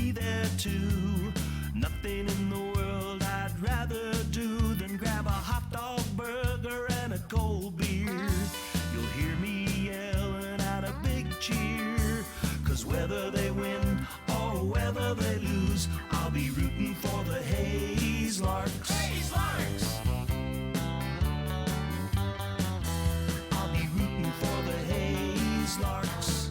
be there too. Nothing in the world I'd rather do than grab a hot dog burger and a cold beer. You'll hear me yelling out a big cheer, 'cause whether they win or whether they lose, I'll be rooting for the Hays Larks. Hays Larks! I'll be rooting for the Hays Larks.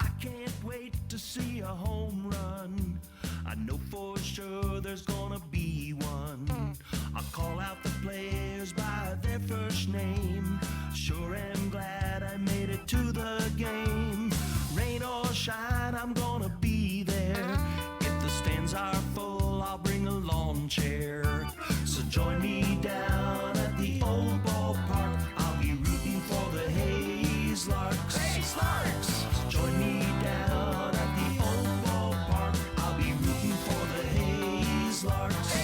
I can't wait to see a home run. I know for sure there's gonna be one. I'll call out the players by their first name. Sure am glad I made it to the game. Rain or shine, I'm gonna be there. If the stands are full, I'll bring a lawn chair. So join me down at the old ballpark. I'll be rooting for the Hays Larks. Hays Larks! So join me down at the old ballpark. I'll be rooting for the Hays Larks.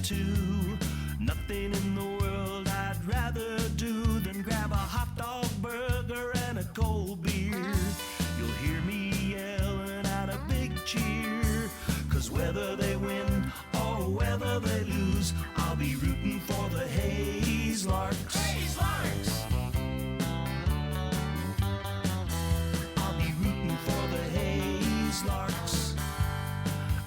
too. Nothing in the world I'd rather do than grab a hot dog burger and a cold beer. You'll hear me yelling out a big cheer, 'cause whether they win or whether they lose, I'll be rooting for the Hays Larks. Hays Larks! I'll be rooting for the Hays Larks.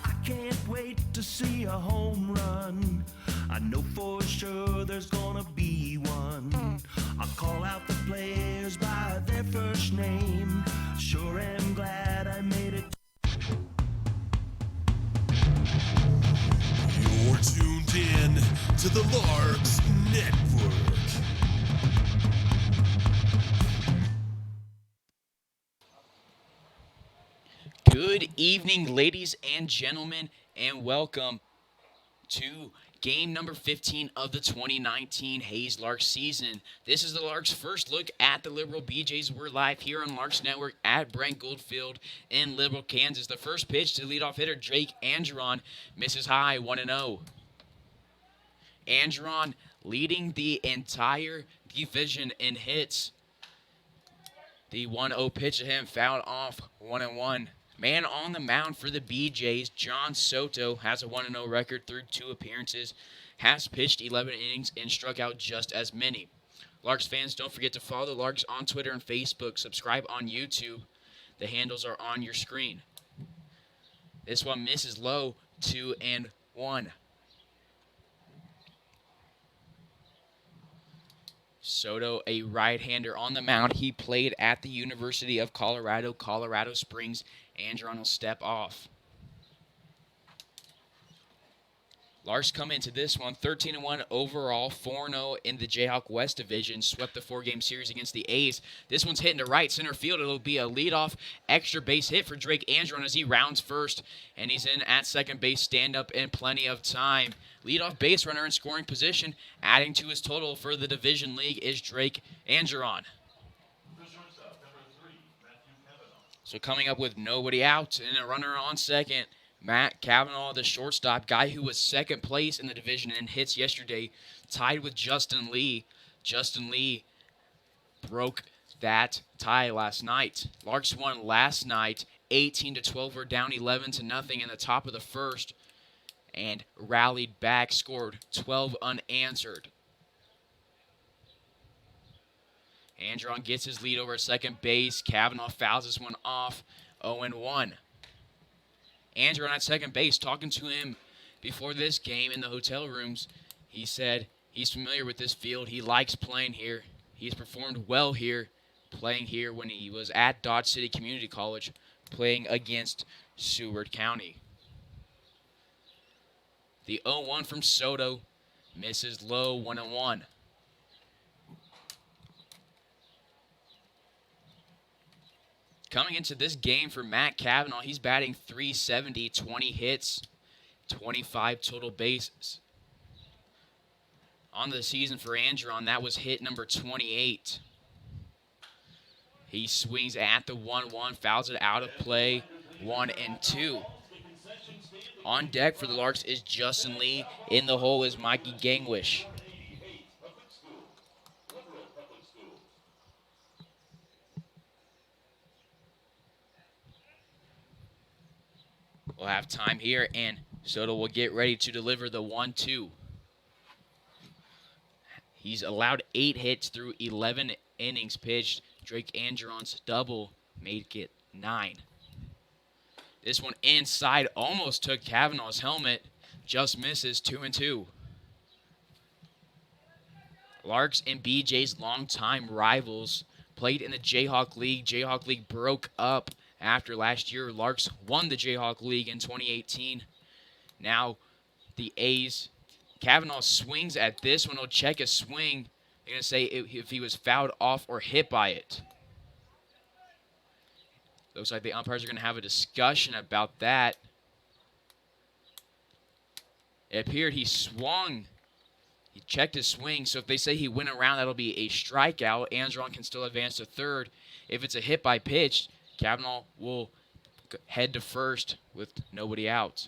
I can't wait to see a home run. I know for sure there's gonna be one. I'll call out the players by their first name. Sure am glad I made it. You're tuned in to the Larks Network. Good evening, ladies and gentlemen, and welcome to game number 15 of the 2019 Hays Larks season. This is the Larks' first look at the Liberal BJs. We're live here on Larks Network at Brent Goldfield in Liberal, Kansas. The first pitch to leadoff hitter Drake Angeron misses high, 1-0. Angeron leading the entire division in hits. The 1-0 pitch to him fouled off, 1-1. Man on the mound for the BJs, John Soto, has a 1-0 record through 2 appearances, has pitched 11 innings, and struck out just as many. Larks fans, don't forget to follow the Larks on Twitter and Facebook. Subscribe on YouTube. The handles are on your screen. This one misses low, 2-1. Soto, a right-hander on the mound. He played at the University of Colorado, Colorado Springs. Angeron will step off. Larks come into this one 13-1 overall, 4-0 in the Jayhawk West Division. Swept the 4-game series against the A's. This one's hitting to right center field. It'll be a leadoff extra base hit for Drake Angeron as he rounds first. And he's in at second base, stand up in plenty of time. Leadoff base runner in scoring position, adding to his total for the Division League is Drake Angeron. So coming up with nobody out and a runner on second, Matt Cavanaugh, the shortstop, guy who was second place in the division in hits yesterday, tied with Justin Lee. Justin Lee broke that tie last night. Larks won last night, 18-12. We're down 11-0 in the top of the first, and rallied back, scored 12 unanswered. Angeron gets his lead over at second base. Cavanaugh fouls this one off, 0-1. Angeron at second base, talking to him before this game in the hotel rooms. He said he's familiar with this field. He likes playing here. He's performed well here, playing here when he was at Dodge City Community College, playing against Seward County. The 0-1 from Soto misses low, 1-1. Coming into this game for Matt Cavanaugh, he's batting .370, 20 hits, 25 total bases. On the season for Angeron, that was hit number 28. He swings at the 1-1, fouls it out of play, 1-2. On deck for the Larks is Justin Lee. In the hole is Mikey Gangwish. We'll have time here, and Soto will get ready to deliver the 1-2. He's allowed 8 hits through 11 innings pitched. Drake Angeron's double made it 9. This one inside almost took Cavanaugh's helmet. Just misses, 2-2. Larks and BJ's longtime rivals played in the Jayhawk League. Jayhawk League broke up after last year. Larks won the Jayhawk League in 2018. Now the A's. Cavanaugh swings at this one. He'll check his swing. They're going to say if he was fouled off or hit by it. Looks like the umpires are going to have a discussion about that. It appeared he swung. He checked his swing, so if they say he went around, that'll be a strikeout. Angeron can still advance to third. If it's a hit by pitch, Cavanaugh will head to first with nobody out.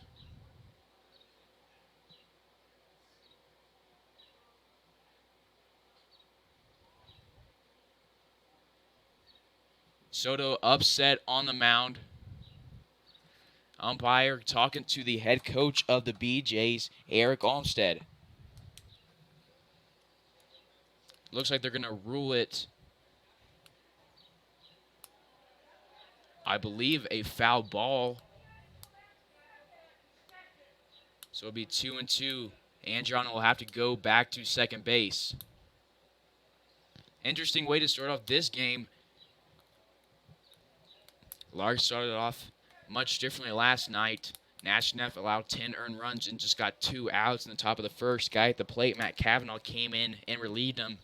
Soto upset on the mound. Umpire talking to the head coach of the BJs, Eric Olmsted. Looks like they're going to rule it, I believe, a foul ball. So it'll be 2-2. Andron will have to go back to second base. Interesting way to start off this game. Larks started off much differently last night. Nashneff allowed 10 earned runs and just got 2 outs in the top of the first. Guy at the plate, Matt Cavanaugh, came in and relieved him.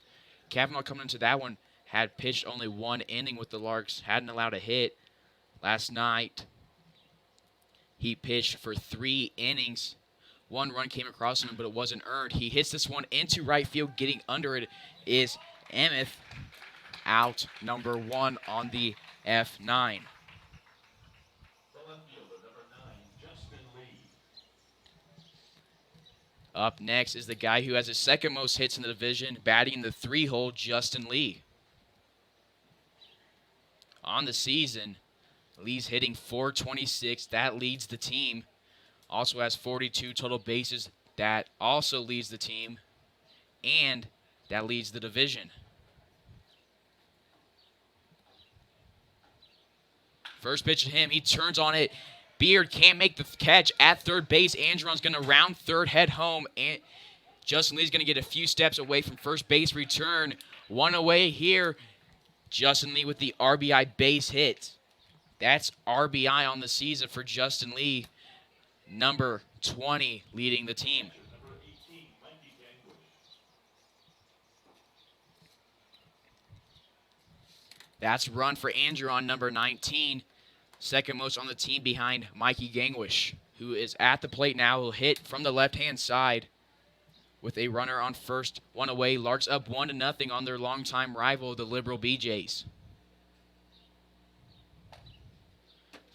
Cavanaugh coming into that one had pitched only 1 inning with the Larks, hadn't allowed a hit. Last night, he pitched for 3 innings. 1 run came across him, but it wasn't earned. He hits this one into right field. Getting under it is Emmett. Out number 1 on the F9. Up next is the guy who has the second most hits in the division, batting the 3-hole, Justin Lee. On the season, Lee's hitting .426. That leads the team. Also has 42 total bases. That also leads the team. And that leads the division. First pitch to him. He turns on it. Beard can't make the catch at third base. Andron's going to round third, head home. And Justin Lee's going to get a few steps away from first base return. 1 away here. Justin Lee with the RBI base hit. That's RBI on the season for Justin Lee. Number 20 leading the team. That's run for Andron, number 19. Second most on the team behind Mikey Gangwish, who is at the plate now. Will hit from the left-hand side with a runner on first. 1 away. Larks up 1-0 on their longtime rival, the Liberal BJs.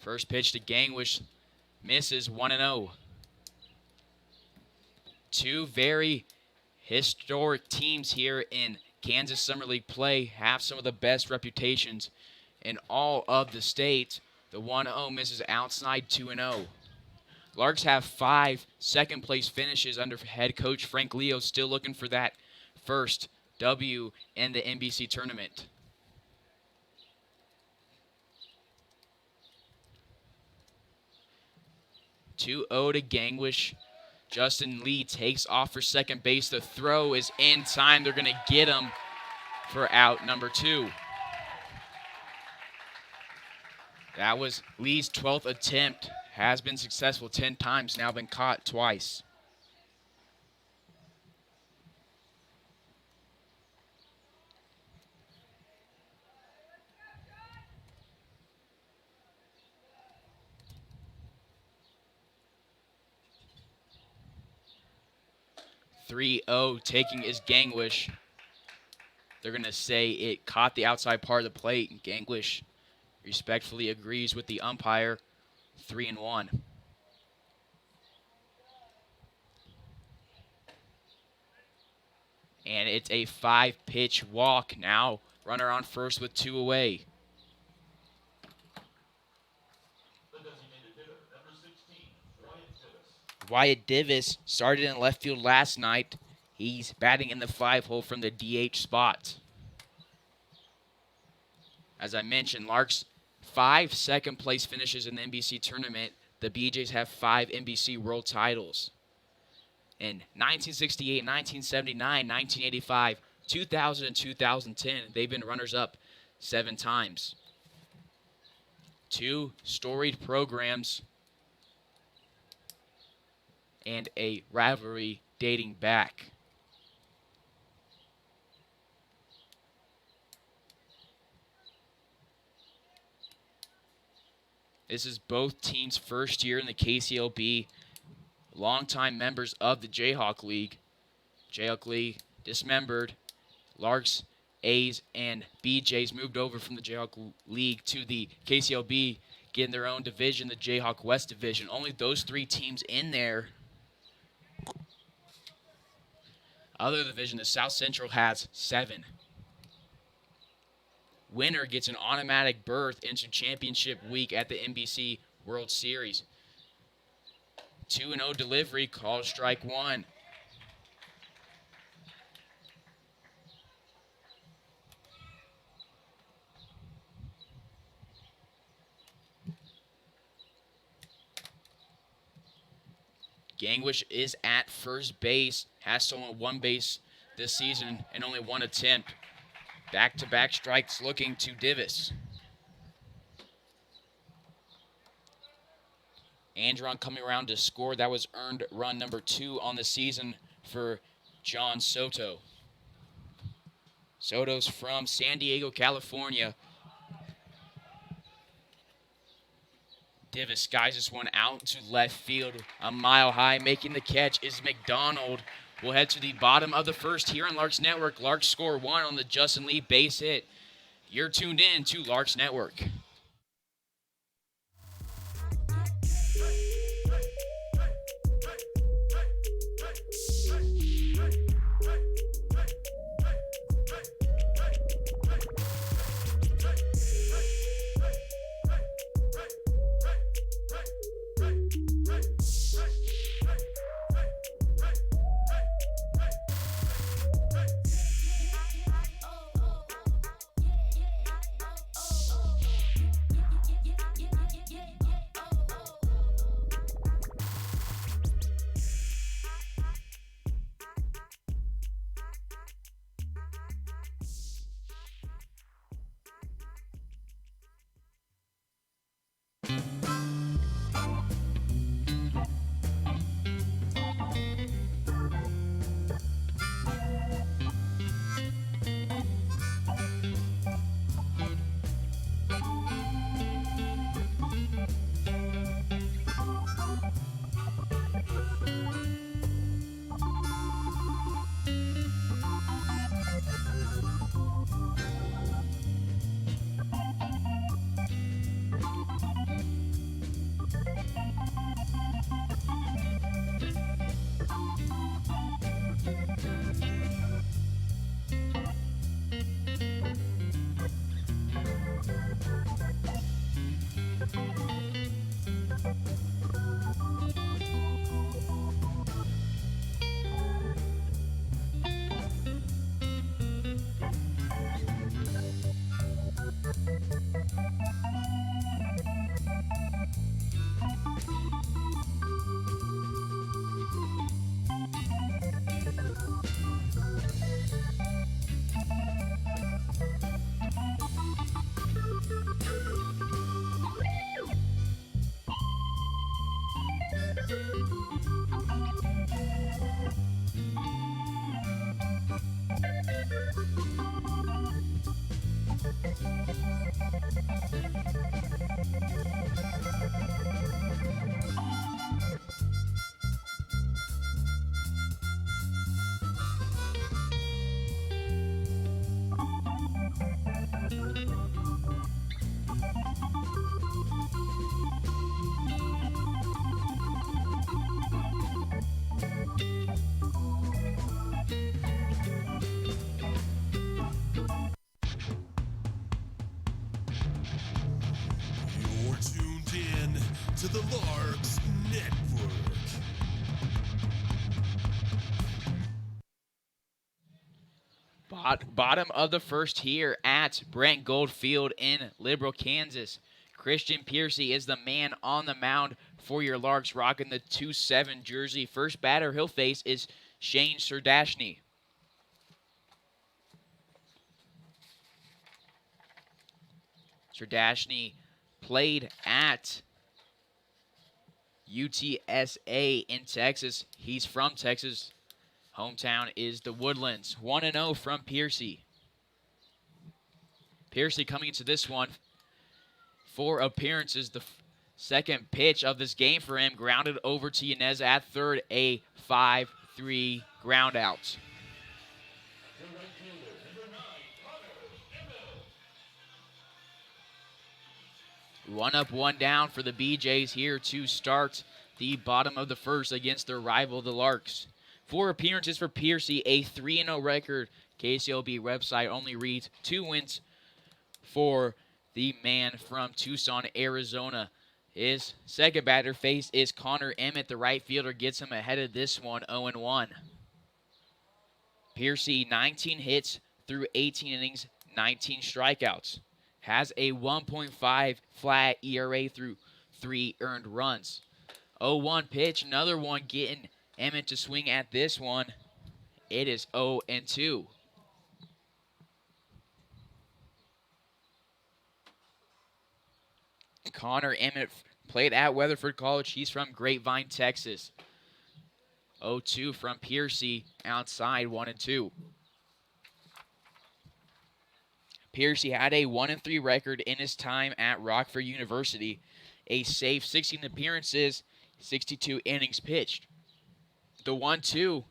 First pitch to Gangwish. Misses 1-0. 2 very historic teams here in Kansas Summer League play. Have some of the best reputations in all of the state. The 1-0 misses outside 2-0. Larks have 5 second-place finishes under head coach Frank Leo, still looking for that first W in the NBC tournament. (2-0) to Gangwish. Justin Lee takes off for second base. The throw is in time. They're going to get him for out number 2. That was Lee's 12th attempt. Has been successful 10 times, now been caught twice. (3-0) taking is Gangwish. They're going to say it caught the outside part of the plate, and Gangwish respectfully agrees with the umpire. 3-1. And it's a 5-pitch walk now. Runner on first with 2 away. Wyatt Divis started in left field last night. He's batting in the 5-hole from the DH spot. As I mentioned, Larks 5 second-place finishes in the NBC tournament. The BJs have 5 NBC World titles. In 1968, 1979, 1985, 2000, and 2010, they've been runners-up 7 times. 2 storied programs and a rivalry dating back. This is both teams' first year in the KCLB. Longtime members of the Jayhawk League. Jayhawk League dismembered. Larks, A's, and BJs moved over from the Jayhawk League to the KCLB, getting their own division, the Jayhawk West Division. Only those 3 teams in there. Other division, the South Central has 7. winner gets an automatic berth into championship week at the NBC World Series. 2-0 delivery, called strike one. Gangwish is at first base, has stolen one base this season and only one attempt. Back-to-back strikes looking to Divis. Andron coming around to score. That was earned run number 2 on the season for John Soto. Soto's from San Diego, California. Divis skies this one out to left field, a mile high. Making the catch is McDonald. We'll head to the bottom of the first here on Larks Network. Larks score 1 on the Justin Lee base hit. You're tuned in to Larks Network. You're tuned in to the Larks Network. Bottom of the first here at Brent Goldfield in Liberal, Kansas. Christian Piercy is the man on the mound for your Larks, rocking the 2-7 jersey. First batter he'll face is Shane Serdashny. Serdashny played at UTSA in Texas. He's from Texas. Hometown is the Woodlands. 1-0 from Piercy. Piercy coming into this one. 4 appearances. The second pitch of this game for him. Grounded over to Yanez at third. A 5-3 ground out. One up, one down for the BJs here to start the bottom of the first against their rival, the Larks. 4 appearances for Piercy, a 3-0 record. KCLB website only reads 2 wins, for the man from Tucson, Arizona. His second batter face is Connor Emmett. The right fielder gets him ahead of this one, 0-1. Piercy, 19 hits through 18 innings, 19 strikeouts. Has a 1.5 flat ERA through 3 earned runs. 0-1 pitch, another one getting Emmett to swing at this one. It is 0-2. Connor Emmett played at Weatherford College. He's from Grapevine, Texas. 0-2 from Piercy outside, 1-2. Piercy had a 1-3 record in his time at Rockford University. A safe 16 appearances, 62 innings pitched. The 1-2.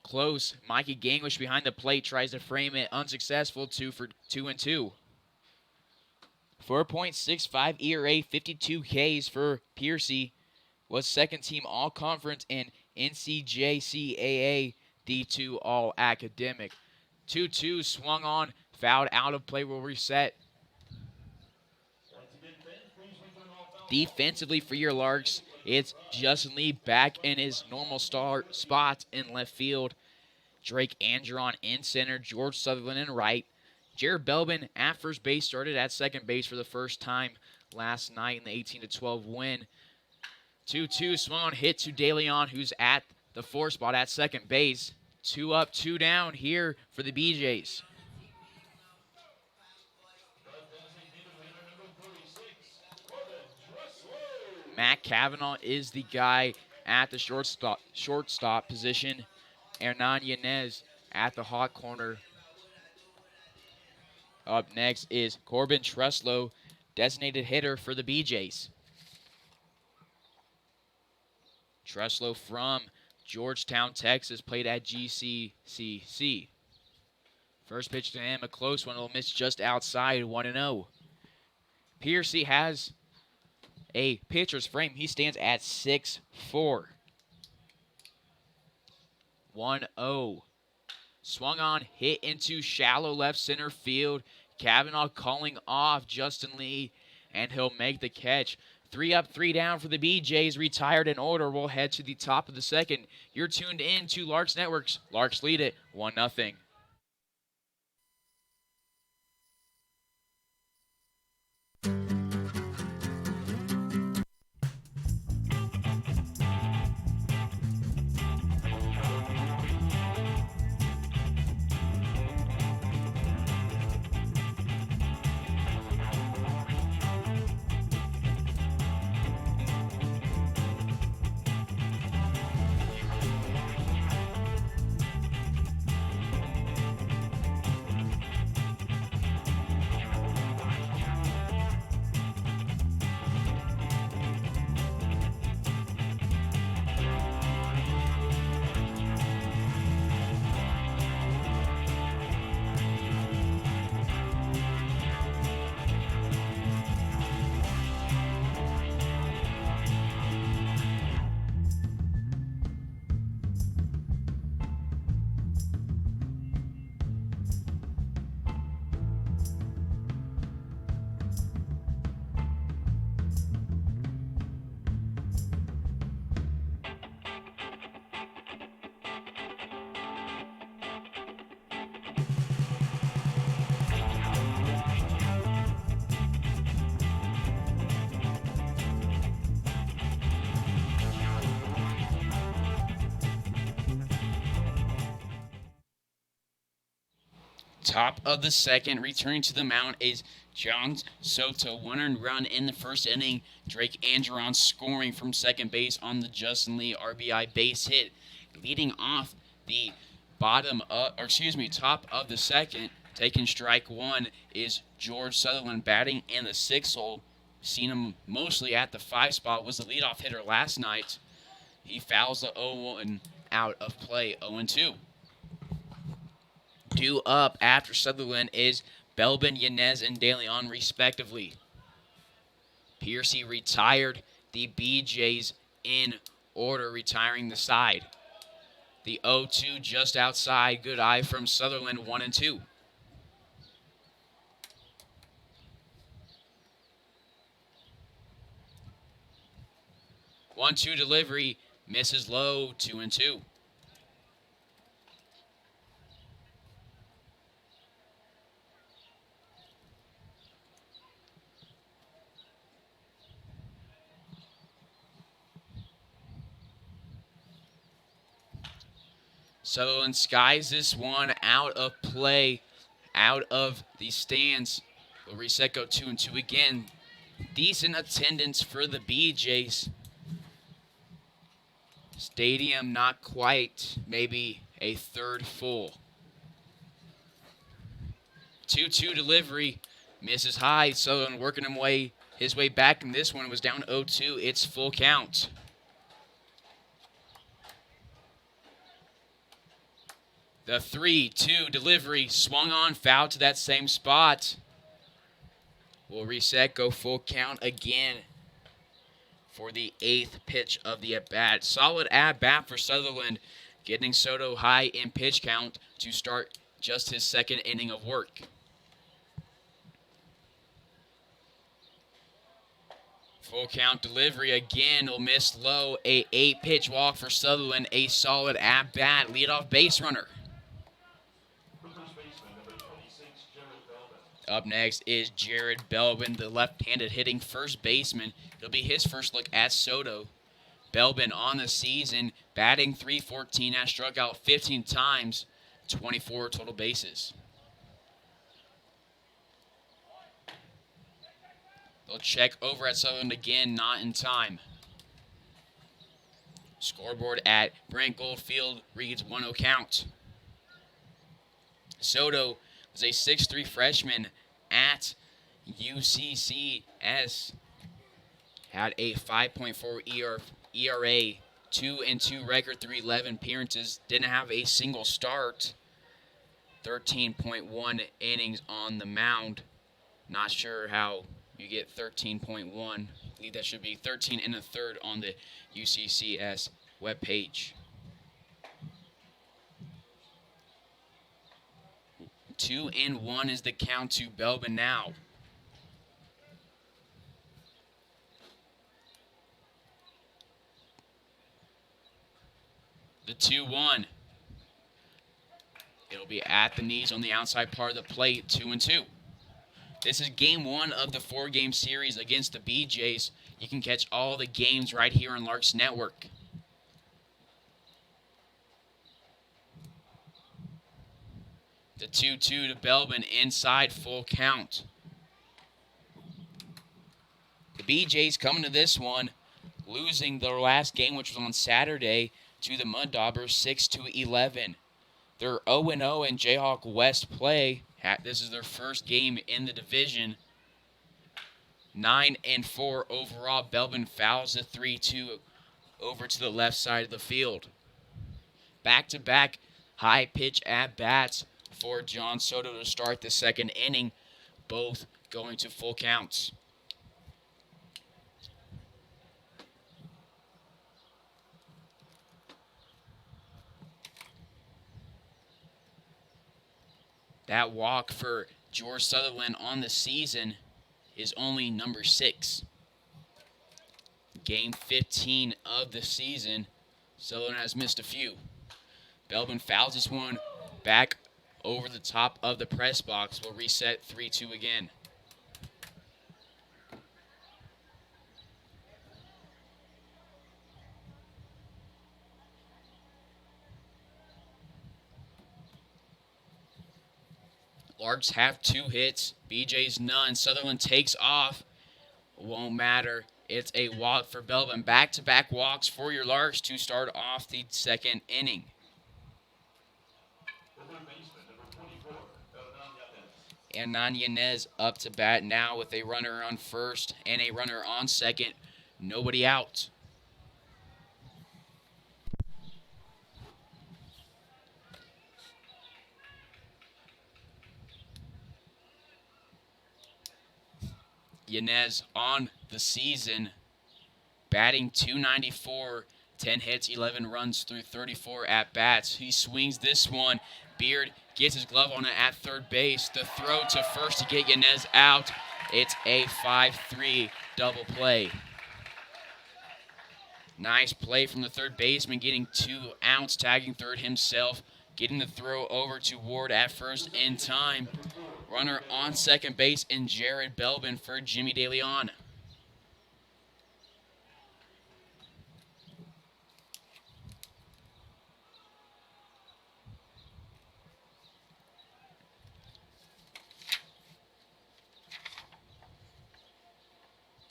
Close. Mikey Ganglish behind the plate tries to frame it. Unsuccessful. 2-2. 4.65 ERA, 52 Ks for Piercy. Was second team all-conference in NCJCAA D2 all-academic. 2-2 swung on, fouled out of play, will reset. Defensively for your Larks, it's Justin Lee back in his normal start spot in left field. Drake Andron in center, George Sutherland in right. Jared Belbin at first base, started at second base for the first time last night in the 18-12 win. 2-2 swung on hit to DeLeon, who's at the 4 spot at second base. 2 up, 2 down here for the BJs. Matt Cavanaugh is the guy at the shortstop position. Hernan Yanez at the hot corner. Up next is Corbin Truslow, designated hitter for the BJs. Truslow from Georgetown, Texas, played at GCCC. First pitch to him, a close one, will miss just outside, 1-0. Piercy has a pitcher's frame. He stands at 6'4". 1-0. Swung on, hit into shallow left center field. Cavanaugh calling off Justin Lee, and he'll make the catch. 3 up, 3 down for the BJs. Retired in order. We'll head to the top of the second. You're tuned in to Larks Networks. Larks lead it 1-0. Top of the second, returning to the mound is John Soto. 1 earned run in the first inning. Drake Andron scoring from second base on the Justin Lee RBI base hit. Leading off the top of the second, taking strike 1 is George Sutherland batting in the 6th hole. Seen him mostly at the 5 spot, was the leadoff hitter last night. He fouls the 0-1 out of play, 0-2. Due up after Sutherland is Belbin, Yanez, and DeLeon, respectively. Piercy retired the BJs in order, retiring the side. The 0-2 just outside. Good eye from Sutherland, 1-2. 1-2 delivery. Misses low. 2-2. Sutherland skies this one out of play, out of the stands. Will reset, go 2-2 again. Decent attendance for the BJs. Stadium not quite, maybe a third full. 2-2 delivery, misses high. Sutherland working his way back, and this one was down 0-2. It's full count. The 3-2 delivery swung on, foul to that same spot. We'll reset, go full count again for the 8th pitch of the at-bat. Solid at-bat for Sutherland, getting Soto high in pitch count to start just his 2nd inning of work. Full count delivery again will miss low. A 8-pitch walk for Sutherland, a solid at-bat, leadoff base runner. Up next is Jared Belbin, the left-handed hitting first baseman. It'll be his first look at Soto. Belbin on the season, batting .314, has struck out 15 times, 24 total bases. They'll check over at Sutherland again, not in time. Scoreboard at Brent Goldfield reads 1-0 count. Soto was a 6'3" freshman at UCCS. Had a 5.4 ERA, 2-2 record, 311 appearances. Didn't have a single start. 13.1 innings on the mound. Not sure how you get 13.1. I believe that should be 13 1/3 on the UCCS webpage. 2-1 is the count to Belbin now. The 2-1. It'll be at the knees on the outside part of the plate, 2-2. This is game 1 of the 4-game series against the BJs. You can catch all the games right here on Larks Network. The 2-2 to Belbin, inside, full count. The BJs coming to this one, losing their last game, which was on Saturday, to the Mud Daubers, 6-11. They're 0-0 in Jayhawk West play. This is their first game in the division. 9-4 overall. Belbin fouls the 3-2 over to the left side of the field. Back-to-back high pitch at-bats for John Soto to start the 2nd inning, both going to full counts. That walk for George Sutherland on the season is only number 6. Game 15 of the season, Sutherland has missed a few. Belbin fouls this one back over the top of the press box. Will reset 3-2 again. Larks have 2 hits. BJ's none. Sutherland takes off. Won't matter. It's a walk for Belbin. Back-to-back walks for your Larks to start off the 2nd inning. Hernan Yanez up to bat now with a runner on first and a runner on second. Nobody out. Yanez on the season, batting .294, 10 hits, 11 runs through 34 at-bats. He swings this one. Beard gets his glove on it at third base. The throw to first to get Yanez out. It's a 5-3 double play. Nice play from the third baseman, getting 2 outs, tagging third himself, getting the throw over to Ward at first in time. Runner on second base in Jared Belbin for Jimmy DeLeon.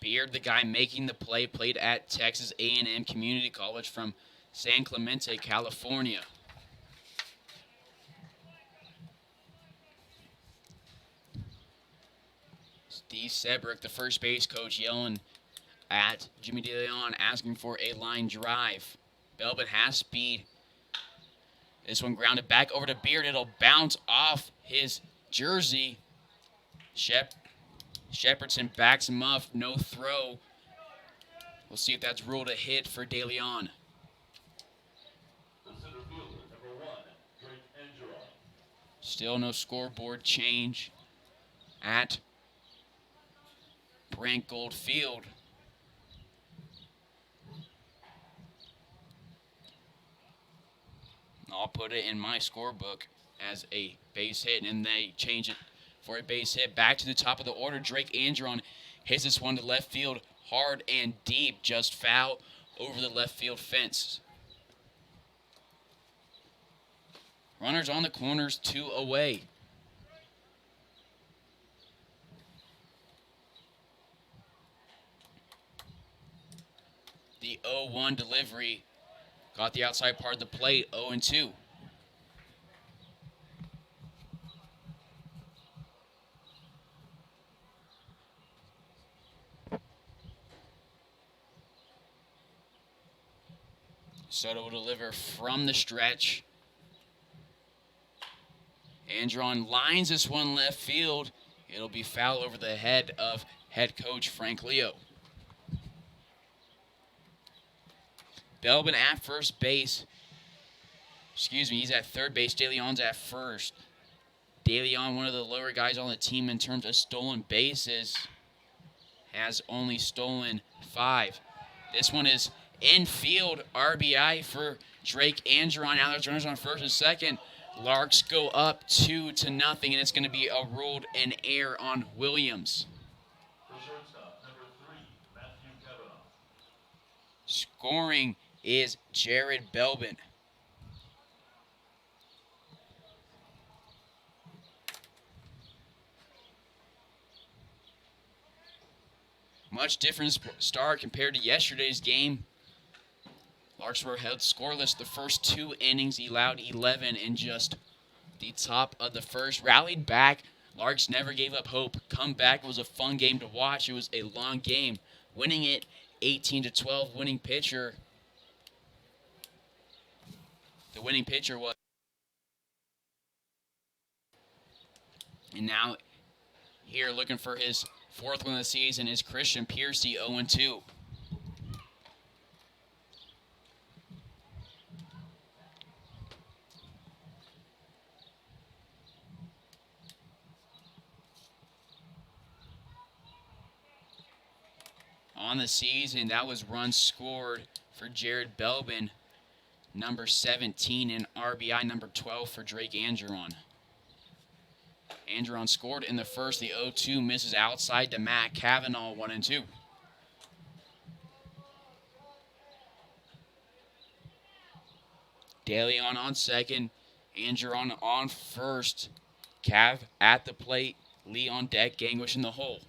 Beard, the guy making the play, played at Texas A&M Community College from San Clemente, California. Steve Sebrick, the first base coach, yelling at Jimmy DeLeon, asking for a line drive. Belbin has speed. This one grounded back over to Beard. It'll bounce off his jersey. Shepardson backs him up, no throw. We'll see if that's ruled a hit for DeLeon. Still no scoreboard change at Brant Gold Field. I'll put it in my scorebook as a base hit, and they change it for a base hit. Back to the top of the order, Drake Andron hits this one to left field hard and deep, just foul over the left field fence. Runners on the corners, 2 away. The 0-1 delivery got the outside part of the plate, 0-2. Soto will deliver from the stretch. Andron lines this one left field. It'll be foul over the head of head coach Frank Leo. Belbin at first base. He's at third base. DeLeon's at first. DeLeon, one of the lower guys on the team in terms of stolen bases, has only stolen 5. This one is infield RBI for Drake Andron. Now there's runners on first and second. Larks go up 2-0, and it's going to be a ruled an error on Williams. Scoring is Jared Belbin. Much different start compared to yesterday's game. Larks were held scoreless the first 2 innings, allowed 11 in just the top of the first. Rallied back. Larks never gave up hope. Comeback was a fun game to watch. It was a long game. Winning it 18-12. Winning pitcher. The winning pitcher was. And now here looking for his 4th win of the season is Christian Piercy, 0-2. On the season, that was runs scored for Jared Belbin, number 17, and RBI number 12 for Drake Andron. Andron scored in the first. The 0-2 misses outside to Matt Cavanaugh, 1-2. DeLeon on second. Andron on first. Cav at the plate. Lee on deck. Gangwish in the hole.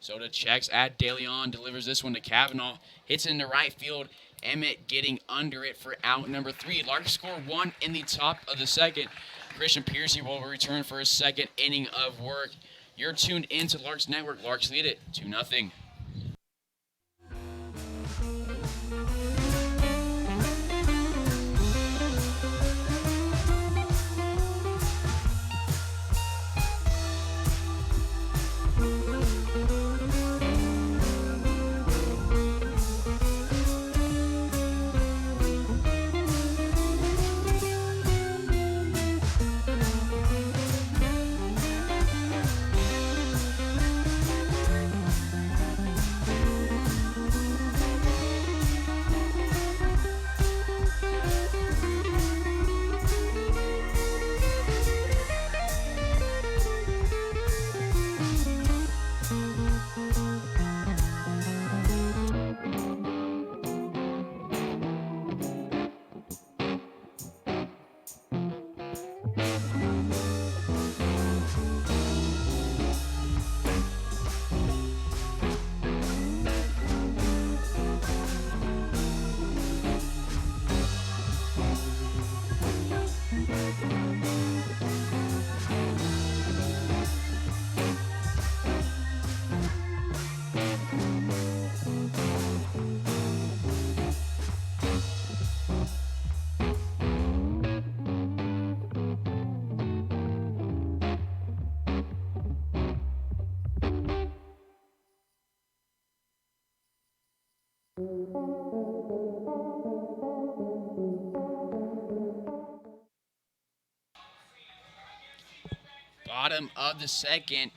Soto checks at DeLeon. Delivers this one to Cavanaugh. Hits into right field. Emmett getting under it for out number 3. Larks score 1 in the top of the second. Christian Piercy will return for his second inning of work. You're tuned into Larks Network. Larks lead it 2-0. Bottom of the second.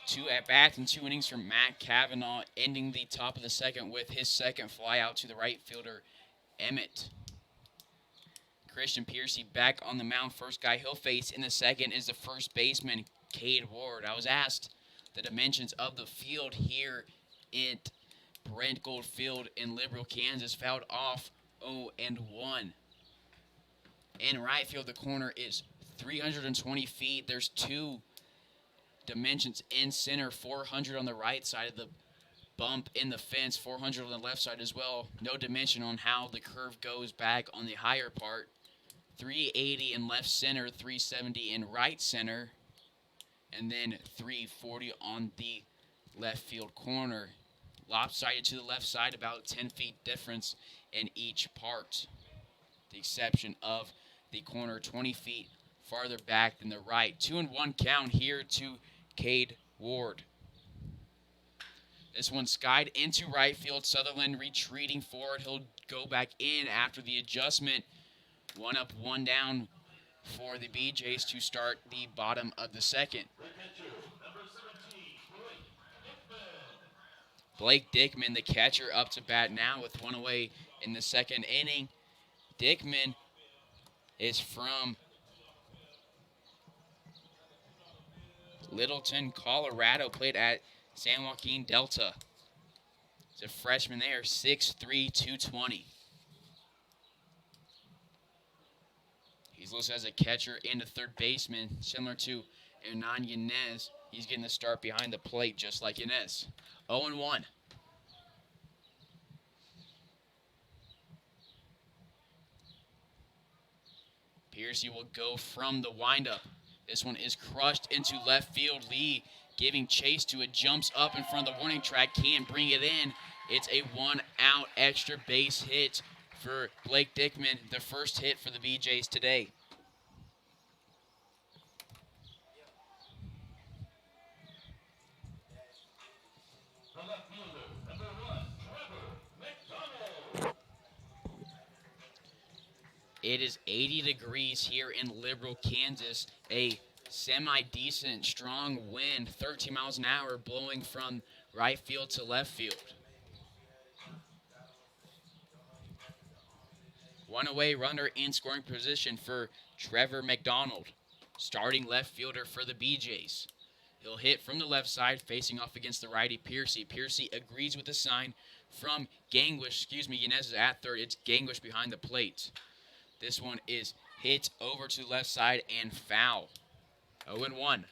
2 at-bats and 2 innings from Matt Cavanaugh, ending the top of the second with his second fly out to the right fielder, Emmett. Christian Piercy back on the mound. First guy he'll face in the second is the first baseman, Cade Ward. I was asked the dimensions of the field here at Brent Gold Field in Liberal, Kansas. Fouled off 0-1. In right field, the corner is 320 feet. There's 2 dimensions in center, 400 on the right side of the bump in the fence, 400 on the left side as well. No dimension on how the curve goes back on the higher part. 380 in left center, 370 in right center, and then 340 on the left field corner. Lopsided to the left side, about 10 feet difference in each part. The exception of the corner 20 feet farther back than the right. 2-1 count here to Cade Ward. This one skied into right field. Sutherland retreating forward. He'll go back in after the adjustment. 1 up, 1 down for the BJs to start the bottom of the second. Blake Dickman, the catcher, up to bat now with 1 away in the second inning. Dickman is from Littleton, Colorado, played at San Joaquin Delta. He's a freshman there, 6'3", 220. He's listed as a catcher and a third baseman, similar to Hernan Yanez. He's getting the start behind the plate, just like Yanez. 0-1. Piercy will go from the windup. This one is crushed into left field. Lee giving chase to it, jumps up in front of the warning track, can't bring it in. It's a 1-out extra base hit for Blake Dickman, the first hit for the BJs today. It is 80 degrees here in Liberal, Kansas. A semi-decent, strong wind, 13 miles an hour, blowing from right field to left field. 1 away runner in scoring position for Trevor McDonald, starting left fielder for the BJs. He'll hit from the left side, facing off against the righty Piercy. Piercy agrees with the sign from Yanez is at third. It's Gangwish behind the plate. This one is hit over to the left side and foul. 0-1.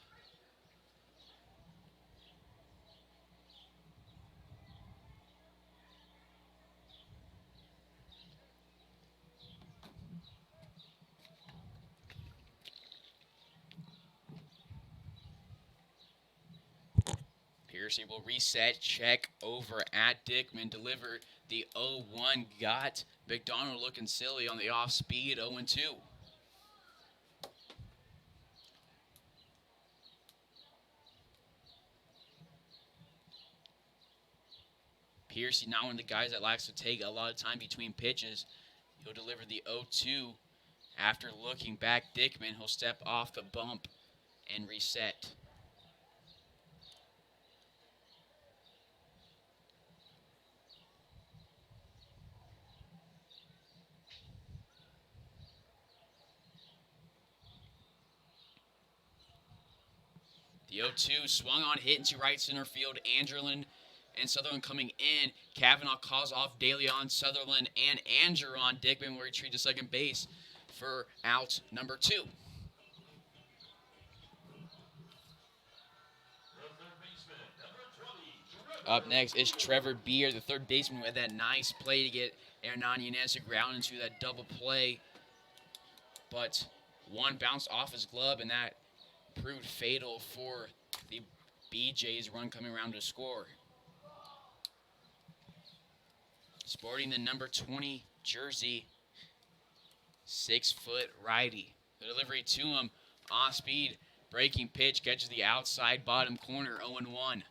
Piercy will reset, check over at Dickman, deliver the 0-1, got McDonald looking silly on the off speed, 0-2. Piercy, not one of the guys that likes to take a lot of time between pitches. He'll deliver the 0-2. After looking back, Dickman, he'll step off the bump and reset. The 0-2 swung on, hit into right center field. Angerlin and Sutherland coming in. Cavanaugh calls off DeLeon, Sutherland, and Angeron. Dickman will retreat to second base for out number 2. Up next is Trevor Beer, the third baseman, with that nice play to get Hernan Yanez to ground into that double play. But one bounced off his glove, and that proved fatal for the BJ's run coming around to score. Sporting the number 20 jersey, 6-foot righty. The delivery to him, off speed, breaking pitch, catches the outside bottom corner, 0-1.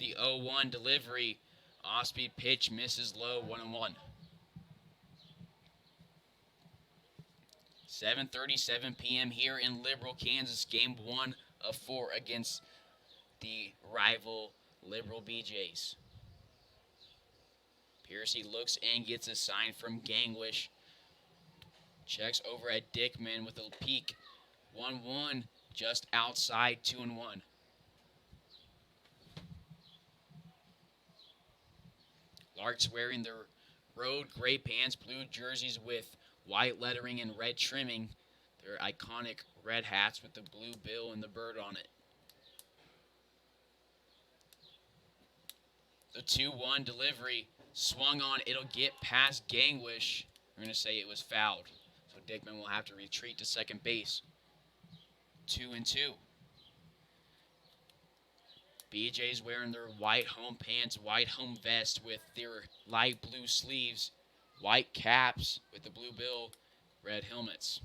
The 0-1 delivery. Off-speed pitch misses low, 1-1. 7:37 p.m. here in Liberal, Kansas. Game 1 of 4 against the rival Liberal BJs. Piercy looks in, gets a sign from Gangwish. Checks over at Dickman with a peek. 1-1, just outside, 2-1. Larks wearing their road gray pants, blue jerseys with white lettering and red trimming. Their iconic red hats with the blue bill and the bird on it. The 2-1 delivery swung on. It'll get past Gangwish. We're going to say it was fouled. So Dickman will have to retreat to second base. 2-2. BJ's wearing their white home pants, white home vest with their light blue sleeves, white caps with the blue bill, red helmets.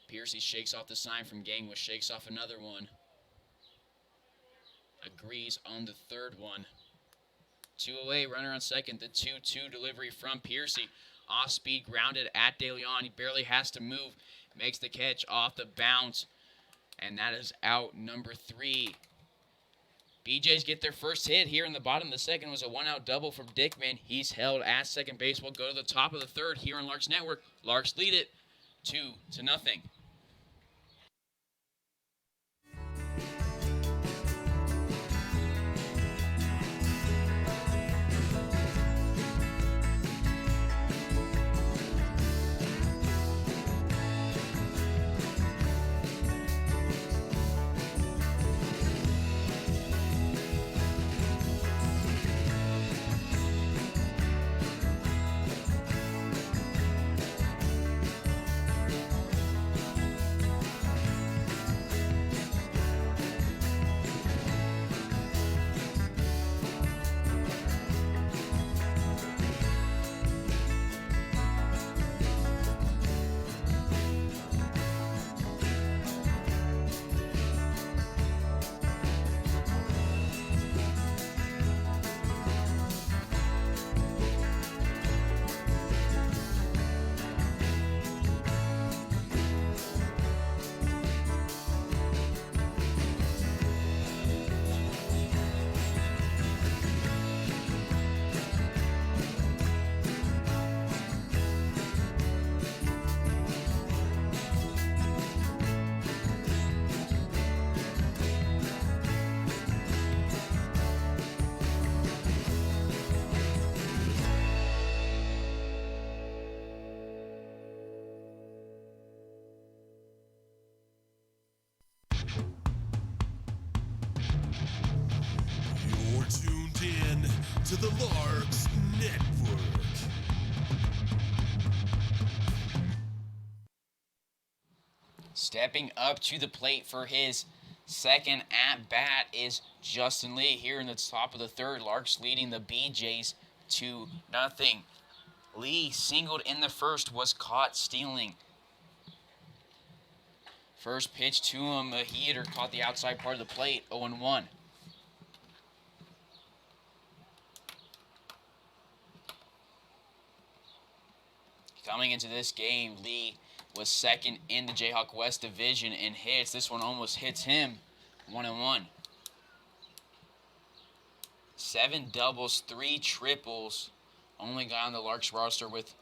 Piercy shakes off the sign from Gangwish, shakes off another one. Agrees on the third one. 2 away, runner on second. The 2-2 delivery from Piercy. Off speed, grounded at De Leon. He barely has to move. Makes the catch off the bounce. And that is out number 3. BJ's get their first hit here in the bottom of the second. It was a 1-out double from Dickman. He's held at second base. We'll go to the top of the third here on Larks Network. Larks lead it 2-0. You're tuned in to the Larks Network. Stepping up to the plate for his second at-bat is Justin Lee here in the top of the third. Larks leading the BJs 2-0. Lee singled in the first, was caught stealing. First pitch to him, a heater caught the outside part of the plate, 0-1. Coming into this game, Lee was second in the Jayhawk West Division in hits. This one almost hits him, 1-1. 7 doubles, 3 triples. Only guy on the Larks roster with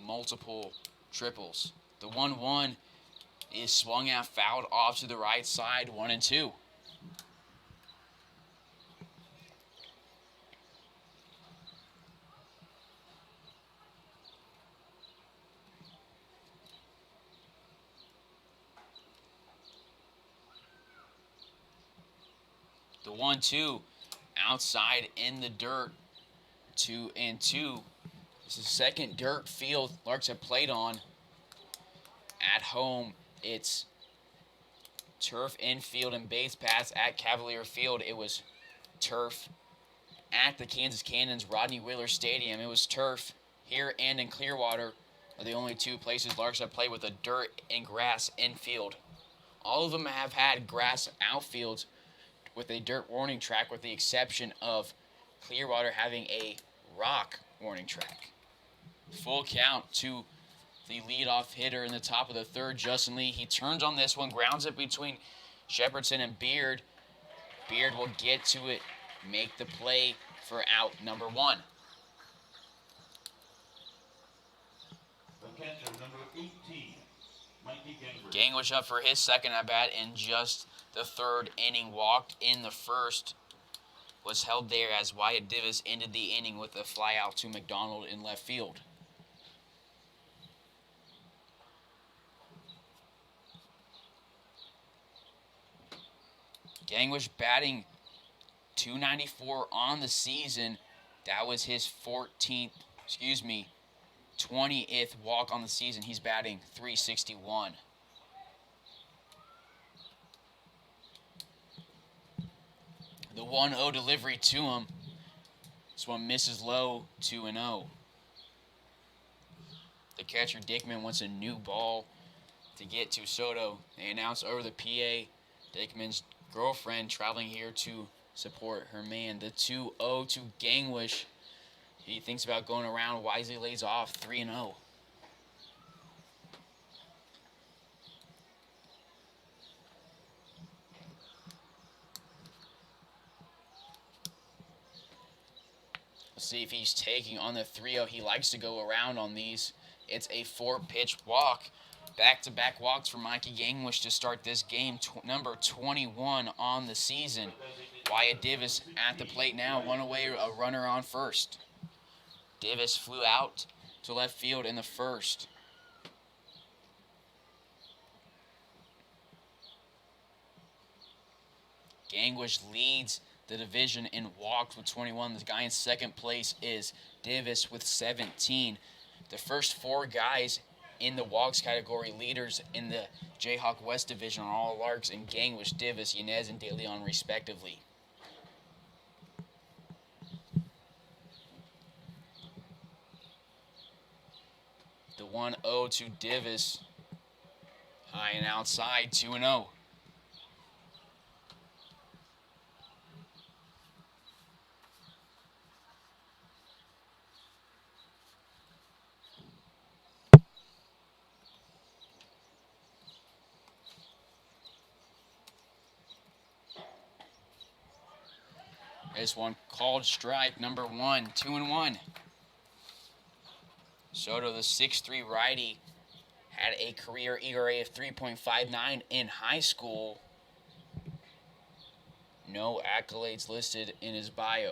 multiple triples. The 1-1 is swung out, fouled off to the right side, 1-2. The 1-2 outside in the dirt, 2-2. This is the second dirt field Larks have played on. At home, it's turf infield and base paths. At Cavalier Field, it was turf. At the Kansas Cannons Rodney Wheeler Stadium, it was turf. Here and in Clearwater are the only 2 places Larks have played with a dirt and grass infield. All of them have had grass outfields with a dirt warning track, with the exception of Clearwater having a rock warning track. Full count to the leadoff hitter in the top of the third, Justin Lee. He turns on this one, grounds it between Shepardson and Beard. Beard will get to it, make the play for out number 1. The catcher, number 18, Mikey Gangwish up for his second at bat in just the third inning. Walked in the first. Was held there as Wyatt Divis ended the inning with a fly out to McDonald in left field. Gangwish batting .294 on the season. That was his 20th walk on the season. He's batting .361. The 1-0 delivery to him. This one misses low, 2-0. The catcher, Dickman, wants a new ball to get to Soto. They announce over the PA, Dickman's girlfriend traveling here to support her man. The 2-0 to Gangwish. He thinks about going around, wisely lays off, 3-0. Let's see if he's taking on the 3-0. He likes to go around on these. It's a 4-pitch walk. Back-to-back walks for Mikey Gangwish to start this game, number 21 on the season. Wyatt Divis at the plate now, one away, a runner on first. Divis flew out to left field in the first. Gangwish leads the division in walks with 21. The guy in second place is Divis with 17. The first 4 guys in the walks category, leaders in the Jayhawk West division, are all Larks and Gangwish, Divis, Yanez, and De Leon respectively. The 1-0 to Divis, high and outside, 2-0. This one called strike, number 1, 2-1. Soto, the 6'3" righty, had a career ERA of 3.59 in high school. No accolades listed in his bio.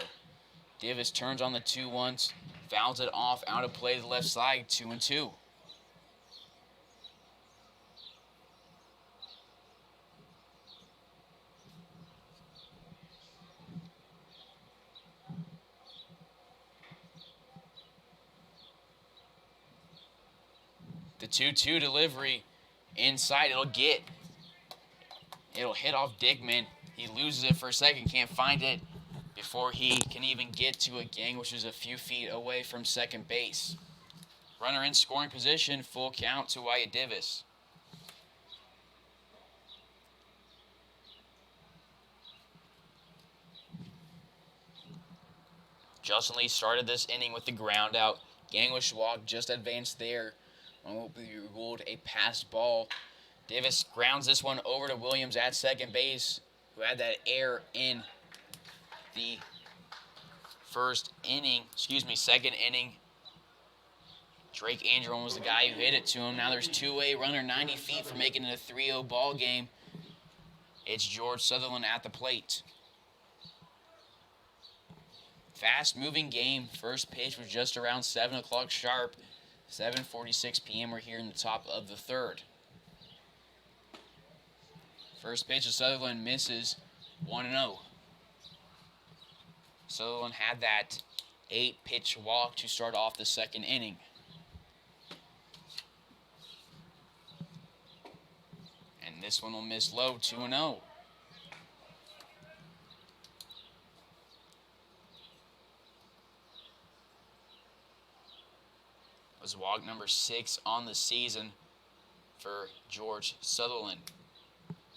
Divis turns on the 2-1, fouls it off, out of play to the left side, 2-2. The 2-2 delivery inside. It'll hit off Dickman. He loses it for a second, can't find it before he can even get to a Gangwish is a few feet away from second base. Runner in scoring position, full count to Wyatt Divis. Justin Lee started this inning with the ground out. Gangwish walk just advanced there. One will be ruled a passed ball. Divis grounds this one over to Williams at second base, who had that error in the second inning. Drake Andron was the guy who hit it to him. Now there's two-way runner 90 feet for making it a 3-0 ball game. It's George Sutherland at the plate. Fast-moving game. First pitch was just around 7 o'clock sharp. 7:46 p.m. We're here in the top of the third. First pitch of Sutherland misses, 1-0. Sutherland had that 8-pitch walk to start off the second inning. And this one will miss low, 2-0. Was walk number 6 on the season for George Sutherland.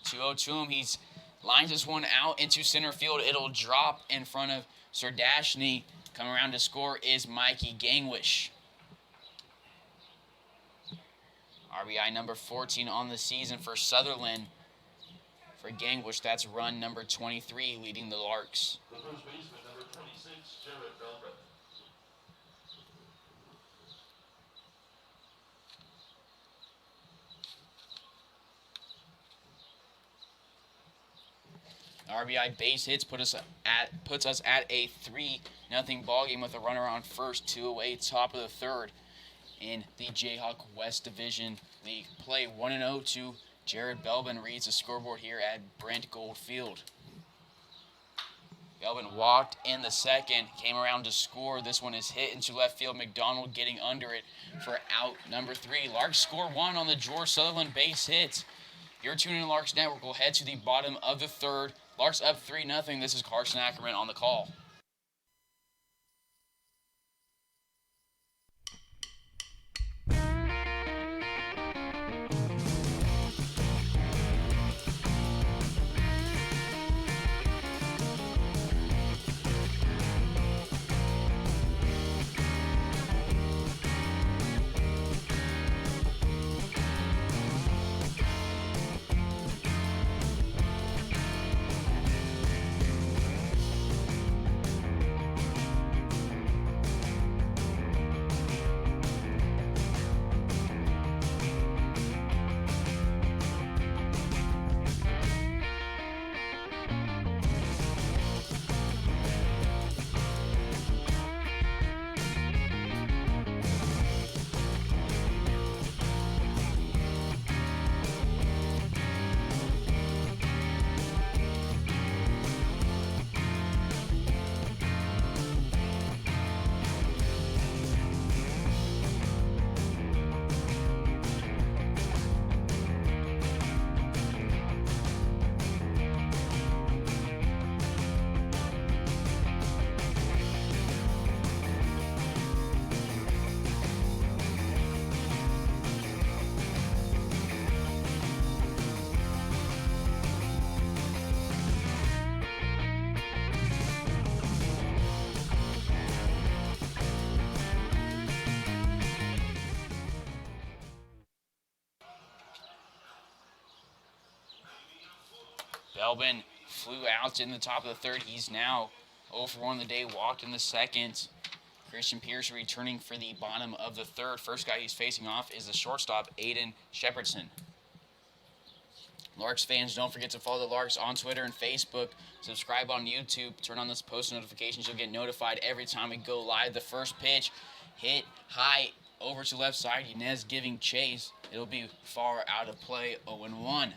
2-0 to him. He's lines this one out into center field. It'll drop in front of Sardashny. Coming around to score is Mikey Gangwish. RBI number 14 on the season for Sutherland. For Gangwish, that's run number 23 leading the Larks. The first baseman, number 26, Jared Belbin. RBI base hits puts us at a 3-0 ball game with a runner on first, 2 away, top of the third in the Jayhawk West Division League play. 1-0 to Jared Belbin reads the scoreboard here at Brent Goldfield. Belbin walked in the second, came around to score. This one is hit into left field. McDonald getting under it for out number 3. Larks score 1 on the George Sutherland base hit. You're tuning in Larks Network. We'll head to the bottom of the third. Larks up 3-0. This is Carson Ackerman on the call. Belbin flew out in the top of the third. He's now 0 for 1 on the day, walked in the second. Christian Pierce returning for the bottom of the third. First guy he's facing off is the shortstop, Aiden Shepardson. Larks fans, don't forget to follow the Larks on Twitter and Facebook. Subscribe on YouTube. Turn on those post notifications. You'll get notified every time we go live. The first pitch hit high over to left side. Inez giving chase. It'll be far out of play, 0-1.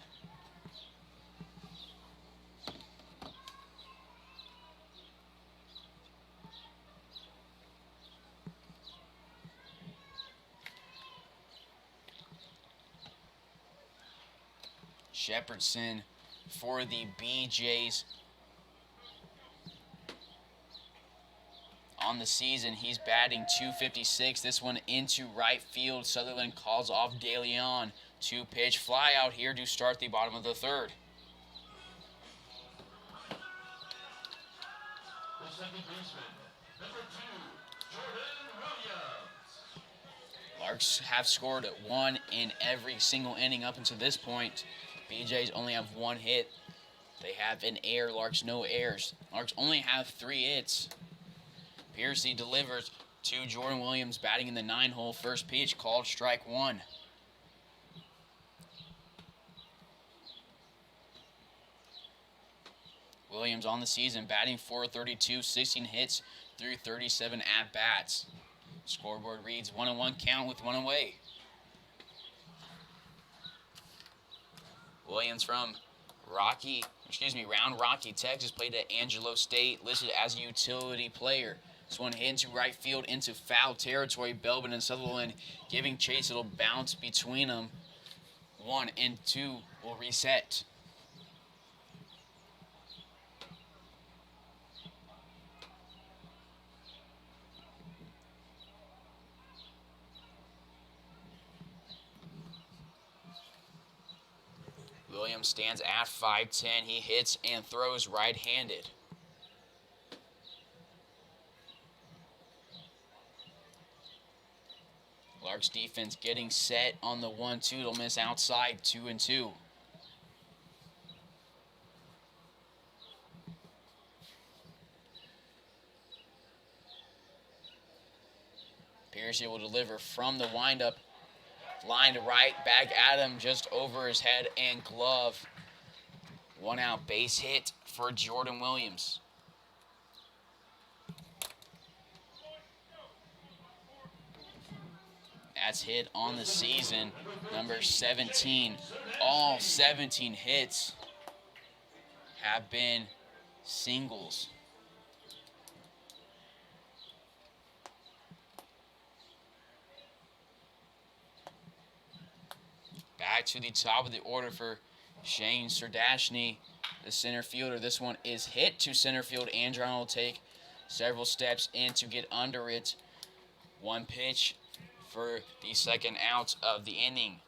Shepardson for the BJs. On the season, he's batting .256. This one into right field. Sutherland calls off De Leon. 2-pitch fly out here to start the bottom of the third. The second baseman, number 2, Jordan Williams. Larks have scored 1 in every single inning up until this point. BJs only have 1 hit. They have an error. Larks no errors. Larks only have 3 hits. Piercy delivers to Jordan Williams batting in the 9-hole. First pitch called strike 1. Williams on the season batting .432, 16 hits through 37 at-bats. Scoreboard reads 1-1 count with 1 away. Williams from Round Rocky, Texas, played at Angelo State, listed as a utility player. This one hit into right field into foul territory. Belbin and Sutherland giving chase. It'll bounce between them. 1 and 2 will reset. Williams stands at 5'10". He hits and throws right-handed. Larks defense getting set on the 1-2. It'll miss outside, 2-2. Piercy will deliver from the windup. Lined right, back at him, just over his head and glove. 1 out, base hit for Jordan Williams. That's hit on the season, number 17. All 17 hits have been singles. Back to the top of the order for Shane Sardashny, the center fielder. This one is hit to center field. Andron will take several steps in to get under it. 1 pitch for the second out of the inning.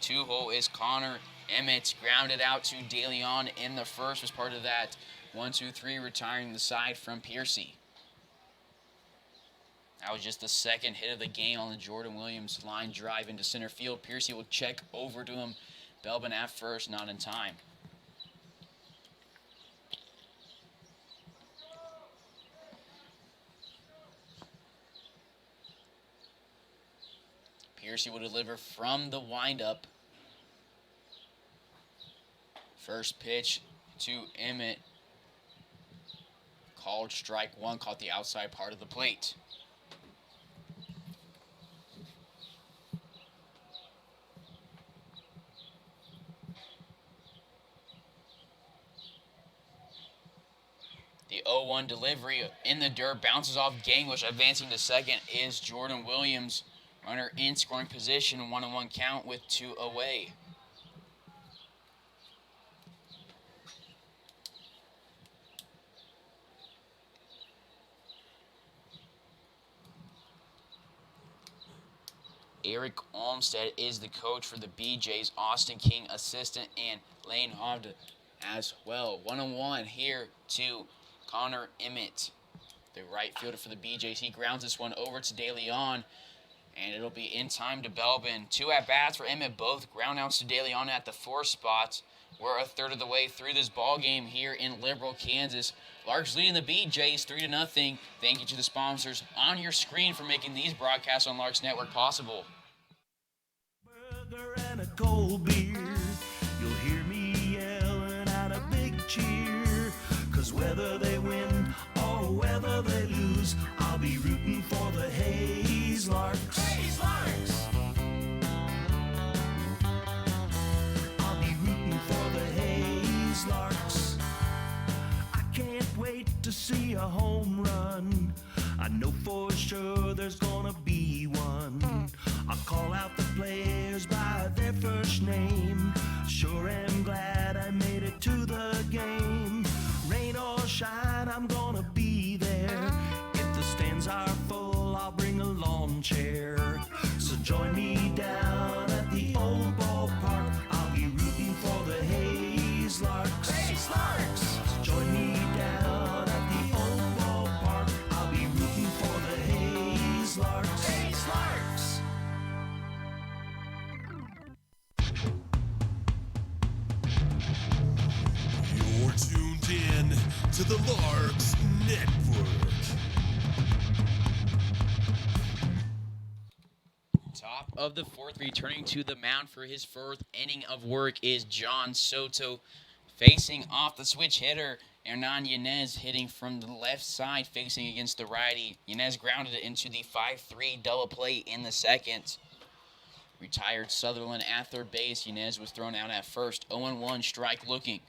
Two-hole is Connor Emmett, grounded out to DeLeon in the first, was part of that 1-2-3, retiring the side from Piercy. That was just the second hit of the game on the Jordan Williams line drive into center field. Piercy will check over to him. Belbin at first, not in time. Piercy will deliver from the windup. First pitch to Emmett. Called strike one, caught the outside part of the plate. The 0-1 delivery in the dirt, bounces off Gangwish. Advancing to second is Jordan Williams. Runner in scoring position, 1-1 count with 2 away. Eric Olmstead is the coach for the BJs. Austin King, assistant, and Lane Hovda as well. 1-1 here to Connor Emmett, the right fielder for the BJs. He grounds this one over to DeLeon, and it'll be in time to Belbin. 2 at-bats for Emmett, both groundouts to DeLeon at the 4 spot. We're a third of the way through this ball game here in Liberal, Kansas. Larks leading the BJs 3-0. Thank you to the sponsors on your screen for making these broadcasts on Larks Network possible. Burger and a cold beer. You'll hear me yelling out a big cheer. 'Cause whether they win or whether they lose, I'll be rooting for the Hays Larks. Hays Larks! I'll be rooting for the Hays Larks. I can't wait to see a home run. I know for sure there's gonna be one. I'll call out the players by their first name. Sure am glad I made it to the game. Rain or shine, I'm gonna be there. If the stands are full, I'll bring a lawn chair. So join me down at the old ballpark. I'll be rooting for the Hays Larks. Hays Larks! So join me down at the old ballpark. I'll be rooting for the Hays Larks. Hays Larks! You're tuned in to the Larks Network. Top of the 4th, returning to the mound for his 4th inning of work is John Soto. Facing off the switch hitter, Hernan Yanez hitting from the left side, facing against the righty. Yanez grounded it into the 5-3 double play in the second. Retired Sutherland at third base. Yanez was thrown out at first. 0-1 strike looking.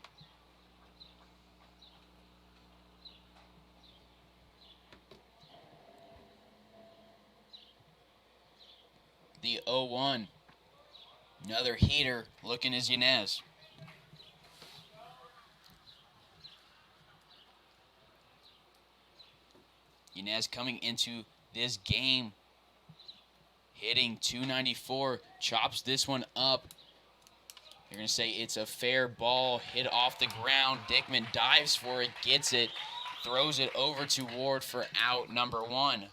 The 0-1. Another heater looking is Yanez. Yanez coming into this game. Hitting .294, chops this one up. You're going to say it's a fair ball, hit off the ground. Dickman dives for it, gets it, throws it over to Ward for out number 1.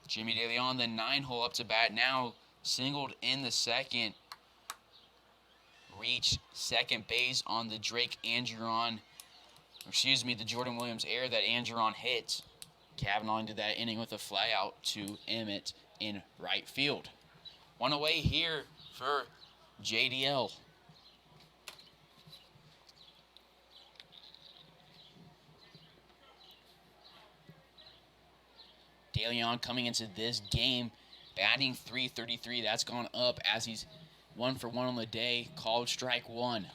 Jimmy DeLeon, the 9-hole up to bat now, singled in the second. Reached second base on the the Jordan Williams error that Angeron hit. Kavanaugh into that inning with a fly out to Emmett in right field. One away here for JDL. DeLeon coming into this game, batting .333. That's gone up as he's 1 for 1 on the day. Called strike 1.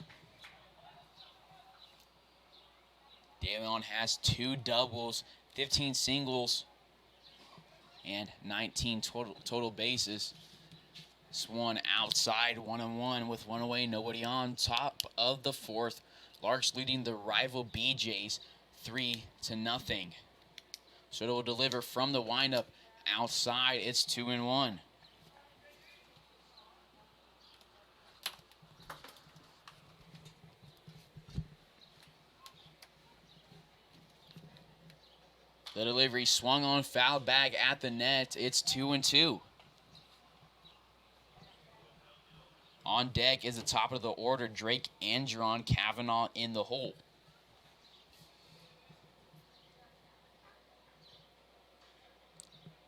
DeLeon has 2 doubles, 15 singles, and 19 total bases. This one outside, 1-1 with 1 away, nobody on. Top of the 4th, Larks leading the rival BJs 3-0. Soto will deliver from the windup outside. It's 2-1. The delivery swung on, foul back at the net. It's 2-2. On deck is the top of the order, Drake, Angeron, Kavanaugh in the hole.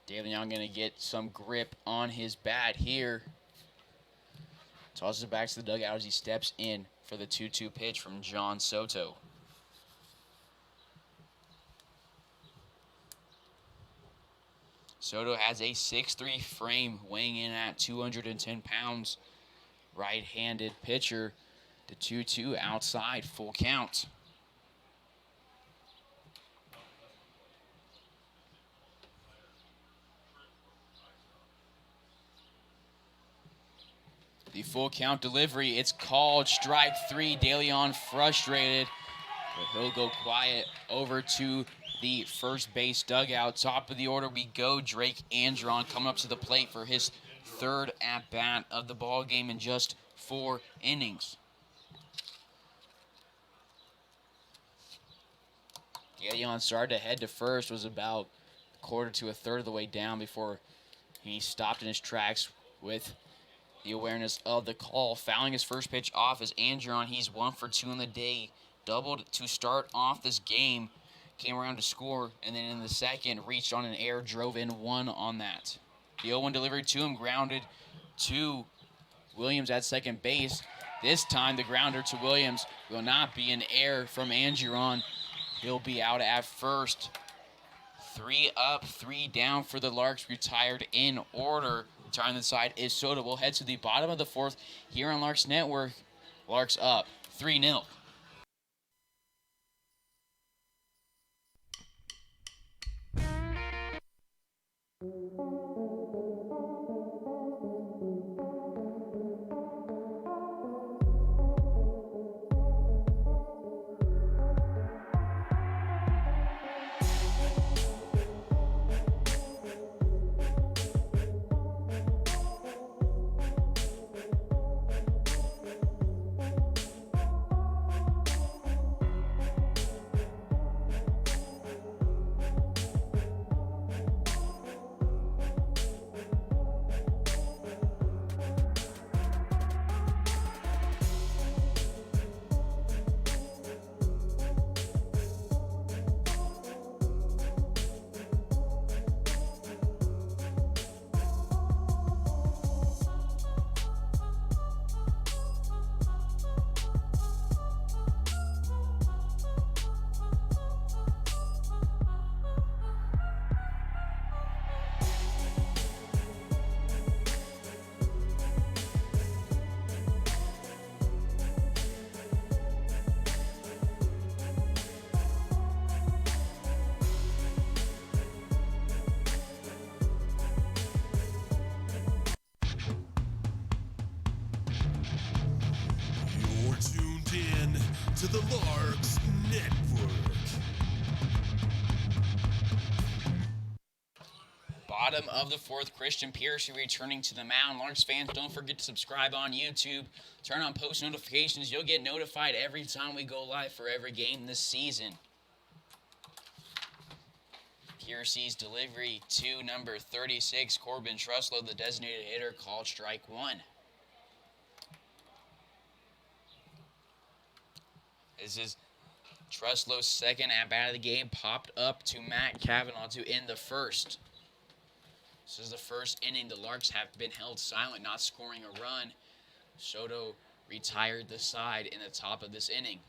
DeLeon going to get some grip on his bat here. Tosses it back to the dugout as he steps in for the 2-2 pitch from John Soto. Soto has a 6'3" frame, weighing in at 210 pounds. Right-handed pitcher. The 2-2 outside, full count. The full count delivery, it's called strike 3. DeLeon frustrated, but he'll go quiet over to the first base dugout. Top of the order we go. Drake Angeron coming up to the plate for his 3rd at-bat of the ball game in just 4 innings. DeLeon started to head to first, was about a quarter to a third of the way down before he stopped in his tracks with the awareness of the call. Fouling his first pitch off as Angeron. He's 1 for 2 in the day. Doubled to start off this game. Came around to score, and then in the second, reached on an error, drove in 1 on that. The 0-1 delivery to him, grounded to Williams at second base. This time, the grounder to Williams will not be an error from Angeron. He'll be out at first. 3 up, 3 down for the Larks, retired in order. Retiring the side is Soto. We'll head to the bottom of the 4th here on Larks Network. Larks up 3-0. to the Larks Network. Bottom of the fourth, Christian Pierce returning to the mound. Larks fans, don't forget to subscribe on YouTube. Turn on post notifications. You'll get notified every time we go live for every game this season. Piercy's delivery to number 36, Corbin Truslow, the designated hitter, called strike one. This is Truslow's second at-bat of the game, popped up to Matt Cavanaugh to end the first. This is the first inning. The Larks have been held silent, not scoring a run. Soto retired the side in the top of this inning.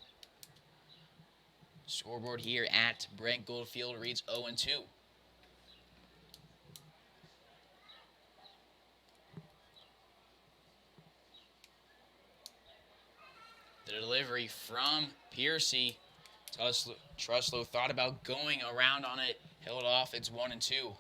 Scoreboard here at Brent Goldfield reads 0-2. The delivery from Piercy. Truslow thought about going around on it, held off. It's 1-2.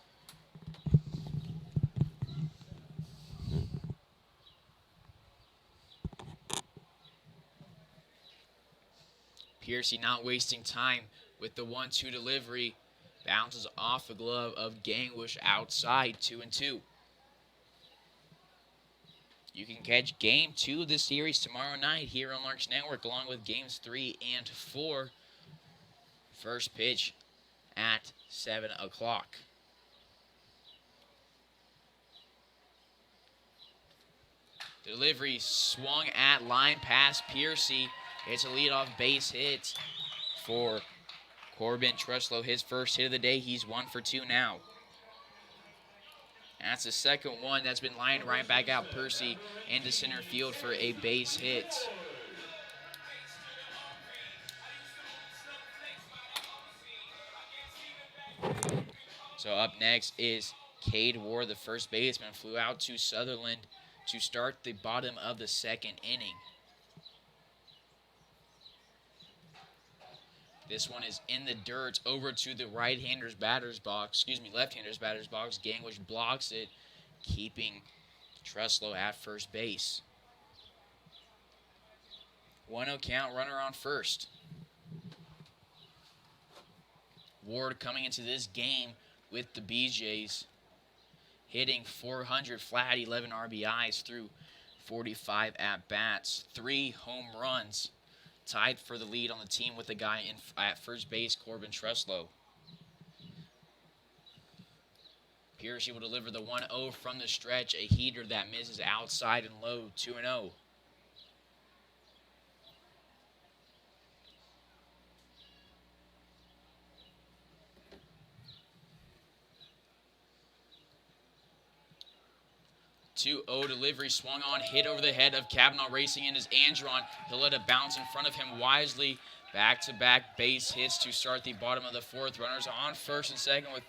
Piercy not wasting time with the 1-2 delivery. Bounces off the glove of Gangwish outside, 2-2. You can catch Game 2 of the series tomorrow night here on Larks Network, along with Games 3 and 4. First pitch at 7 o'clock. Delivery swung at line past Piercy. It's a leadoff base hit for Corbin Truslow. His first hit of the day. He's 1 for 2 now. That's the second one that's been lined right back out. Piercy into center field for a base hit. So up next is Cade Ward, the first baseman, flew out to Sutherland to start the bottom of the second inning. This one is in the dirt over to the left-hander's batter's box. Gangwish blocks it, keeping Truslow at first base. 1-0 count, runner on first. Ward coming into this game with the BJs, hitting .400 flat, 11 RBIs through 45 at-bats, 3 home runs. Tied for the lead on the team with the guy at first base, Corbin Truslow. Piercy will deliver the 1-0 from the stretch, a heater that misses outside and low, 2-0. Delivery swung on, hit over the head of Cavanaugh. Racing in is Andron. He'll let it bounce in front of him wisely. Back-to-back base hits to start the bottom of the fourth. Runners on first and second with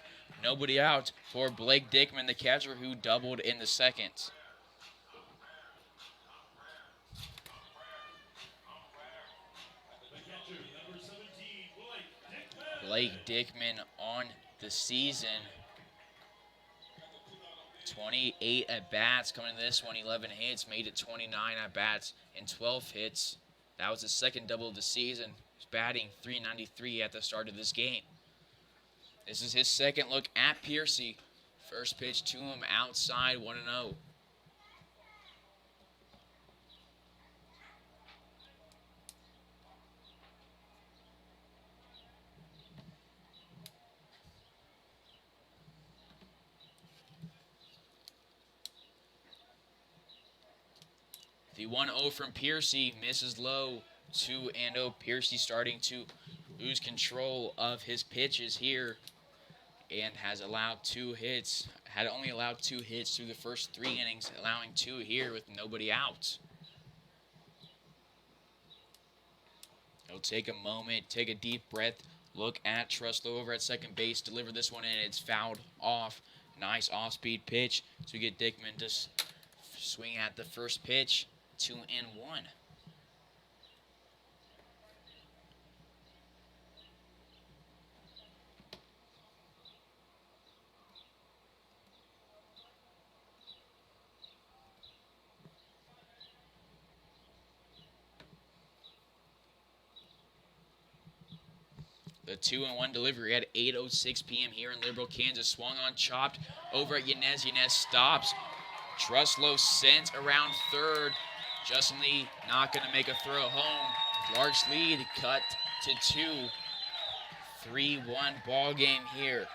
nobody out for Blake Dickman, the catcher, who doubled in the second. Blake Dickman on the season. 28 at-bats coming into this one, 11 hits, made it 29 at-bats and 12 hits. That was his second double of the season. He's batting .393 at the start of this game. This is his second look at Piercy. First pitch to him outside, 1-0. The 1-0 from Piercy misses low, 2-0. Piercy starting to lose control of his pitches here and has allowed 2 hits. Had only allowed 2 hits through the first 3 innings, allowing 2 here with nobody out. He'll take a moment, take a deep breath, look at Truslow over at second base, deliver this one in, it's fouled off. Nice off-speed pitch to get Dickman to swing at the first pitch. 2-1. The 2-1 delivery at 8:06 p.m. here in Liberal, Kansas. Swung on, chopped over at Yanez. Yanez stops. Truslow sent around third. Justin Lee not going to make a throw home. Larks lead cut to 2. 3-1 ball game here.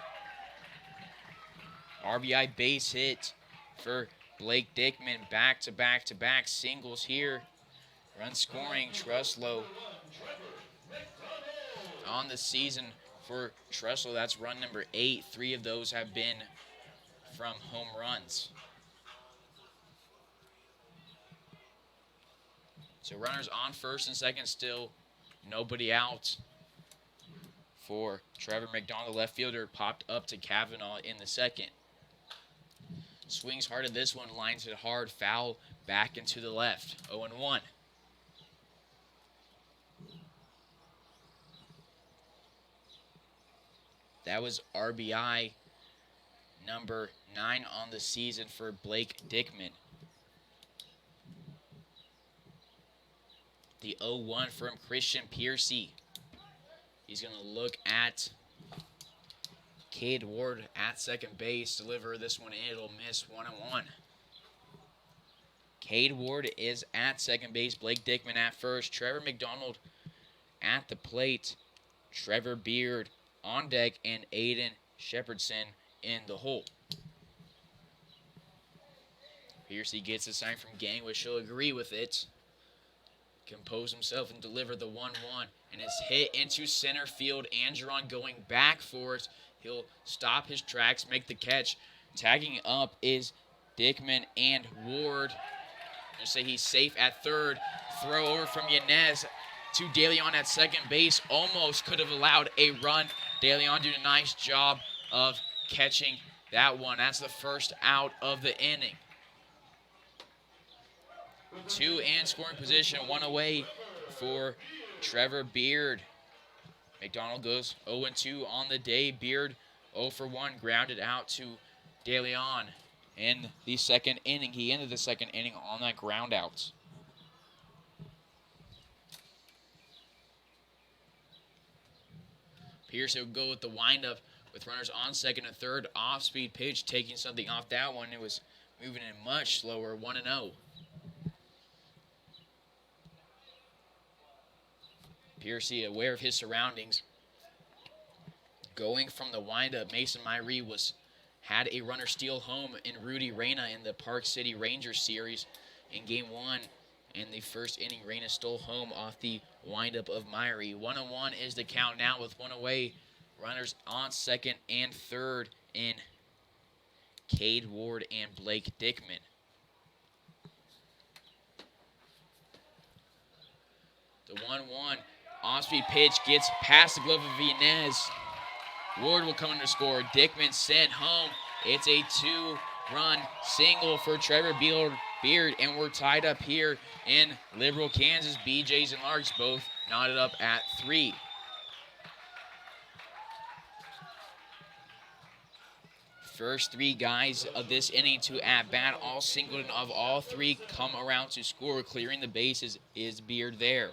RBI base hit for Blake Dickman. Back-to-back-to-back singles here. Run scoring, Truslow on the season for Truslow. That's run number 8. 3 of those have been from home runs. So runners on first and second still. Nobody out for Trevor McDonald. The left fielder popped up to Kavanaugh in the second. Swings hard at this one, lines it hard, foul back into the left. 0-1. That was RBI number 9 on the season for Blake Dickman. The 0-1 from Christian Piercy. He's going to look at Cade Ward at second base. Deliver this one in. It'll miss. 1-1. Cade Ward is at second base. Blake Dickman at first. Trevor McDonald at the plate. Trevor Beard on deck. And Aiden Shepardson in the hole. Piercy gets a sign from Gang, which she'll agree with it. Compose himself and deliver the 1-1. And it's hit into center field. Angeron going back for it. He'll stop his tracks, make the catch. Tagging up is Dickman and Ward. Just say he's safe at third. Throw over from Yanez to DeLeon at second base. Almost could have allowed a run. DeLeon did a nice job of catching that one. That's the first out of the inning. 2 in scoring position, 1 away for Trevor Beard. McDonald goes 0-2 on the day. Beard 0-for-1, grounded out to DeLeon in the second inning. He ended the second inning on that ground out. Pierce will go with the windup with runners on second and third. Off-speed pitch, taking something off that one. It was moving in much slower, 1-0. Piercy, aware of his surroundings, going from the windup. Mason Myrie had a runner steal home in Rudy Reyna in the Park City Rangers series in Game 1. In the first inning, Reyna stole home off the windup of Myrie. 1-1 is the count now with 1 away. Runners on second and third in Cade Ward and Blake Dickman. The 1-1. Off-speed pitch gets past the glove of Yanez. Ward will come in to score. Dickman sent home. It's a 2-run single for Trevor Beard, and we're tied up here in Liberal, Kansas. BJs and Larks both knotted up at 3. First 3 guys of this inning to at-bat, all singled, and of all 3 come around to score. Clearing the bases is Beard there.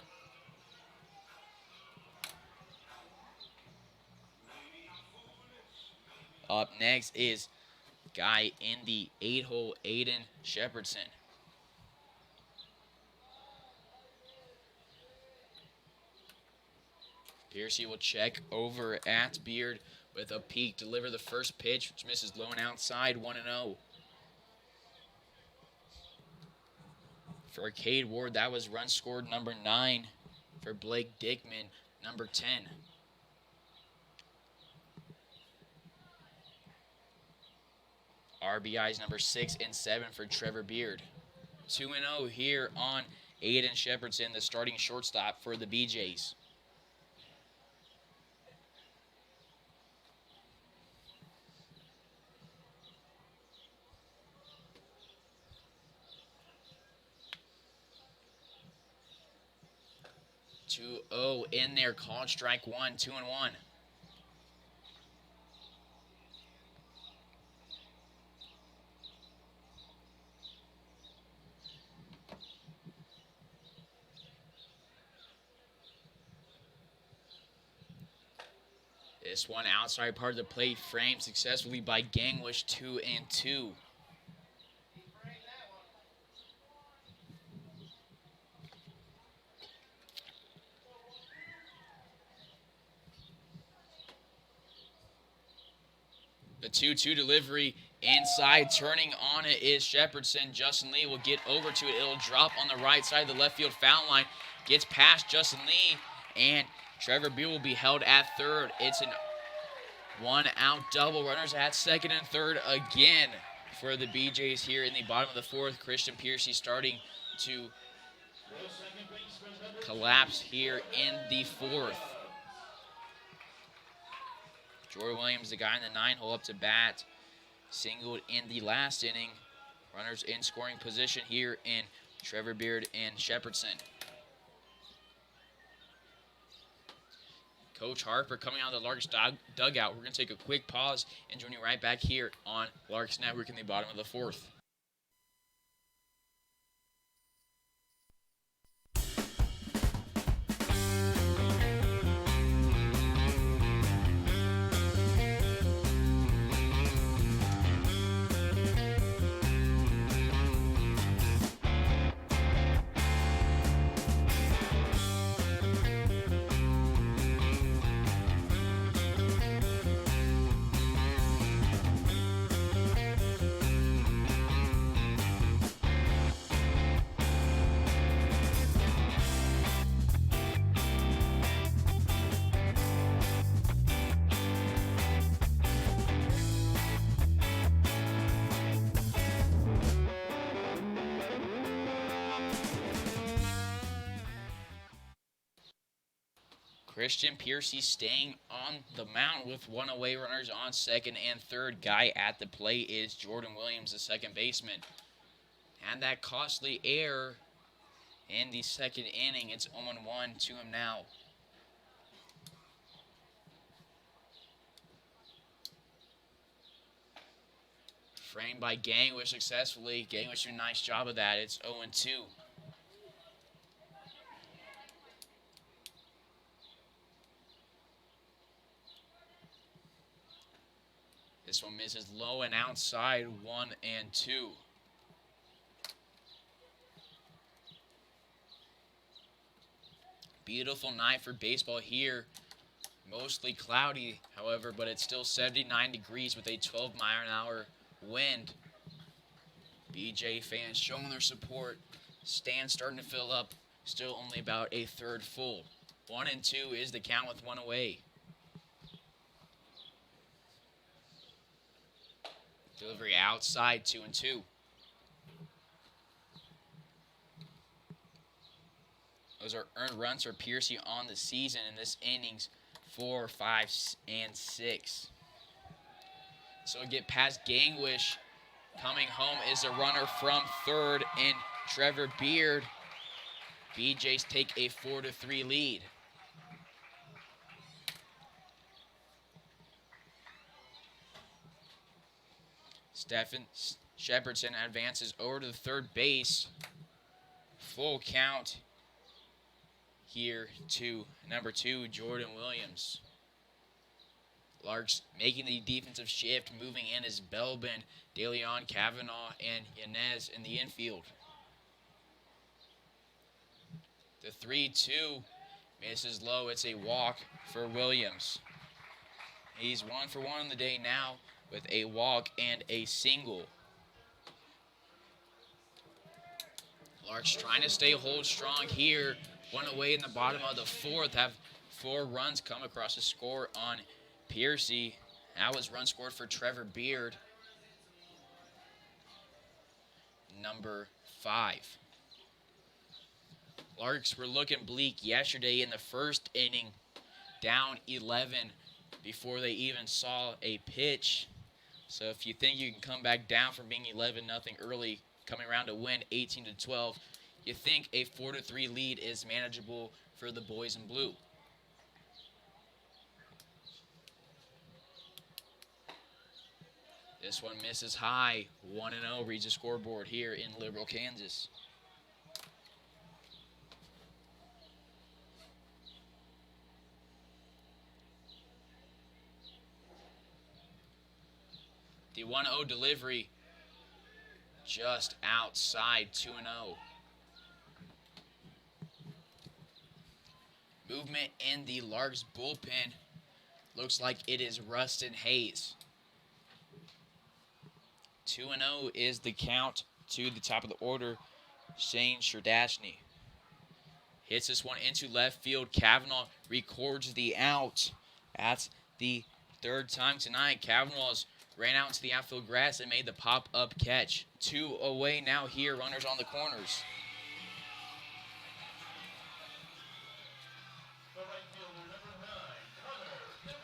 Up next is guy in the 8-hole, Aiden Shepardson. Piercy will check over at Beard with a peek. Deliver the first pitch, which misses low and outside, 1-0. For Cade Ward, that was run scored number 9. For Blake Dickman, number 10. RBIs number 6 and 7 for Trevor Beard. 2-0 here on Aiden Shepardson, the starting shortstop for the BJs. In there, called strike 1, 2-1. This one outside part of the plate framed successfully by Gangwish, 2-2. The 2-2 delivery inside, turning on it is Shepherdson. Justin Lee will get over to it. It'll drop on the right side of the left field foul line. Gets past Justin Lee, and Trevor Beer will be held at third. It's an one-out double. Runners at second and third again for the BJs here in the bottom of the fourth. Christian Piercy starting to collapse here in the fourth. Jordan Williams, the guy in the 9-hole, up to bat. Singled in the last inning. Runners in scoring position here in Trevor Beard and Shepherdson. Coach Harper coming out of the Larks dugout. We're going to take a quick pause and join you right back here on Larks Network in the bottom of the fourth. Christian Piercy staying on the mound with one away, runners on second and third. Guy at the plate is Jordan Williams, the second baseman. And that costly error in the second inning. It's 0-1 to him now. Framed by Gangwish successfully. Gangwish doing a nice job of that. It's 0-2. This one misses low and outside, 1-2. Beautiful night for baseball here. Mostly cloudy, however, but it's still 79 degrees with a 12-mile-an-hour wind. BJ fans showing their support. Stands starting to fill up. Still only about a third full. 1-2 is the count with one away. Delivery outside, 2-2. Those are earned runs for Piercy on the season in this innings, 4, 5, and 6. So get past Gangwish. Coming home is a runner from third, and Trevor Beard. BJs take a 4-3 lead. Stephen Shepherdson advances over to the third base. Full count here to number 2, Jordan Williams. Larks making the defensive shift. Moving in is Belbin, DeLeon, Kavanaugh, and Yanez in the infield. The 3-2 misses low. It's a walk for Williams. He's 1 for 1 on the day now, with a walk and a single. Larks trying to hold strong here. One away in the bottom of the fourth. Have 4 runs come across the score on Piercy. That was run scored for Trevor Beard, number 5. Larks were looking bleak yesterday in the first inning, down 11 before they even saw a pitch. So if you think you can come back down from being 11-0 early, coming around to win 18-12, you think a 4-3 lead is manageable for the boys in blue. This one misses high. 1-0 reads the scoreboard here in Liberal, Kansas. The 1-0 delivery just outside 2-0. Movement in the Larks bullpen. Looks like it is Rustin Hays. 2-0 is the count to the top of the order. Shane Sherdashny hits this one into left field. Kavanaugh records the out. That's the third time tonight. Kavanaugh's ran out into the outfield grass and made the pop-up catch. 2 away now here, runners on the corners.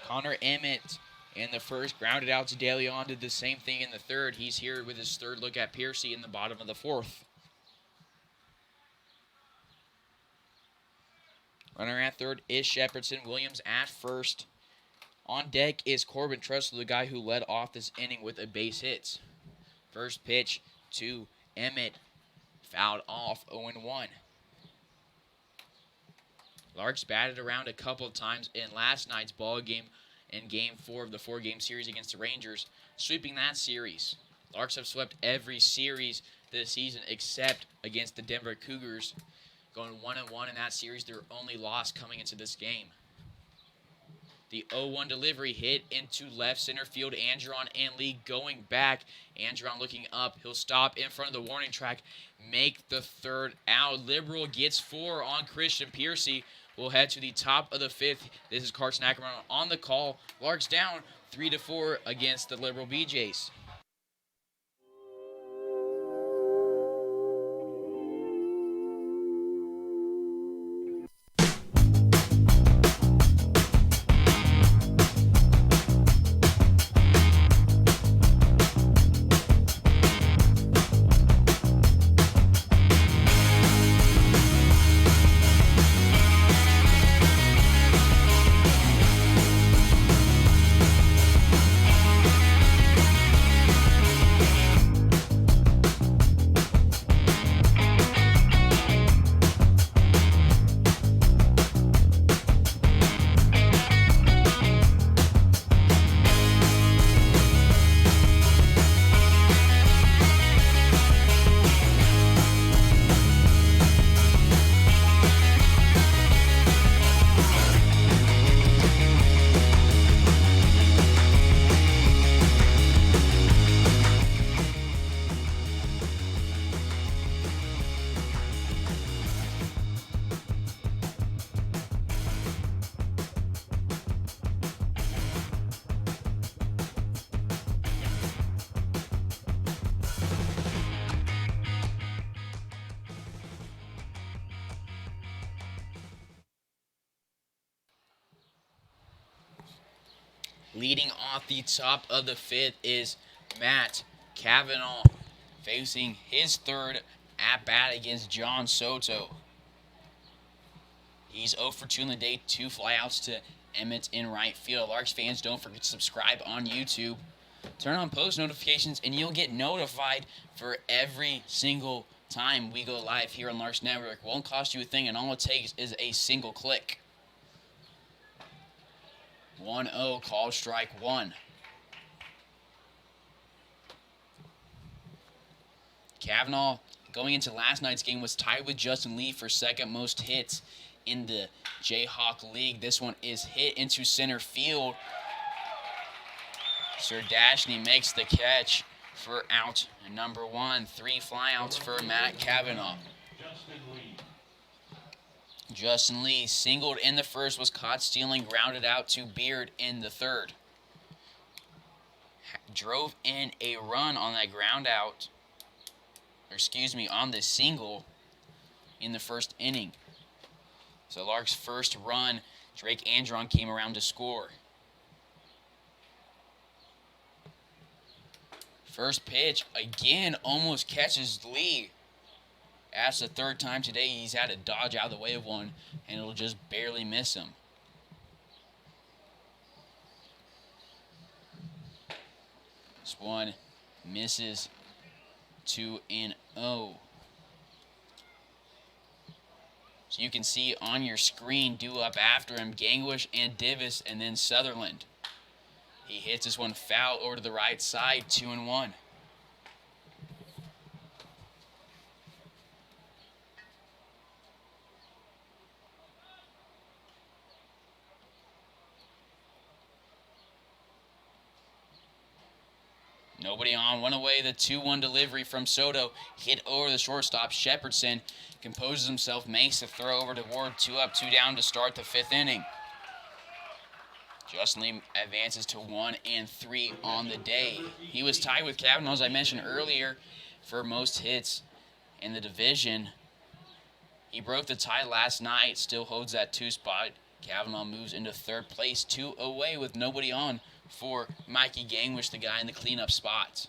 Connor Emmett in the first grounded out to De Leon, did the same thing in the third. He's here with his third look at Piercy in the bottom of the fourth. Runner at third is Shepardson. Williams at first. On deck is Corbin Tressel, the guy who led off this inning with a base hit. First pitch to Emmett. Fouled off, 0-1. Larks batted around a couple of times in last night's ball game in Game 4 of the 4-game series against the Rangers, sweeping that series. Larks have swept every series this season except against the Denver Cougars, going 1-1 in that series, their only loss coming into this game. The 0-1 delivery hit into left center field. Andron and Lee going back. Andron looking up. He'll stop in front of the warning track. Make the third out. Liberal gets 4 on Christian Piercy. We'll head to the top of the 5th. This is Carson Ackerman on the call. Larks down 3-4 against the Liberal BJs. Leading off the top of the 5th is Matt Kavanaugh, facing his third at-bat against John Soto. He's 0 for 2 in the day, 2 flyouts to Emmett in right field. Larks fans, don't forget to subscribe on YouTube. Turn on post notifications, and you'll get notified for every single time we go live here on Larks Network. Won't cost you a thing, and all it takes is a single click. 1-0, call strike 1. Kavanaugh, going into last night's game, was tied with Justin Lee for second most hits in the Jayhawk League. This one is hit into center field. Sherdashny makes the catch for out number 1. 3 flyouts for Matt Kavanaugh. Justin Lee singled in the first, was caught stealing, grounded out to Beard in the third. Drove in a run on that ground out, on the single in the first inning. So Lark's first run, Drake Andron came around to score. First pitch, again, almost catches Lee. That's the third time today he's had to dodge out of the way of one, and it'll just barely miss him. This one misses 2-0. So you can see on your screen, due up after him, Gangwish and Divis, and then Sutherland. He hits this one foul over to the right side, 2-1. Nobody on, one away, the 2-1 delivery from Soto. Hit over the shortstop. Shepherdson composes himself, makes the throw over to Ward. 2 up, 2 down to start the 5th inning. Justin Lee advances to 1-3 on the day. He was tied with Kavanaugh, as I mentioned earlier, for most hits in the division. He broke the tie last night, still holds that 2 spot. Kavanaugh moves into 3rd place, 2 away with nobody on for Mikey Gangwish, the guy in the cleanup spot.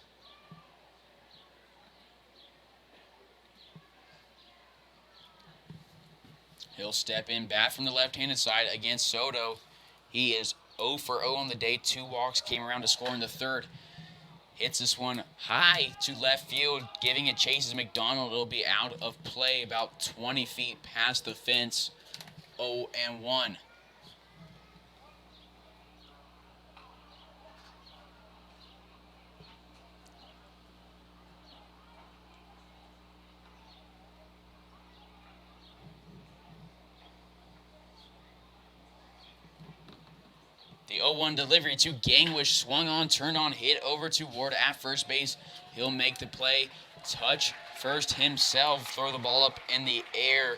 He'll step in, bat from the left-handed side against Soto. He is 0 for 0 on the day. 2 walks, came around to score in the 3rd. Hits this one high to left field, giving it chases McDonald. It'll be out of play about 20 feet past the fence. 0-1. The 0-1 delivery to Gangwish, swung on, turned on, hit over to Ward at first base. He'll make the play, touch first himself, throw the ball up in the air.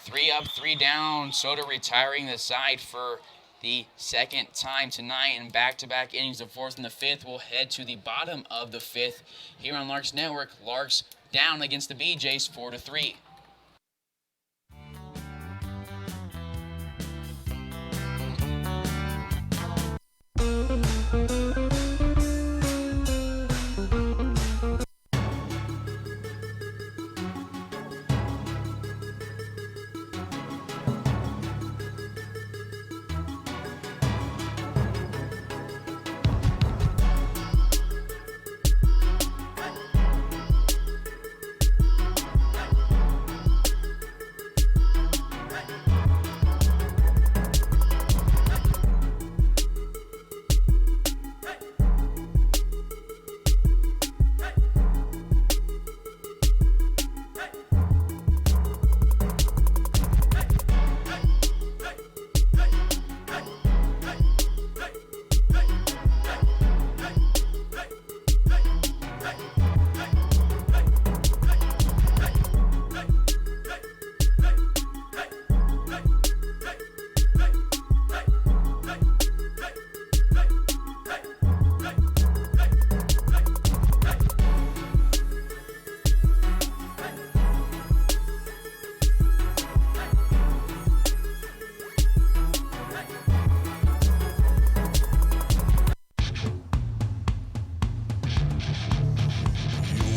3 up, 3 down. Soto retiring the side for the 2nd time tonight in back-to-back innings. The 4th and the 5th will head to the bottom of the 5th here on Larks Network. Larks down against the BJs 4-3.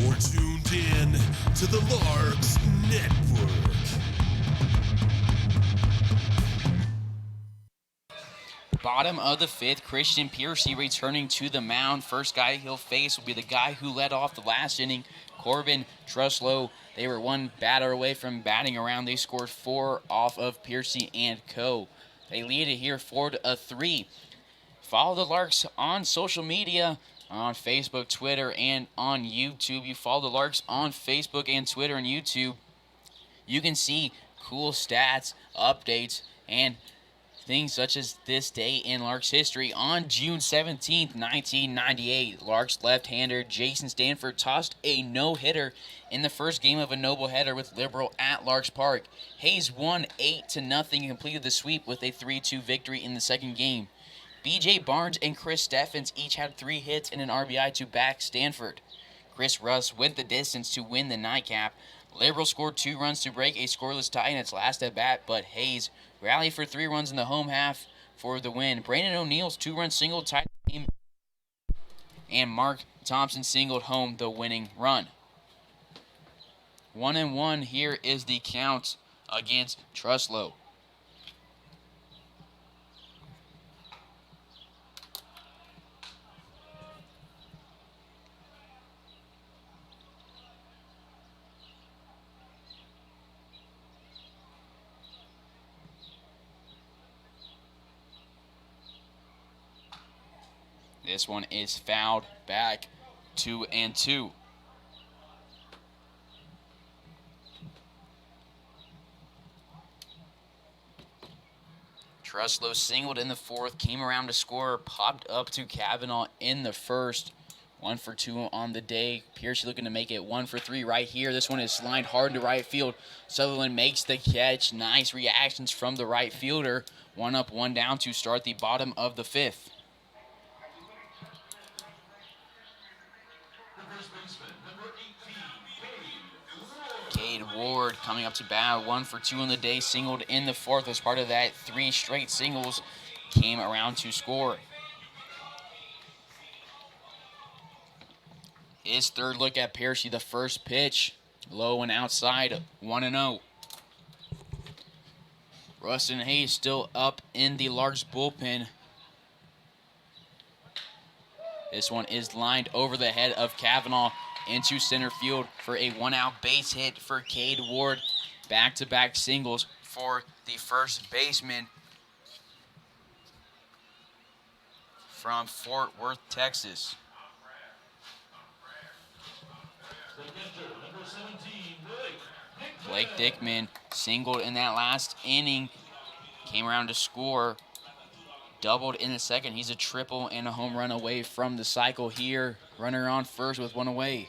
You're tuned in to the Larks Network. Bottom of the 5th, Christian Piercy returning to the mound. First guy he'll face will be the guy who led off the last inning, Corbin Truslow. They were 1 batter away from batting around. They scored 4 off of Piercy and co. They lead it here 4-3. Follow the Larks on social media, on Facebook, Twitter, and on YouTube. You follow the Larks on Facebook and Twitter and YouTube. You can see cool stats, updates, and things such as this day in Larks history. On June 17th, 1998, Larks left-hander Jason Stanford tossed a no-hitter in the first game of a doubleheader with Liberal at Larks Park. Hays won 8-0 and completed the sweep with a 3-2 victory in the second game. B.J. Barnes and Chris Steffens each had 3 hits and an RBI to back Stanford. Chris Russ went the distance to win the nightcap. Liberal scored 2 runs to break a scoreless tie in its last at-bat, but Hays rallied for 3 runs in the home half for the win. Brandon O'Neill's 2-run single tied the game, and Mark Thompson singled home the winning run. 1-1, here is the count against Truslow. This one is fouled back, 2-2. Truslow singled in the fourth, came around to score, popped up to Kavanaugh in the first. 1 for 2 on the day. Piercy looking to make it 1 for 3 right here. This one is lined hard to right field. Sutherland makes the catch. Nice reactions from the right fielder. 1 up, 1 down to start the bottom of the fifth. Cade Ward coming up to bat, 1 for 2 on the day, singled in the fourth. As part of that, 3 straight singles, came around to score. His third look at Piercy, the first pitch, low and outside, 1-0. Rustin Hays still up in the Larks bullpen. This one is lined over the head of Kavanaugh into center field for a 1-out base hit for Cade Ward. Back-to-back singles for the first baseman from Fort Worth, Texas. Blake Dickman singled in that last inning, came around to score, doubled in the second. He's a triple and a home run away from the cycle here. Runner on first with 1 away.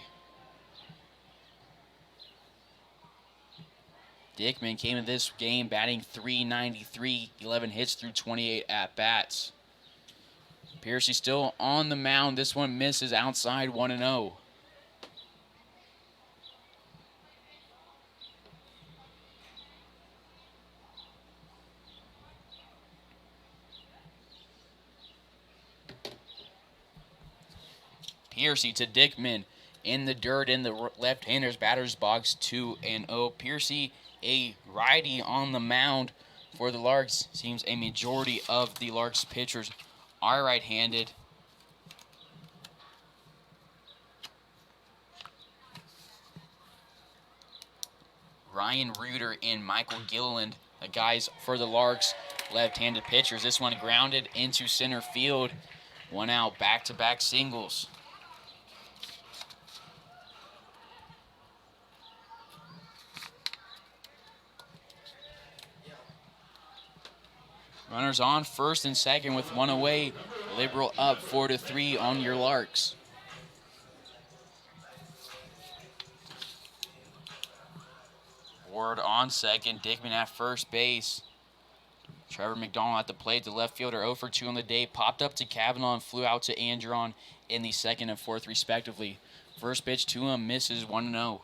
Dickman came in this game batting .393, 11 hits through 28 at-bats. Piercy still on the mound. This one misses outside, 1-0. Piercy to Dickman in the dirt in the left-hander's batter's box, 2-0. Piercy, a righty on the mound for the Larks. Seems a majority of the Larks pitchers are right-handed. Ryan Reuter and Michael Gilliland, the guys for the Larks, left-handed pitchers. This one grounded into center field. 1 out, back-to-back singles. Runners on first and second with 1 away. Liberal up 4-3 on your Larks. Ward on second, Dickman at first base. Trevor McDonald at the plate, the left fielder 0 for 2 on the day. Popped up to Kavanaugh and flew out to Andron in the second and fourth respectively. First pitch to him, misses, 1-0.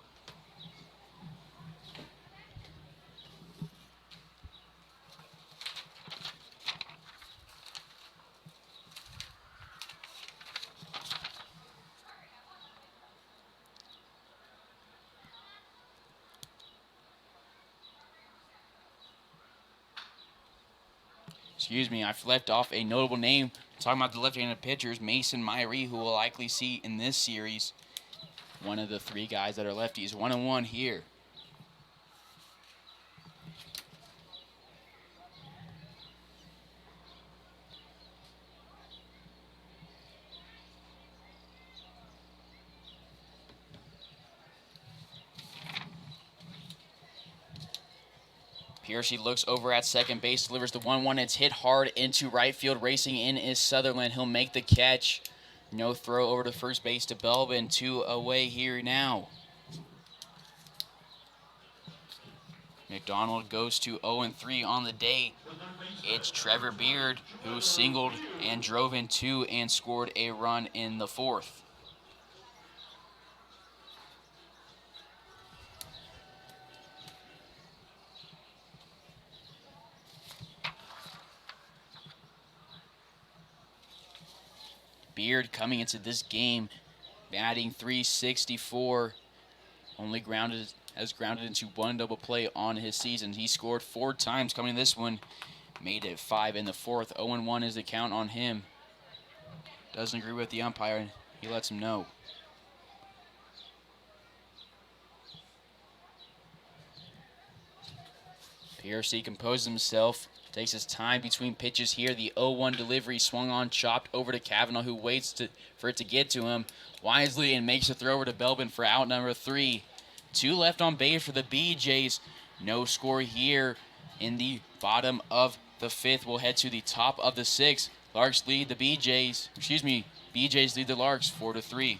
Excuse me, I've left off a notable name. Talking about the left-handed pitchers, Mason Myrie, who we'll likely see in this series. One of the 3 guys that are lefties. 1-1 here. Piercy looks over at second base, delivers the 1-1. It's hit hard into right field. Racing in is Sutherland. He'll make the catch. No throw over to first base to Belbin. 2 away here now. McDonald goes to 0-3 on the day. It's Trevor Beard who singled and drove in 2 and scored a run in the fourth. Beard coming into this game, batting .364, has grounded into 1 double play on his season. He scored 4 times coming to this one, made it 5 in the fourth. 0-1 is the count on him. Doesn't agree with the umpire, he lets him know. Piercy composes himself, Takes his time between pitches here. The 0-1 delivery swung on, chopped over to Kavanaugh, who waits for it to get to him wisely and makes a throw over to Belbin for out number 3. 2 left on base for the BJs. No score here in the bottom of the 5th. We'll head to the top of the 6th. Larks lead the BJs. BJs lead the Larks 4-3.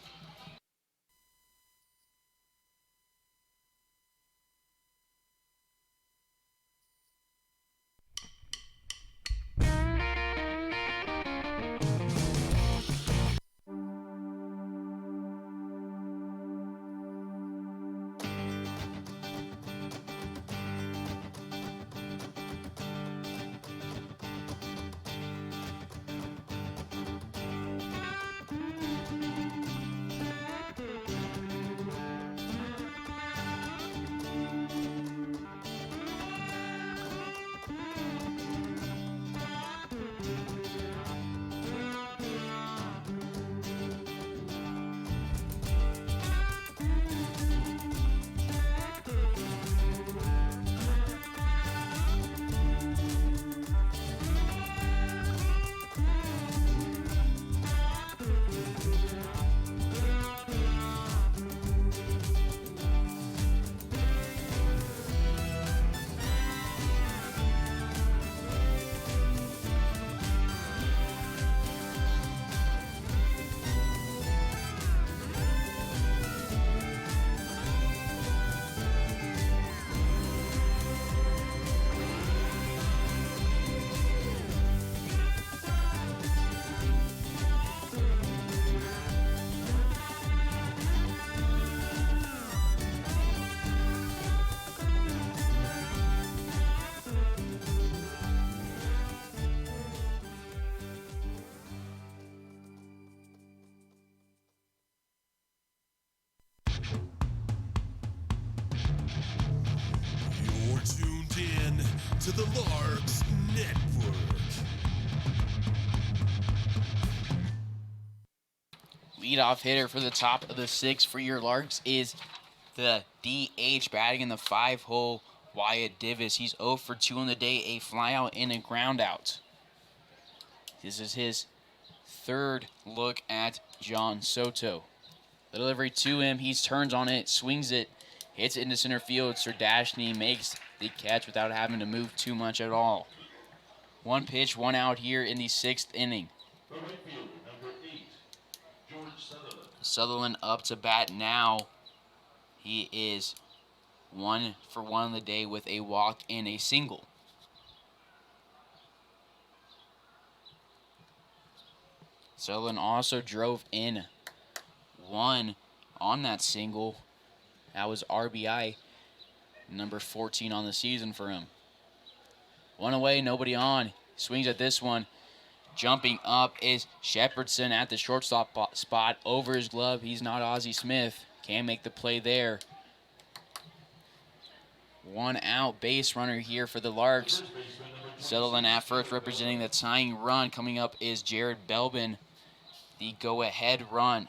You're tuned in to the Larks Network. Leadoff hitter for the top of the 6th for your Larks is the DH batting in the 5-hole, Wyatt Divis. He's 0 for 2 on the day, a flyout and a ground out. This is his 3rd look at John Soto. The delivery to him, he turns on it, swings it, hits it into center field. Serdashny makes the catch without having to move too much at all. 1 pitch, 1 out here in the 6th inning. Sutherland up to bat now. He is 1 for 1 on the day with a walk and a single. Sutherland also drove in 1 on that single. That was RBI number 14 on the season for him. 1 away, nobody on. Swings at this one. Jumping up is Shepherdson at the shortstop spot over his glove. He's not Ozzie Smith. Can't make the play there. 1 out, base runner here for the Larks. Sutherland at first representing the tying run. Coming up is Jared Belbin, the go-ahead run.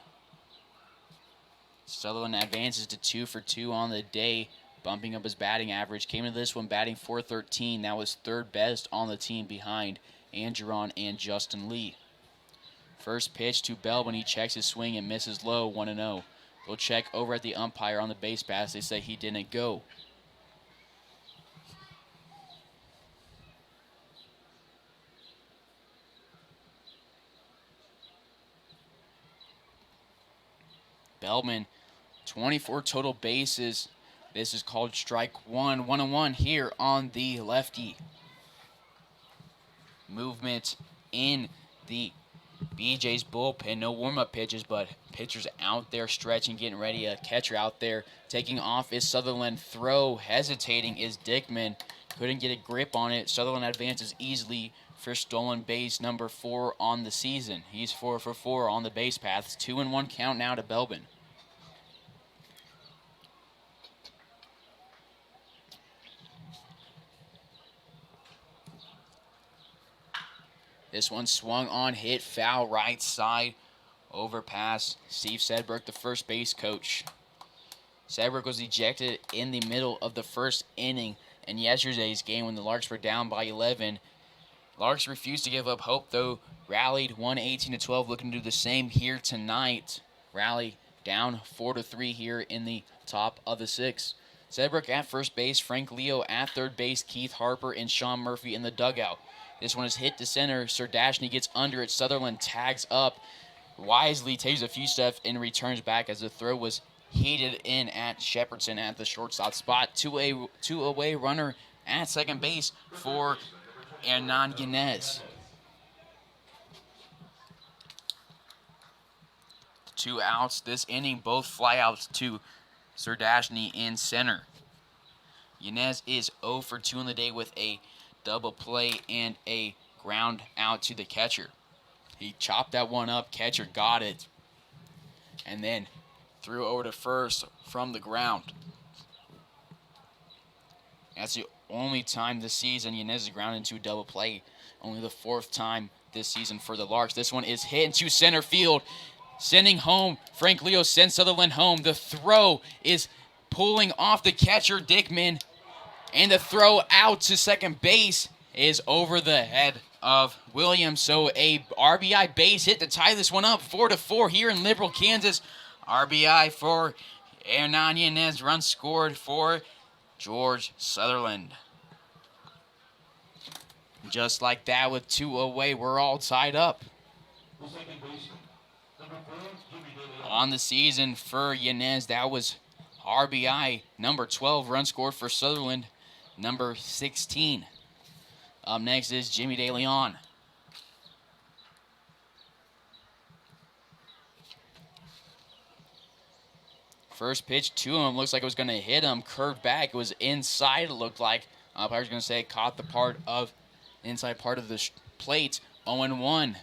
Sutherland advances to 2 for 2 on the day, bumping up his batting average. Came into this one batting .413. That was 3rd best on the team behind Angeron and Justin Lee. First pitch to Belbin. He checks his swing and misses low, 1-0. We'll check over at the umpire on the base pass. They say he didn't go. Belbin, 24 total bases. This is called strike 1. 1-1 here on the lefty. Movement in the BJ's bullpen. No warm-up pitches, but pitchers out there stretching, getting ready. A catcher out there taking off is Sutherland. Throw hesitating is Dickman. Couldn't get a grip on it. Sutherland advances easily for stolen base number 4 on the season. He's 4 for 4 on the base paths. 2-1 count now to Belbin. This one swung on, hit foul right side, overpass. Steve Sedberg, the first base coach. Sedberg was ejected in the middle of the 1st inning. in yesterday's game when the Larks were down by 11. Larks refused to give up hope, though, rallied 118-12, looking to do the same here tonight. Rally down 4-3 here in the top of the 6th. Sedbrook at first base, Frank Leo at third base, Keith Harper and Sean Murphy in the dugout. This one is hit to center. Serdashny gets under it. Sutherland tags up. Wisely takes a few steps and returns back as the throw was heated in at Shepherdson at the shortstop spot. Two away runner at second base for Hernan Yanez. 2 outs this inning, both flyouts to Serdashny in center. Yanez is 0 for 2 on the day with a double play and a ground out to the catcher. He chopped that one up, catcher got it, and then threw over to first from the ground. That's the only time this season Yanez has grounded into a double play. Only the 4th time this season for the Larks. This one is hit into center field, sending home. Frank Leo sends Sutherland home. The throw is pulling off the catcher, Dickman, and the throw out to second base is over the head of Williams. So a RBI base hit to tie this one up 4-4 here in Liberal, Kansas. RBI for Hernan Yanez. Run scored for George Sutherland. Just like that, with 2 away, we're all tied up. On the season for Yanez, that was RBI number 12. Run scored for Sutherland, number 16. Up next is Jimmy De Leon. First pitch to him, looks like it was going to hit him. Curved back, it was inside, it looked like. Umpire's going to say caught the inside part of the plate. 0-1.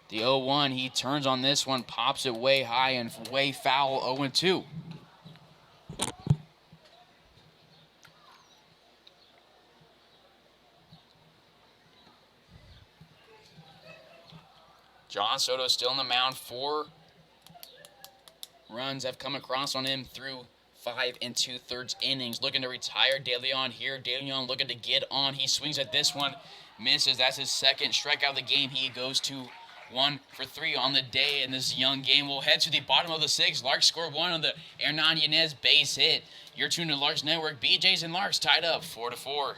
The 0-1, he turns on this one, pops it way high and way foul. 0-2. John Soto still on the mound. 4 runs have come across on him through 5 2/3 innings. Looking to retire De Leon here. De Leon looking to get on. He swings at this one, misses. That's his second strikeout of the game. He goes to 1 for 3 on the day in this young game. We'll head to the bottom of the 6th. Larks score 1 on the Hernan Yanez base hit. You're tuned to Larks Network. BJs and Larks tied up 4-4.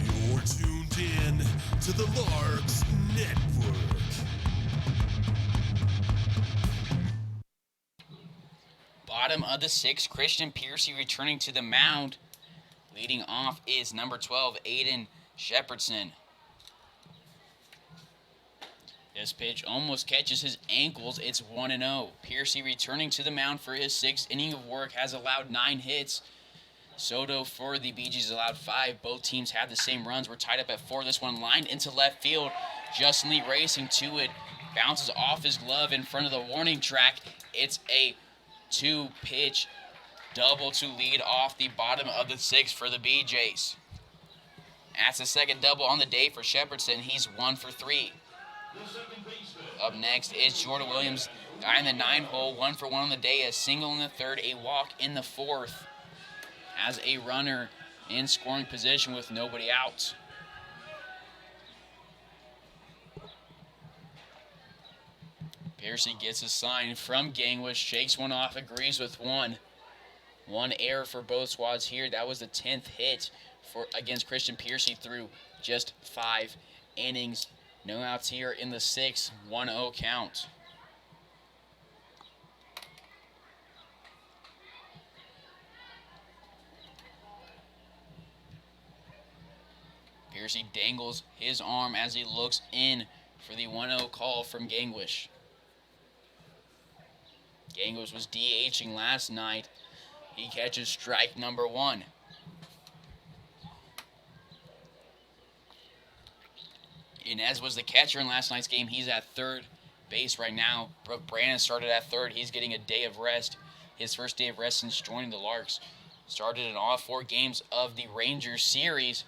You're tuned in to the Larks Network. Bottom of the 6th, Christian Piercy returning to the mound. Leading off is number 12, Aiden Shepherdson. This pitch almost catches his ankles. It's 1-0. Piercy returning to the mound for his 6th inning of work, has allowed 9 hits. Soto for the Bee Gees allowed 5. Both teams had the same runs. We're tied up at 4. This one lined into left field. Justin Lee racing to it. Bounces off his glove in front of the warning track. It's a 2-pitch double to lead off the bottom of the 6th for the BJs. That's the second double on the day for Shepherdson. He's 1 for 3. Up next is Jordan Williams, guy in the 9-hole, 1 for 1 on the day, a single in the third, a walk in the fourth. Has a runner in scoring position with nobody out. Piercy gets a sign from Gangwish, shakes one off, agrees with one. One error for both squads here. That was the 10th hit against Christian Piercy through just 5 innings. No outs here in the 6th, 1-0 count. Piercy dangles his arm as he looks in for the 1-0 call from Gangwish. Gangwish was DHing last night. He catches strike number 1. Inez was the catcher in last night's game. He's at third base right now. Brooke Brandon started at third. He's getting a day of rest. His first day of rest since joining the Larks. Started in all 4 games of the Rangers series.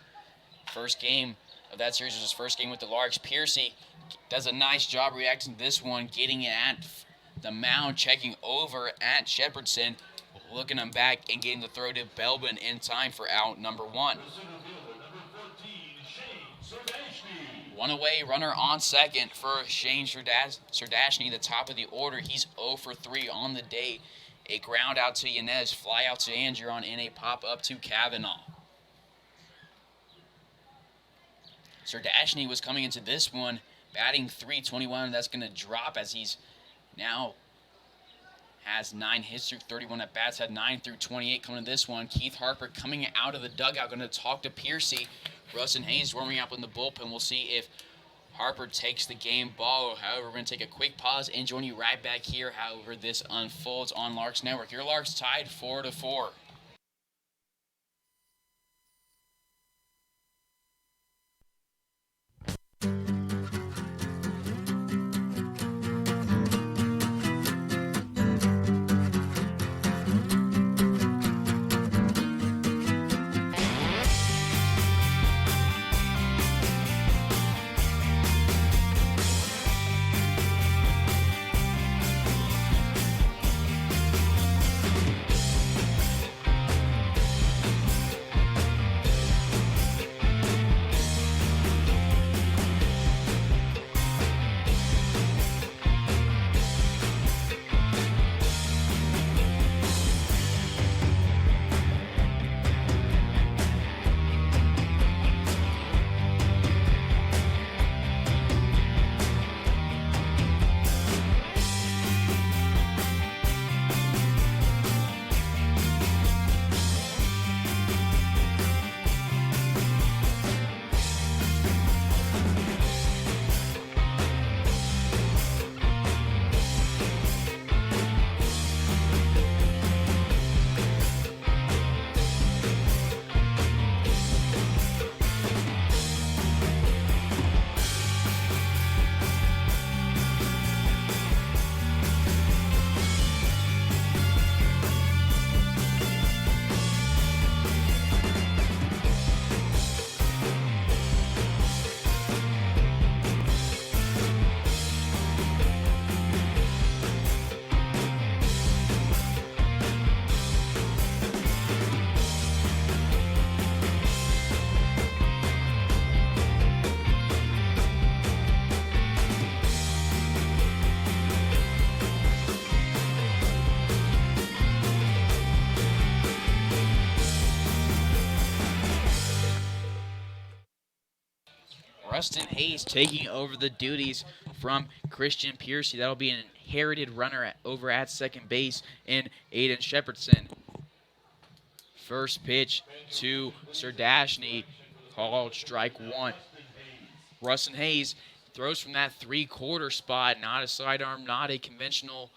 First game of that series was his first game with the Larks. Piercy does a nice job reacting to this one, getting it at the mound, checking over at Shepherdson, looking him back and getting the throw to Belbin in time for out number 1. One away, runner on second for Shane Sardashny, the top of the order. He's 0 for 3 on the day. A ground out to Yanez, fly out to Angeron, and a pop up to Kavanaugh. Sardashny was coming into this one batting .321. That's going to drop as he's now has 9 hits through 31 at bats, had 9 through 28 coming to this one. Keith Harper coming out of the dugout, going to talk to Piercy. Russ and Hays warming up in the bullpen. We'll see if Harper takes the game ball. However, we're going to take a quick pause and join you right back here. However, this unfolds on Larks Network. Your Larks tied 4-4. Rustin Hays taking over the duties from Christian Piercy. That'll be an inherited runner over at second base in Aiden Shepherdson. First pitch to Sardashny, called strike 1. Rustin Hays throws from that 3/4 spot, not a sidearm, not a conventional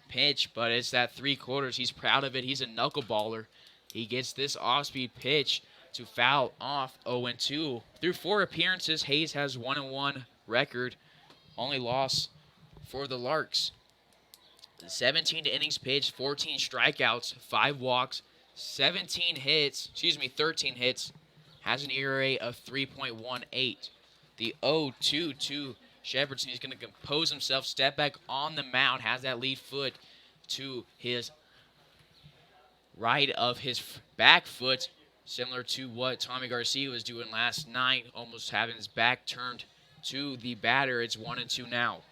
pitch, but it's that 3/4. He's proud of it. He's a knuckleballer. He gets this off-speed pitch to foul off 0-2. Through 4 appearances, Hays has 1-1 record. Only loss for the Larks. 17 innings pitched, 14 strikeouts, 5 walks, 13 hits. Has an ERA of 3.18. The 0-2 to Shepherdson. He's going to compose himself, step back on the mound, has that lead foot to his right of his back foot, similar to what Tommy Garcia was doing last night, almost having his back turned to the batter. It's 1-2 now.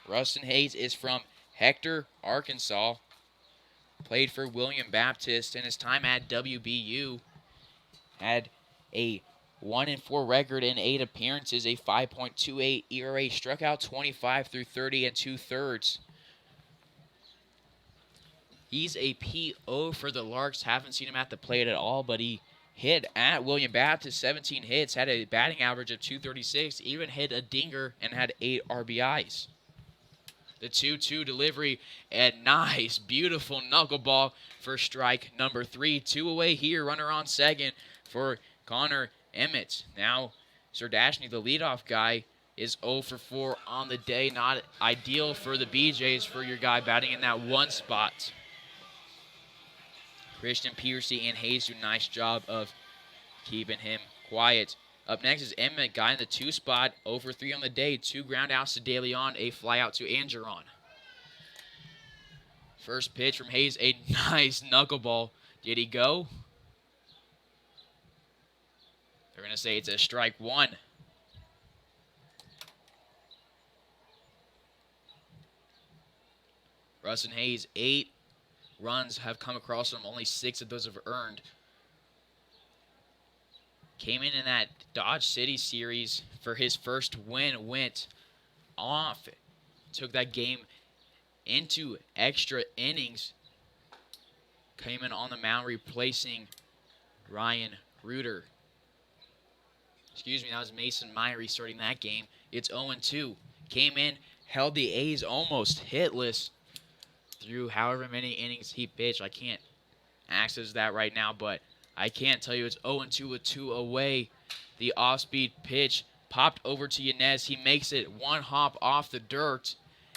Rustin Hays is from Hector, Arkansas. Played for William Baptist in his time at WBU. Had a 1-4 record in 8 appearances, a 5.28 ERA, struck out 25 through 30 and 2/3. He's a PO for the Larks. Haven't seen him at the plate at all, but he hit at William Baptist, 17 hits, had a batting average of 236, even hit a dinger and had 8 RBIs. The 2-2 delivery, and nice, beautiful knuckleball for strike number 3. 2 away here, runner on second for Connor Emmett. Now, Sardashny, the leadoff guy, is 0 for 4 on the day. Not ideal for the BJs for your guy batting in that 1 spot. Christian Piercy and Hayes do a nice job of keeping him quiet. Up next is Emmett, guy in the 2 spot, 0 for 3 on the day. 2 ground outs to De Leon, a fly out to Angeron. First pitch from Hayes, a nice knuckleball. Did he go? They're going to say it's a strike 1. Rustin Hayes, 8 runs have come across him. Only 6 of those have earned. Came in that Dodge City series for his first win, went off. Took that game into extra innings. Came in on the mound replacing Ryan Reuter. Excuse me, that was Mason Meyer starting that game. It's 0-2. Came in, held the A's almost hitless through however many innings he pitched. I can't access that right now, but I can't tell you it's 0-2 with 2 away. The off-speed pitch popped over to Yanez. He makes it 1 hop off the dirt.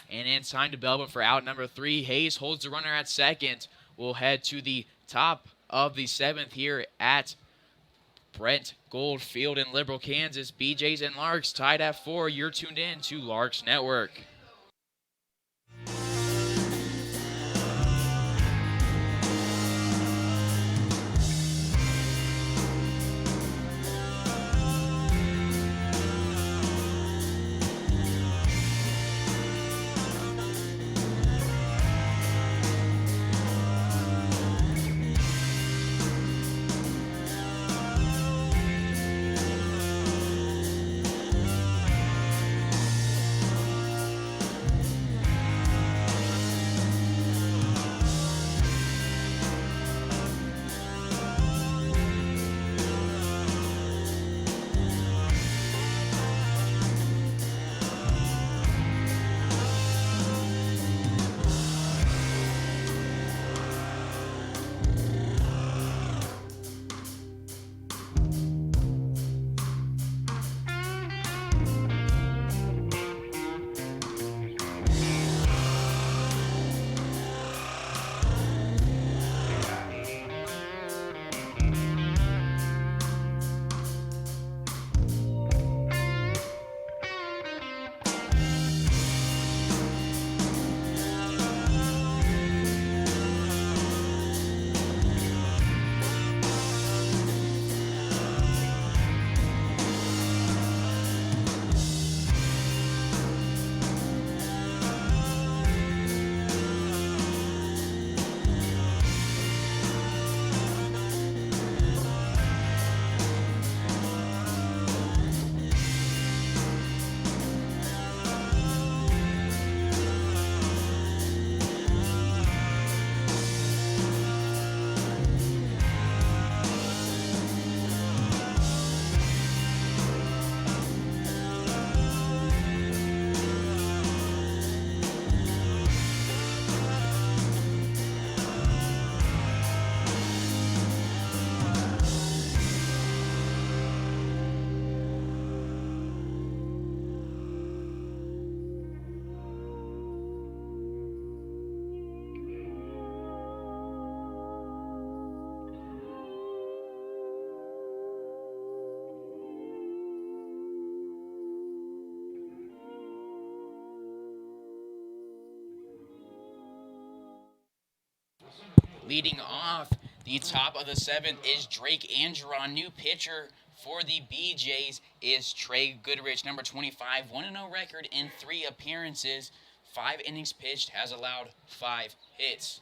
And in time to Belbin for out number 3. Hayes holds the runner at second. We'll head to the top of the 7th here at Brent Gold Field in Liberal, Kansas. BJs and Larks tied at 4. You're tuned in to Larks Network. Leading off the top of the 7th is Drake Angeron. New pitcher for the BJs is Trey Goodrich, number 25, 1-0 record in 3 appearances, 5 innings pitched, has allowed 5 hits.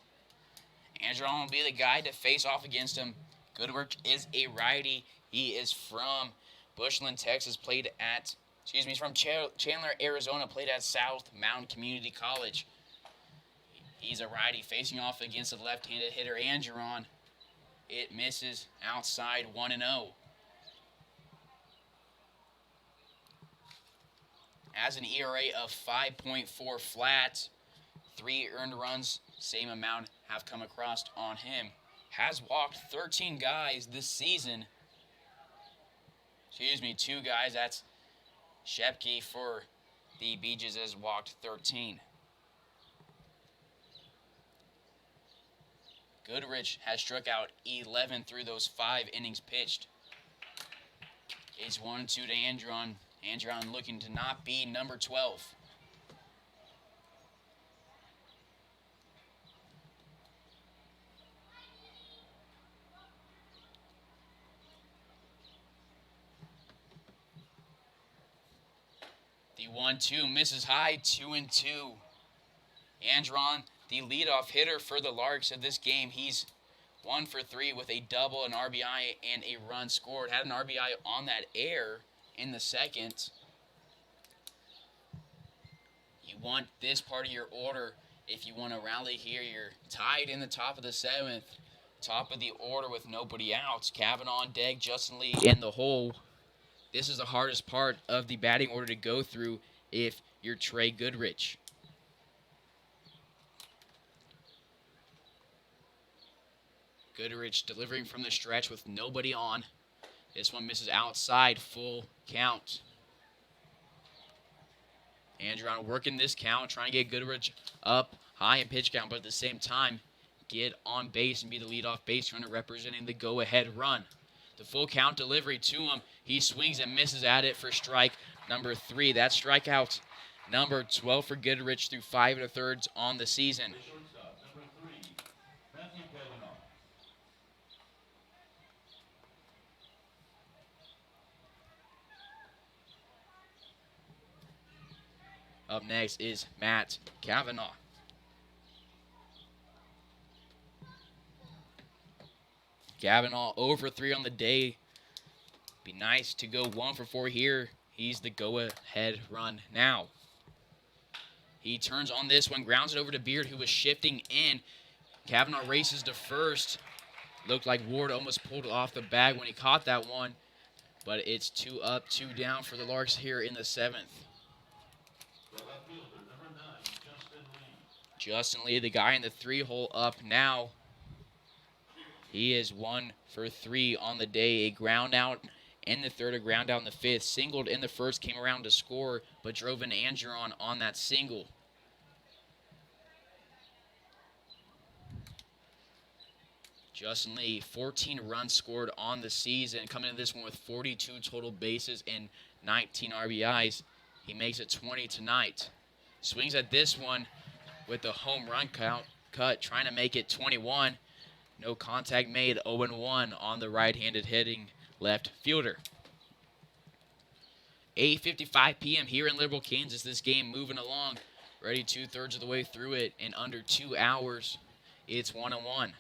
Angeron will be the guy to face off against him. Goodrich is a righty. He is from Bushland, Texas, he's from Chandler, Arizona, played at South Mountain Community College. He's a righty facing off against the left-handed hitter Angeron. It misses outside 1-0. Has an ERA of 5.4 flat. 3 earned runs, same amount, have come across on him. Has walked 13 guys this season. 2 guys. That's Shepke for the Beaches has walked 13. Goodrich has struck out 11 through those 5 innings pitched. It's 1-2 to Angeron. Angeron looking to not be number 12. The 1-2 misses high, 2-2. Angeron, the leadoff hitter for the Larks of this game. He's 1 for 3 with a double, an RBI, and a run scored. Had an RBI on that air in the 2nd. You want this part of your order if you want to rally here. You're tied in the top of the 7th. Top of the order with nobody out. Kavanaugh on deck, Justin Lee in the hole. This is the hardest part of the batting order to go through if you're Trey Goodrich. Goodrich delivering from the stretch with nobody on. This one misses outside, full count. Angeron working this count, trying to get Goodrich up high in pitch count, but at the same time, get on base and be the leadoff base runner representing the go-ahead run. The full count delivery to him. He swings and misses at it for strike number 3. That's strikeout number 12 for Goodrich through 5 1/3 on the season. Up next is Matt Kavanaugh. Kavanaugh over 3 on the day. Be nice to go 1 for 4 here. He's the go-ahead run now. He turns on this one, grounds it over to Beard, who was shifting in. Kavanaugh races to first. Looked like Ward almost pulled it off the bag when he caught that one. But it's 2 up, 2 down for the Larks here in the 7th. Justin Lee, the guy in the 3-hole up now. He is 1 for 3 on the day. A ground out in the 3rd, a ground out in the 5th. Singled in the 1st, came around to score, but drove an Angeron on that single. Justin Lee, 14 runs scored on the season. Coming into this one with 42 total bases and 19 RBIs. He makes it 20 tonight. Swings at this one with the home run cut, trying to make it 21. No contact made, 0-1 on the right-handed hitting left fielder. 8:55 p.m. here in Liberal, Kansas. This game moving along. Ready 2/3 of the way through it in under 2 hours. It's 1-1.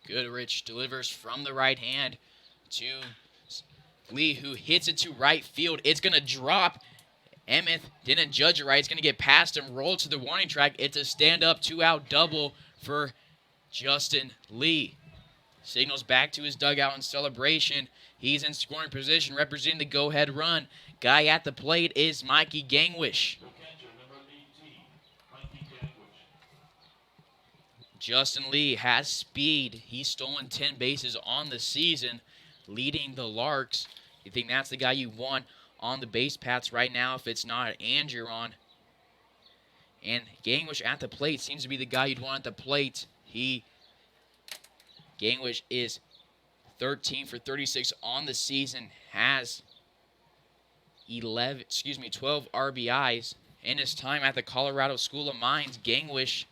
Goodrich delivers from the right hand to Lee, who hits it to right field. It's going to drop. Emmett didn't judge it right. It's going to get past him, roll to the warning track. It's a stand-up 2-out double for Justin Lee. Signals back to his dugout in celebration. He's in scoring position, representing the go-ahead run. Guy at the plate is Mikey Gangwish. Justin Lee has speed. He's stolen 10 bases on the season, leading the Larks. You think that's the guy you want on the base paths right now if it's not Angeron. And Gangwish at the plate seems to be the guy you'd want at the plate. Gangwish is 13 for 36 on the season, has 12 RBIs. In his time at the Colorado School of Mines, Gangwish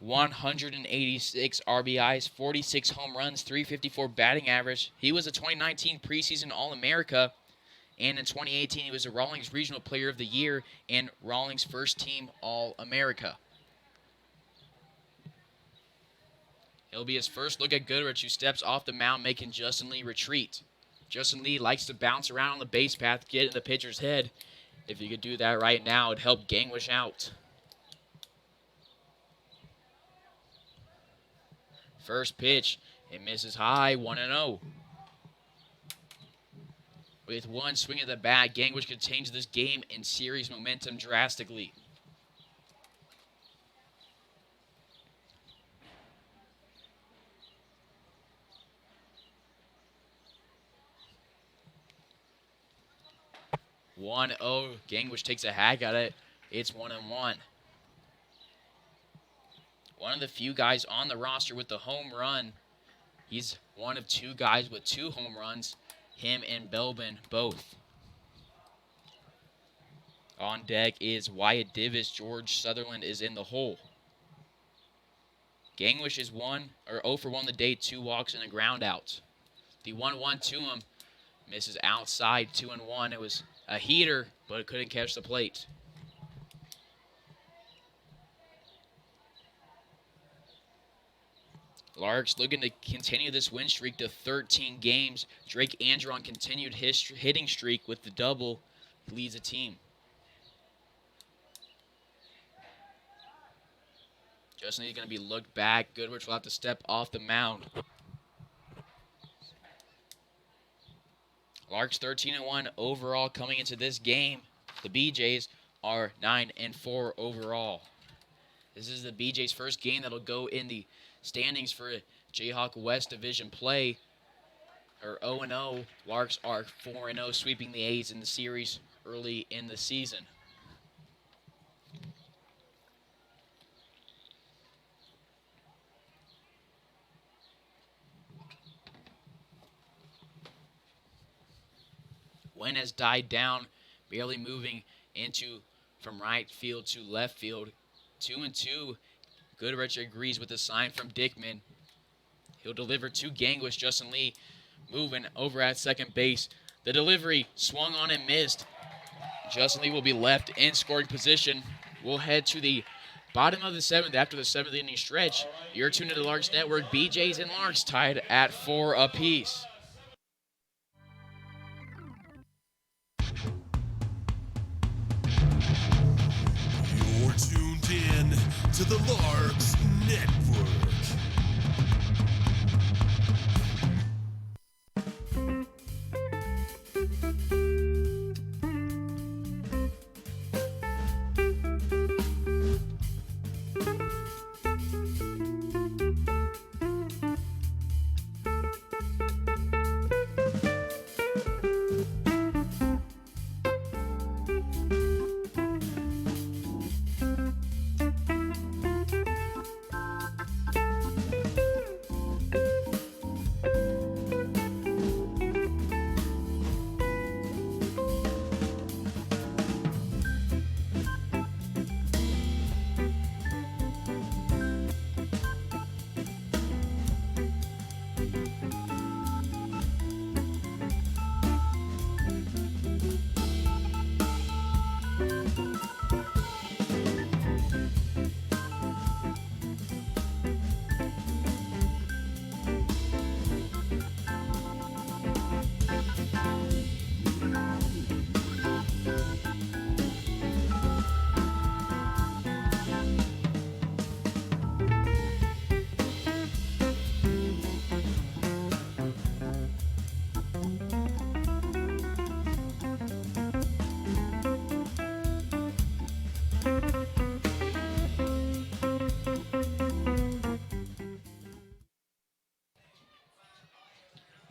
186 RBIs, 46 home runs, 354 batting average. He was a 2019 preseason All-America, and in 2018 he was a Rawlings Regional Player of the Year and Rawlings First Team All-America. It'll be his first look at Goodrich, who steps off the mound, making Justin Lee retreat. Justin Lee likes to bounce around on the base path, get in the pitcher's head. If you could do that right now, it'd help Gangwish out. First pitch, it misses high, 1-0. With one swing of the bat, Gangwish could change this game and series momentum drastically. One oh, Gangwish takes a hack at it. It's 1-1. One of the few guys on the roster with the home run. He's one of two guys with 2 home runs. Him and Belbin both. On deck is Wyatt Divis. George Sutherland is in the hole. Gangwish is 0 for 1 the day, 2 walks and a ground out. The 1-1 to him misses outside, 2-1. It was a heater, but it couldn't catch the plate. Larks looking to continue this win streak to 13 games. Drake Andron continued his hitting streak with the double. He leads the team. Justin is going to be looked back. Goodrich will have to step off the mound. Larks 13-1 overall coming into this game. The BJs are 9-4 overall. This is the BJ's first game that'll go in the standings for Jayhawk West Division play. Or 0-0. Larks are 4-0, sweeping the A's in the series early in the season. Wind has died down, barely moving from right field to left field. 2-2. Goodrich agrees with the sign from Dickman. He'll deliver to Gangwish. Justin Lee moving over at second base. The delivery swung on and missed. Justin Lee will be left in scoring position. We'll head to the bottom of the 7th after the 7th inning stretch. You're tuned to the Larks Network. BJs and Larks tied at 4 apiece. You're tuned in to the Larks Network.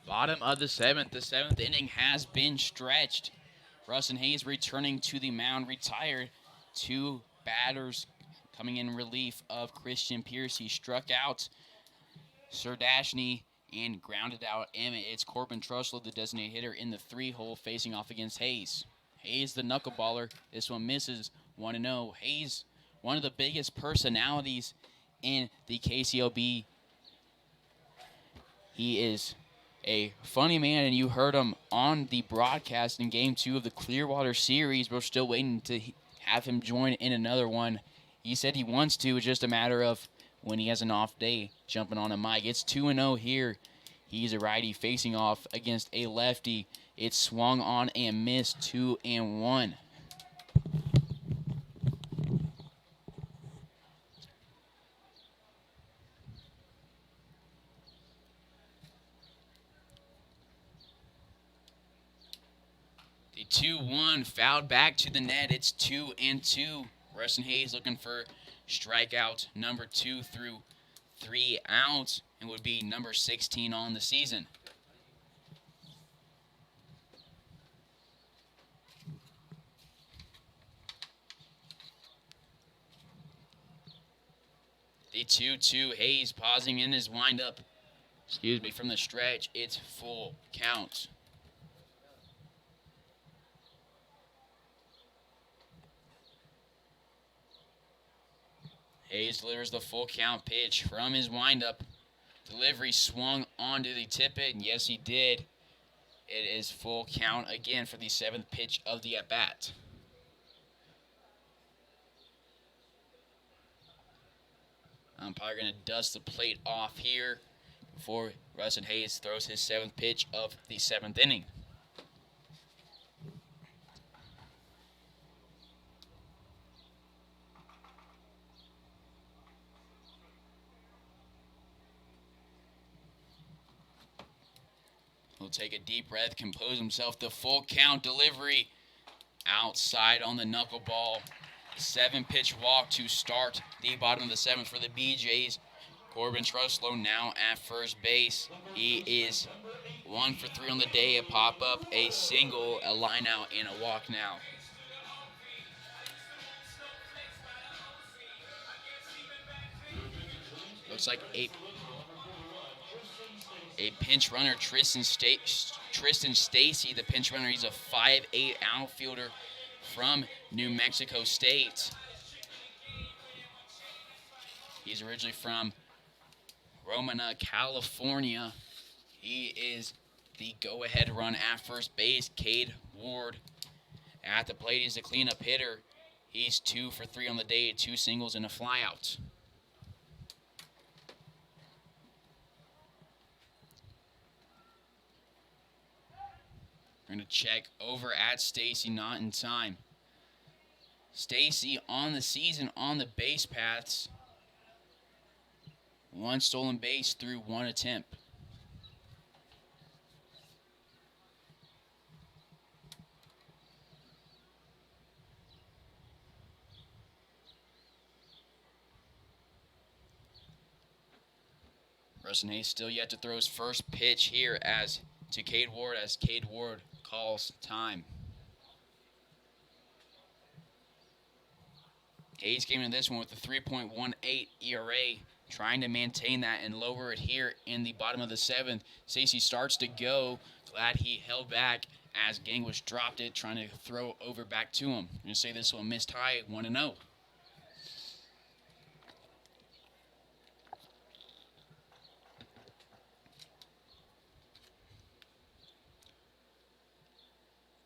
Bottom of the 7th. The 7th inning has been stretched. Rustin Hays returning to the mound, retired. 2 batters coming in relief of Christian Pierce. He struck out Sir Dashney and grounded out. And it's Corbin Truslow, the designated hitter, in the 3-hole facing off against Hays. Hays, the knuckleballer. This one misses 1-0. Hays, one of the biggest personalities in the KCLB. He is a funny man, and you heard him on the broadcast in Game 2 of the Clearwater Series. We're still waiting to have him join in another one. He said he wants to. It's just a matter of when he has an off day, jumping on a mic. It's 2-0 here. He's a righty facing off against a lefty. It's swung on and missed, 2-1. The 2-1 fouled back to the net. It's 2-2. Rustin Hays looking for strikeout number 2 through 3 outs, and would be number 16 on the season. The 2-2, Hays pausing in his windup. From the stretch, it's full count. Hays delivers the full count pitch from his windup. Delivery swung onto the tippet, and yes, he did. It is full count again for the 7th pitch of the at-bat. I'm probably going to dust the plate off here before Rustin Hays throws his 7th pitch of the 7th inning. He'll take a deep breath, compose himself. The full count delivery outside on the knuckleball. 7-pitch walk to start the bottom of the 7th for the BJs. Corbin Truslow now at first base. He is 1 for 3 on the day. A pop-up, a single, a line-out, and a walk now. Looks like a pinch runner, Tristan Stacy, the pinch runner. He's a 5'8" outfielder from New Mexico State. He's originally from Romana, California. He is the go-ahead run at first base. Cade Ward at the plate. He's the cleanup hitter. He's 2 for 3 on the day, 2 singles and a flyout. We're going to check over at Stacy, not in time. Stacy on the season on the base paths. 1 stolen base through 1 attempt. Rustin Hays still yet to throw his first pitch here to Cade Ward as Cade Ward calls time. Hays came into this one with a 3.18 ERA, trying to maintain that and lower it here in the bottom of the 7th. Stacy starts to go. Glad he held back as Gangwish dropped it, trying to throw over back to him. I'm going to say this one missed high, 1-0.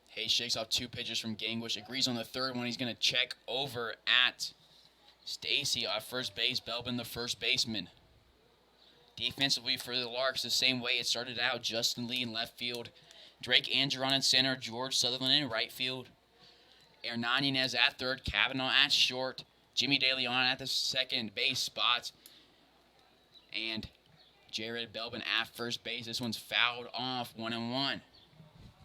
Hays shakes off 2 pitches from Gangwish, agrees on the 3rd one. He's going to check over at Stacy at first base. Belbin, the first baseman. Defensively for the Larks, the same way it started out. Justin Lee in left field. Drake Angeron in center. George Sutherland in right field. Hernan Yanez at 3rd. Kavanaugh at short. Jimmy DeLeon at the second base spot. And Jared Belbin at first base. This one's fouled off, 1-1.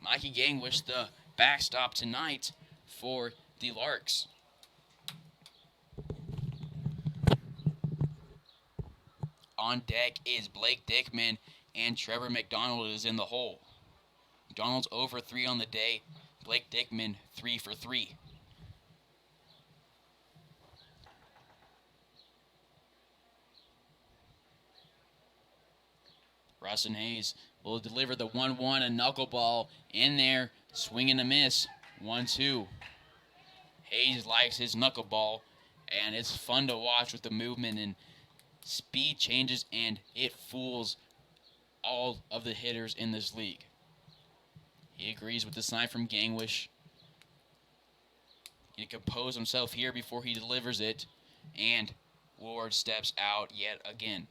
Mikey Gangwish, the backstop tonight for the Larks. On deck is Blake Dickman, and Trevor McDonald is in the hole. McDonald's over 3 on the day. Blake Dickman 3 for 3. Rustin Hays will deliver the 1-1, a knuckleball in there, swing and a miss, 1-2. Hays likes his knuckleball, and it's fun to watch with the movement and speed changes, and it fools all of the hitters in this league. He agrees with the sign from Gangwish. He can compose himself here before he delivers it, and Ward steps out yet again.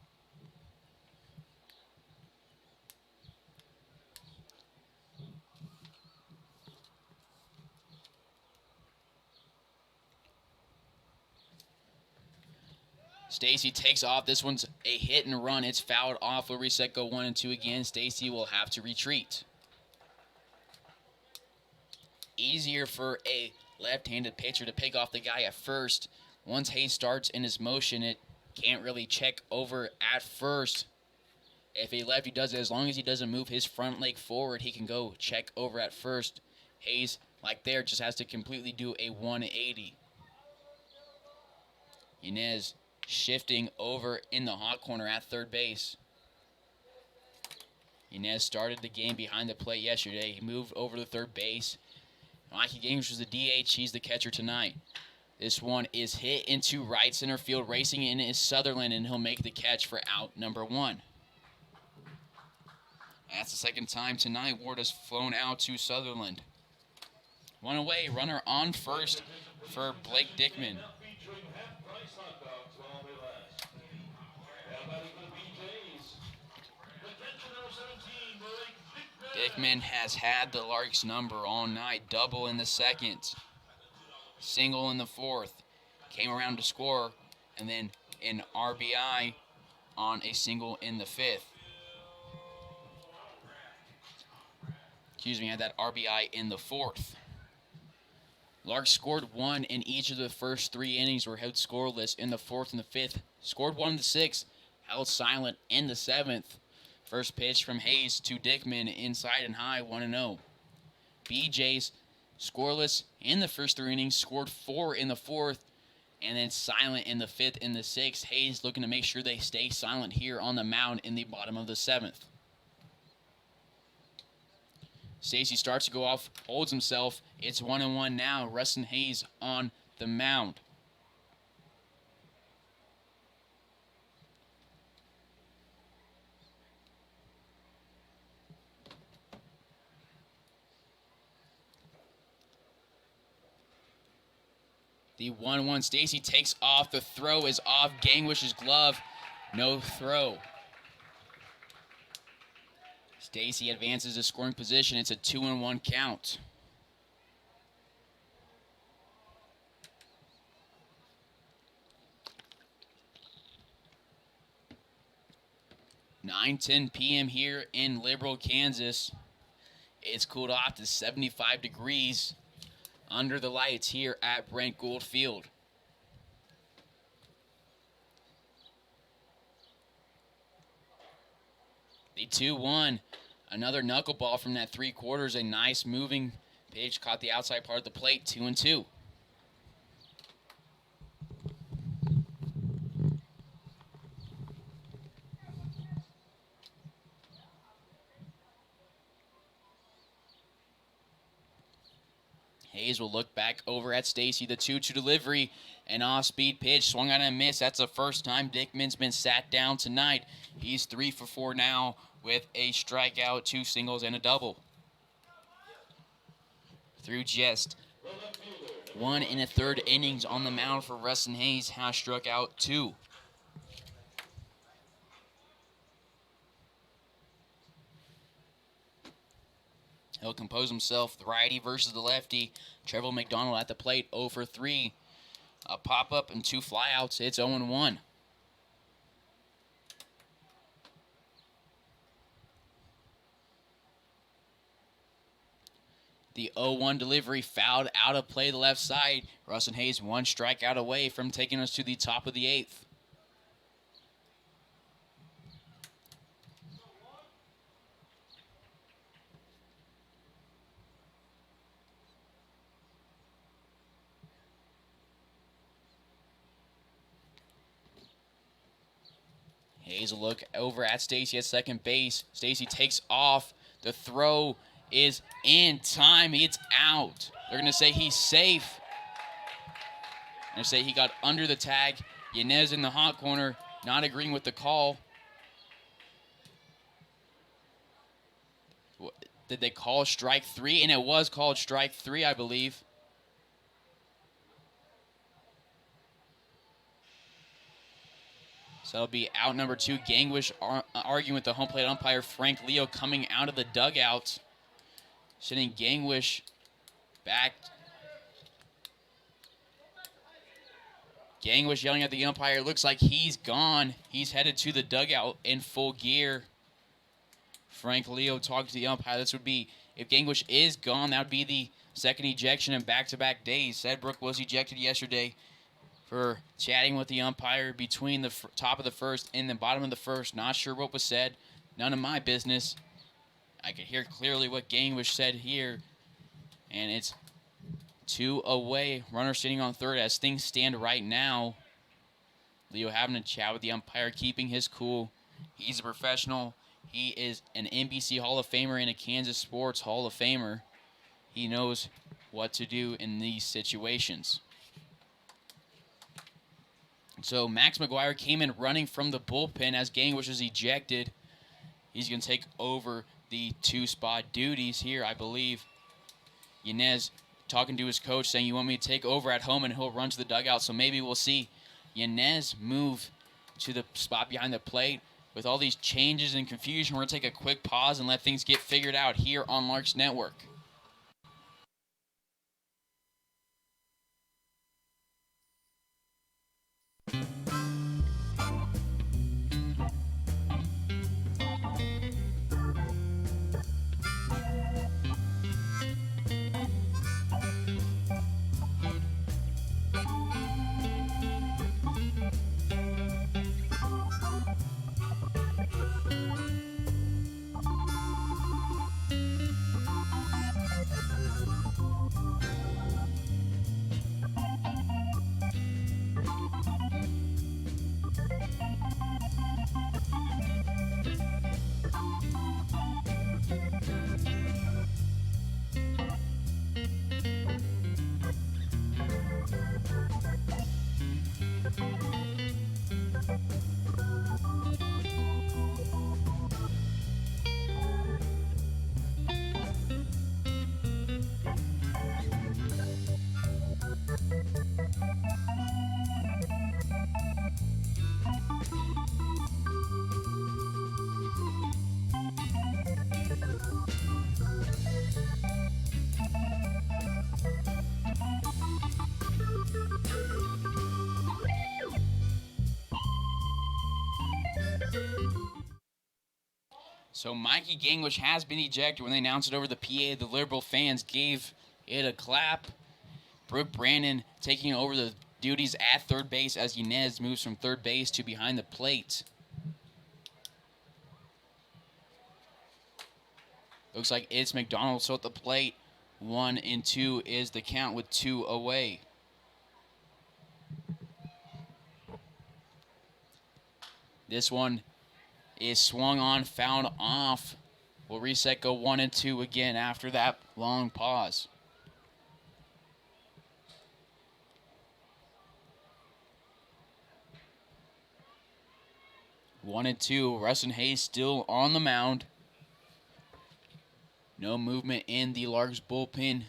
Stacy takes off. This one's a hit and run. It's fouled off. We'll reset, go 1 and 2 again. Stacy will have to retreat. Easier for a left-handed pitcher to pick off the guy at first. Once Hays starts in his motion, it can't really check over at first. If a lefty does it, as long as he doesn't move his front leg forward, he can go check over at first. Hays, like there, just has to completely do a 180. Inez shifting over in the hot corner at third base. Inez started the game behind the plate yesterday. He moved over to third base. Mikey Games was the DH. He's the catcher tonight. This one is hit into right center field. Racing in is Sutherland, and he'll make the catch for out number 1. That's the second time tonight Ward has flown out to Sutherland. One away, runner on first for Blake Dickman. Dickman has had the Larks number all night. Double in the second, single in the fourth, came around to score, and then an RBI on a single in the fifth. Had that RBI in the fourth. Larks scored 1 in each of the first 3 innings, were held scoreless in the fourth and the fifth. Scored 1 in the sixth, held silent in the seventh. First pitch from Hays to Dickman, inside and high, 1-0. BJ's scoreless in the first 3 innings, scored 4 in the fourth, and then silent in the fifth and the sixth. Hays looking to make sure they stay silent here on the mound in the bottom of the seventh. Stacy starts to go off, holds himself. It's 1-1 now. Rustin Hays on the mound. The 1-1, Stacy takes off. The throw is off Gangwish's glove. No throw. Stacy advances to scoring position. It's a 2-1 count. (9:10 p.m. here in Liberal, Kansas). It's cooled off to 75 degrees under the lights here at Brent Gould Field. The 2-1, another knuckleball from that 3/4. A nice moving pitch, caught the outside part of the plate, 2-2. Hays will look back over at Stacy. The 2-2 delivery, an off-speed pitch, swung on and missed. That's the first time Dickman's been sat down tonight. He's 3 for 4 now with a strikeout, 2 singles, and a double. Through just 1 1/3 innings on the mound for Rustin Hays, has struck out 2. He'll compose himself. The righty versus the lefty. Trevor McDonald at the plate, 0 for 3. A pop-up and 2 flyouts. It's 0-1. The 0-1 delivery fouled out of play the left side. Rustin Hays 1 strikeout away from taking us to the top of the 8th. Hays will look over at Stacy at second base. Stacy takes off. The throw is in time. It's out. They're going to say he's safe. They're going to say he got under the tag. Yanez in the hot corner, not agreeing with the call. Did they call strike 3? And it was called strike 3, I believe. So it'll be out number 2. Gangwish arguing with the home plate umpire, Frank Leo, coming out of the dugout. Sending Gangwish back. Gangwish yelling at the umpire. Looks like he's gone. He's headed to the dugout in full gear. Frank Leo talking to the umpire. This would be, if Gangwish is gone, that would be the second ejection in back-to-back days. Sedbrook was ejected yesterday for chatting with the umpire between the top of the first and the bottom of the first. Not sure what was said. None of my business. I could hear clearly what Gangwish said here. And it's 2 away. Runner sitting on third as things stand right now. Leo having a chat with the umpire, keeping his cool. He's a professional. He is an NBC Hall of Famer and a Kansas Sports Hall of Famer. He knows what to do in these situations. So Max McGuire came in running from the bullpen as Gangwish was ejected. He's going to take over the 2-spot duties here, I believe. Yanez talking to his coach saying, you want me to take over at home, and he'll run to the dugout. So maybe we'll see Yanez move to the spot behind the plate. With all these changes and confusion, we're going to take a quick pause and let things get figured out here on Larks Network. So Mikey Gangwish has been ejected. When they announced it over the PA, the Liberal fans gave it a clap. Brooke Brandon taking over the duties at third base as Yanez moves from third base to behind the plate. Looks like it's McDonald so at the plate. 1-2 is the count with 2 away. This one is swung on, fouled off. We'll reset, go 1-2 again after that long pause. One and two. Rustin Hays still on the mound. No movement in the Larks bullpen.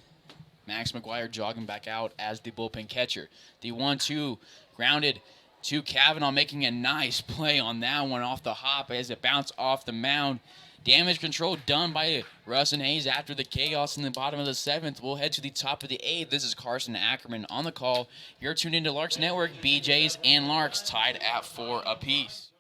Max McGuire jogging back out as the bullpen catcher. The 1-2 grounded to Kavanaugh, making a nice play on that one off the hop as it bounced off the mound. Damage control done by Rustin Hays after the chaos in the bottom of the 7th. We'll head to the top of the 8th. This is Carson Ackerman on the call. You're tuned into Larks Network. BJs and Larks tied at 4 apiece.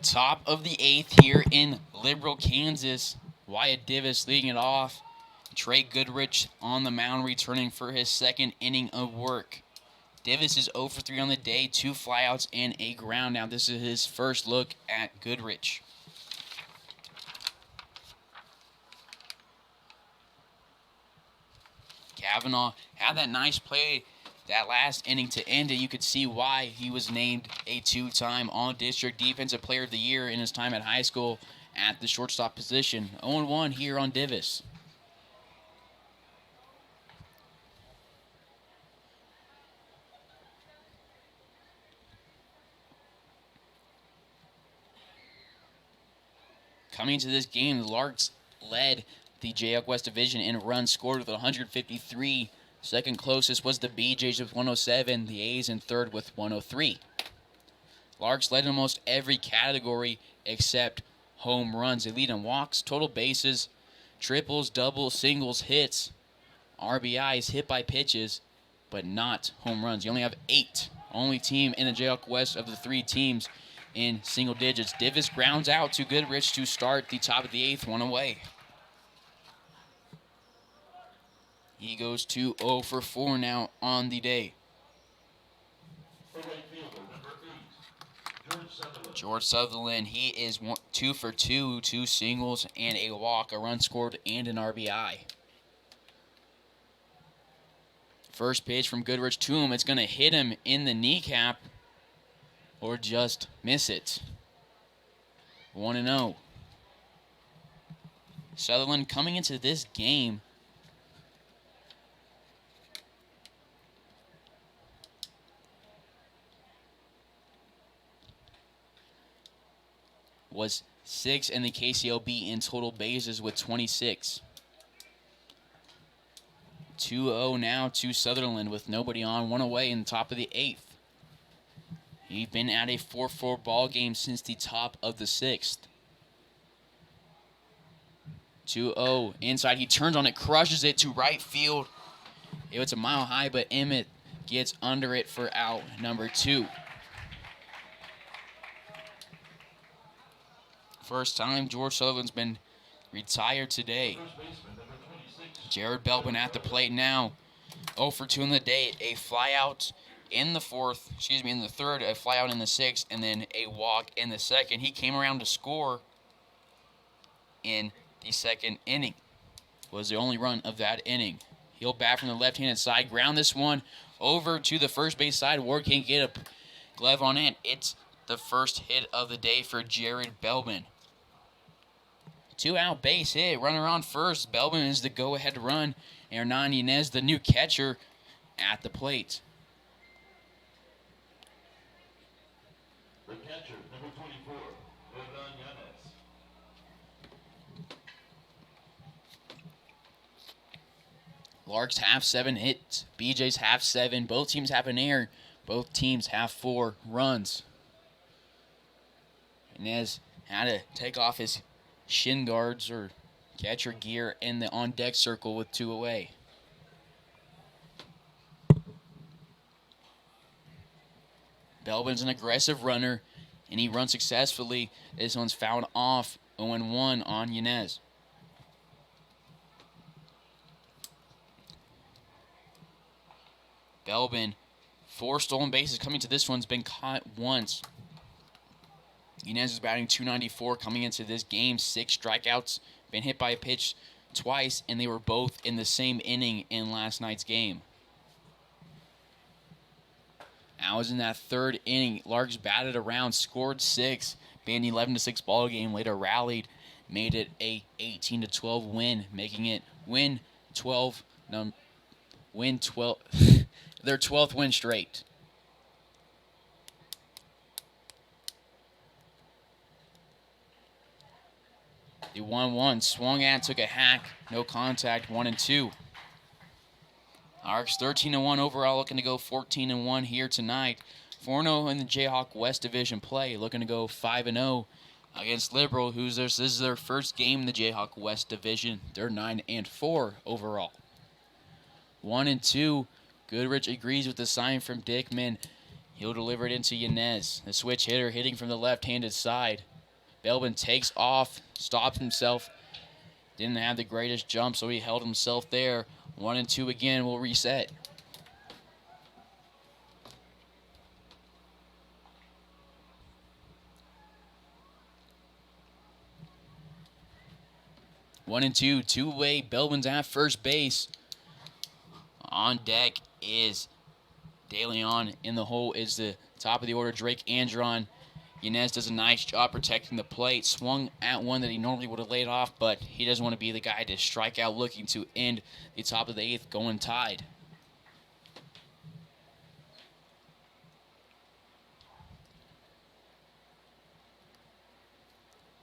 Top of the 8th here in Liberal, Kansas. Wyatt Divis leading it off. Trey Goodrich on the mound returning for his second inning of work. Divis is 0 for 3 on the day, 2 flyouts and a ground. Now this is his first look at Goodrich. Kavanaugh had that nice play that last inning to end it. You could see why he was named a 2-time All-District Defensive Player of the Year in his time at high school at the shortstop position. 0-1 here on Divis. Coming into this game, the Larks led the Jayhawk West Division in runs scored with 153. Second closest was the BJs with 107. The A's in third with 103. Larks led in almost every category except home runs. They lead in walks, total bases, triples, doubles, singles, hits, RBIs, hit by pitches, but not home runs. You only have 8. Only team in the Jayhawk West of the 3 teams in single digits. Divis grounds out to Goodrich to start the top of the 8th, 1 away. He goes to 0 for 4 now on the day. George Sutherland, he is 2 for 2, 2 singles and a walk, a run scored and an RBI. First pitch from Goodrich to him. It's going to hit him in the kneecap or just miss it. 1-0. Sutherland coming into this game was 6 in the KCLB in total bases with 26. 2-0 now to Sutherland with nobody on, 1 away in the top of the 8th. He's been at a 4-4 ball game since the top of the 6th. 2-0 inside. He turns on it, crushes it to right field. It was a mile high, but Emmett gets under it for out number 2. First time George Sutherland's been retired today. Jared Belbin at the plate now. 0 for 2 in the day. A flyout in the third, a flyout in the 6th, and then a walk in the 2nd. He came around to score in the 2nd inning. Was the only run of that inning. He'll bat from the left-handed side. Ground this one over to the first base side. Ward can't get a glove on it. It's the first hit of the day for Jared Belbin. 2-out base hit. Runner on first. Belbin is the go-ahead run. Hernan Yanez, the new catcher, at the plate. The catcher, number 24, Hernan Yanez. Larks have 7 hits. BJ's have 7. Both teams have an error. Both teams have 4 runs. Yanez had to take off his shin guards or catcher gear in the on-deck circle with 2 away. Belbin's an aggressive runner, and he runs successfully. This one's fouled off. 0-1 on Yanez. Belbin, 4 stolen bases coming to this one's been caught once. Yanez is batting .294 coming into this game. 6 strikeouts, been hit by a pitch twice, and they were both in the same inning in last night's game. Now is in that 3rd inning. Larks batted around, scored 6, been 11-6 ball game. Later rallied, made it a 18-12 win, making it win 12 their 12th win straight. The 1-1 swung at, took a hack, no contact, 1-2. Larks 13-1 overall, looking to go 14-1 here tonight. 4-0 in the Jayhawk West Division play, looking to go 5-0 against Liberal, this is their first game in the Jayhawk West Division. They're 9-4 overall. 1-2. Goodrich agrees with the sign from Dickman. He'll deliver it into Yanez, the switch hitter hitting from the left-handed side. Belbin takes off, stops himself. Didn't have the greatest jump, so he held himself there. 1-2 again, will reset. One and two, two-way. Belbin's at first base. On deck is De Leon. In the hole is the top of the order, Drake Andron. Yanez does a nice job protecting the plate. Swung at one that he normally would have laid off, but he doesn't want to be the guy to strike out looking to end the top of the eighth, going tied.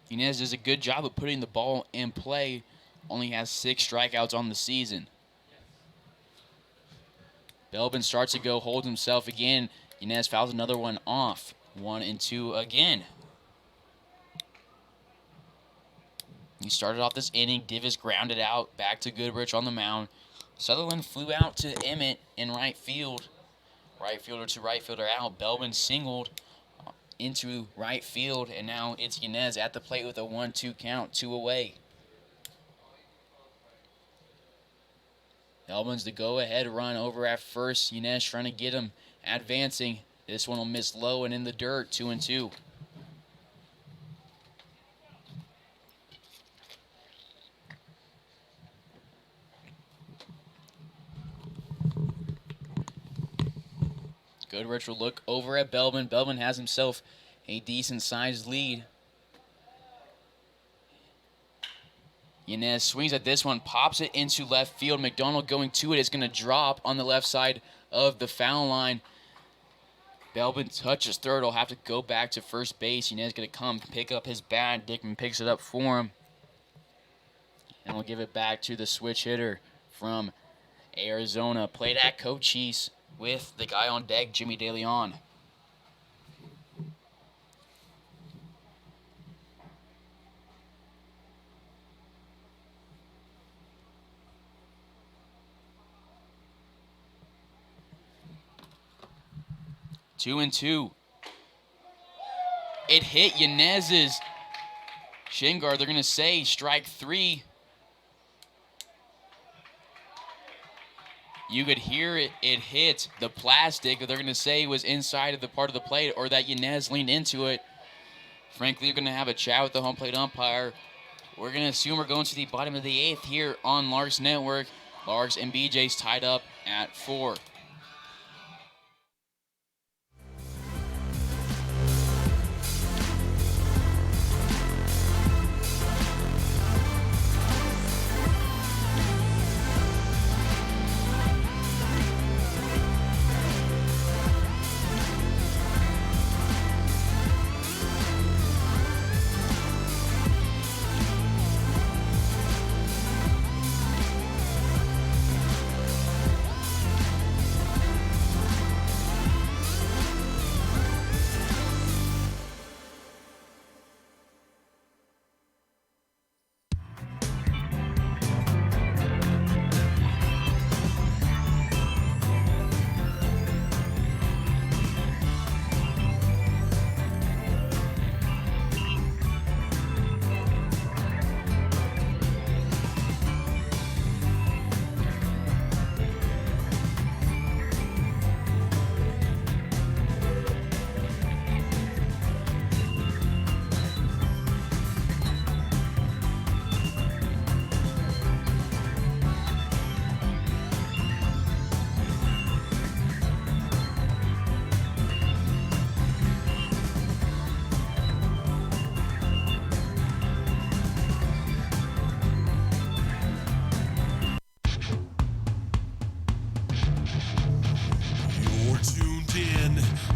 Yanez does a good job of putting the ball in play. Only has 6 strikeouts on the season. Belbin starts to go, holds himself again. Yanez fouls another one off. 1-2 again. He started off this inning. Divis grounded out. Back to Goodrich on the mound. Sutherland flew out to Emmett in right field. Right fielder to right fielder out. Belbin singled into right field, and now it's Yanez at the plate with a 1-2 count, 2 away. Belbin's the go-ahead run over at first. Yanez trying to get him advancing. This one will miss low and in the dirt, 2-2. Goodrich will look over at Belbin. Belbin has himself a decent-sized lead. Yanez swings at this one, pops it into left field. McDonald going to it is going to drop on the left side of the foul line. Belbin touches third. Will have to go back to first base. Yanez going to come pick up his bat. Dickman picks it up for him. And we'll give it back to the switch hitter from Arizona. Played at Cochise with the guy on deck, Jimmy De Leon. Two and two. It hit Yanez's shin guard. They're going to say strike 3. You could hear it hit the plastic. They're going to say it was inside of the part of the plate, or that Yanez leaned into it. Frankly, you're going to have a chat with the home plate umpire. We're going to assume we're going to the bottom of the 8th here on Larks Network. Larks and BJ's tied up at 4.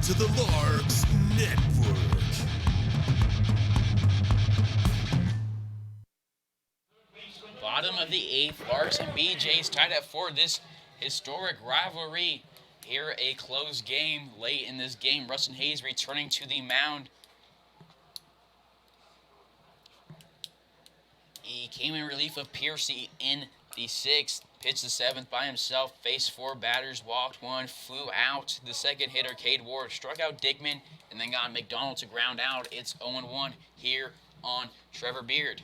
To the Larks Network. Bottom of the 8th, Larks and BJ's tied at 4. This historic rivalry. Here a close game late in this game. Rustin Hays returning to the mound. He came in relief of Piercy in the 6th. Pitched the 7th by himself, faced 4 batters, walked 1, flew out. The second hitter, Cade Ward, struck out Dickman, and then got McDonald to ground out. It's 0-1 here on Trevor Beard.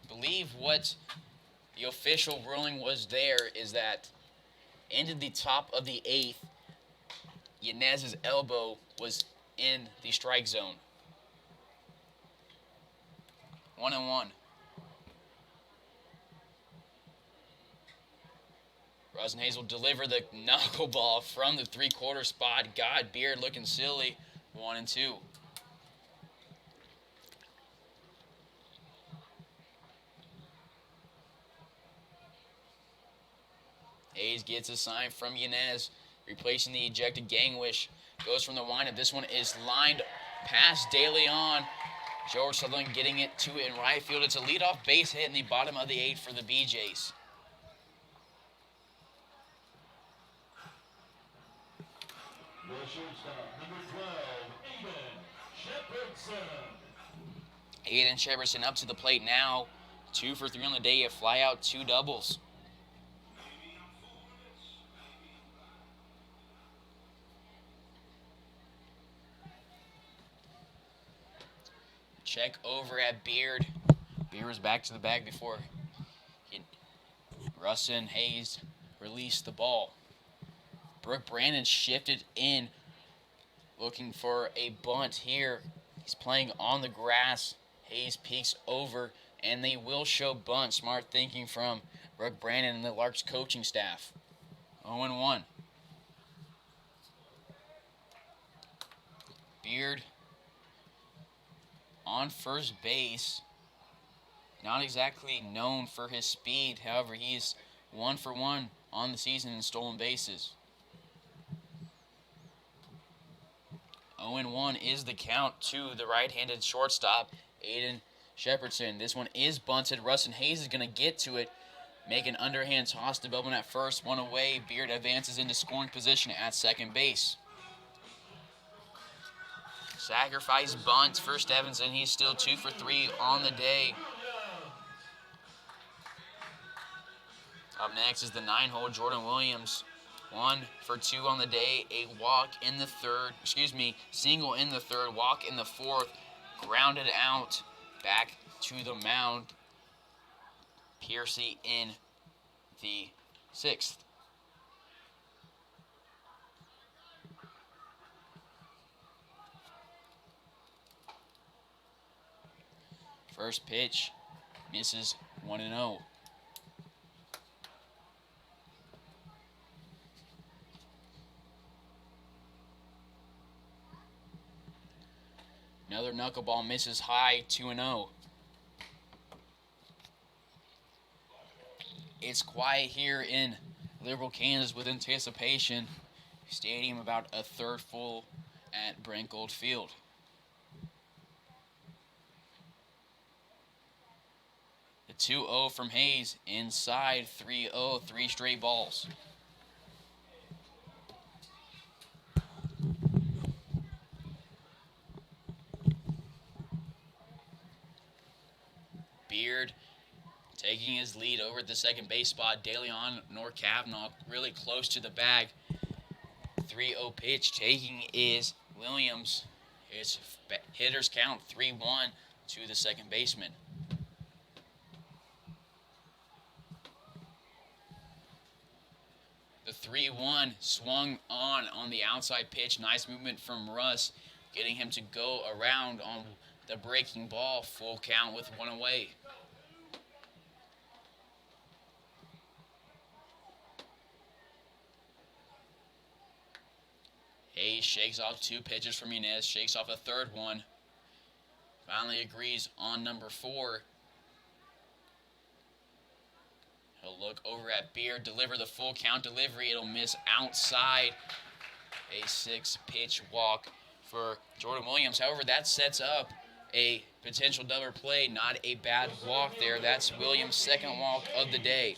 I believe what the official ruling was there is that into the top of the 8th, Yanez's elbow was in the strike zone. 1-1. Hays will deliver the knuckleball from the 3-quarter spot. God, Beard looking silly. 1-2. Hays gets a sign from Yanez, replacing the ejected Gangwish. Goes from the windup. This one is lined past De Leon. George Sutherland getting it to it in right field. It's a leadoff base hit in the bottom of the 8th for the BJs. Aiden Shepardson up to the plate now. 2 for 3 on the day. A fly out, 2 doubles. Check over at Beard. Beard was back to the bag before Russ and Hays released the ball. Brooke Brandon shifted in, looking for a bunt here. He's playing on the grass. Hays peeks over, and they will show bunt. Smart thinking from Brooke Brandon and the Larks coaching staff. 0-1. Beard on first base. Not exactly known for his speed. However, he's 1 for 1 on the season in stolen bases. 0-1 is the count to the right-handed shortstop, Aiden Shepardson. This one is bunted. Rustin Hays is going to get to it. Make an underhand toss to Belbin at first. 1 away. Beard advances into scoring position at second base. Sacrifice bunt for Stevenson. He's still 2 for 3 on the day. Up next is the 9-hole Jordan Williams. 1 for 2 on the day. A walk in the third. Single in the third. Walk in the fourth. Grounded out. Back to the mound. Piercy in the 6th. First pitch misses 1-0. Another knuckleball misses high, 2-0. It's quiet here in Liberal, Kansas with anticipation. Stadium about a third full at Brent Gold Field. The 2-0 from Hays inside 3-0, 3 straight balls. Beard taking his lead over at the second base spot. De Leon nor Kavanaugh really close to the bag. 3-0 pitch taking is Williams. It's hitters count 3-1 to the second baseman. The 3-1 swung on the outside pitch. Nice movement from Russ, getting him to go around on the breaking ball. Full count with 1 away. Hays shakes off 2 pitches from Yanez, shakes off a third one. Finally agrees on number 4. He'll look over at Beard, deliver the full count delivery. It'll miss outside. A 6-pitch walk for Jordan Williams. However, that sets up a potential double play. Not a bad walk there. That's Williams' second walk of the day.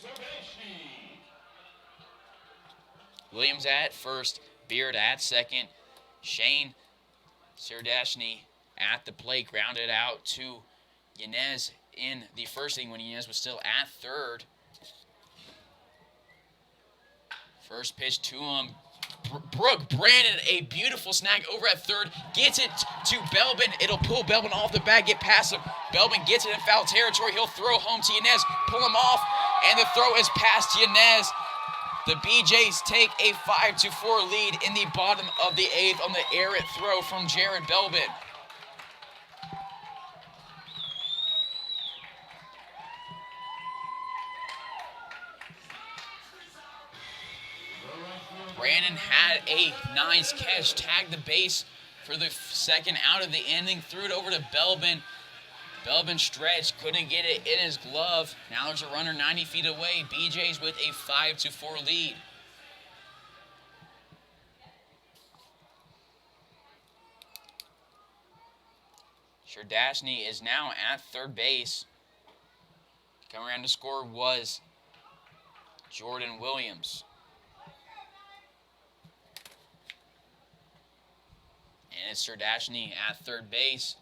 Williams at first, Beard at second. Shane Sardashny at the plate, grounded out to Yanez in the first inning when Yanez was still at third. First pitch to him, Brooke Brandon, a beautiful snag over at third, gets it to Belbin. It'll pull Belbin off the bag, get past him. Belbin gets it in foul territory. He'll throw home to Yanez, pull him off, and the throw is past Yanez. The BJs take a 5-4 lead in the bottom of the 8th on the errant throw from Jared Belbin. Brandon had a nice catch, tagged the base for the second out of the inning, threw it over to Belbin. Belbin stretched, couldn't get it in his glove. Now there's a runner 90 feet away. BJ's with a 5-4 lead. Sherdashny is now at third base. Coming around to score was Jordan Williams. And it's Sherdashny at third base.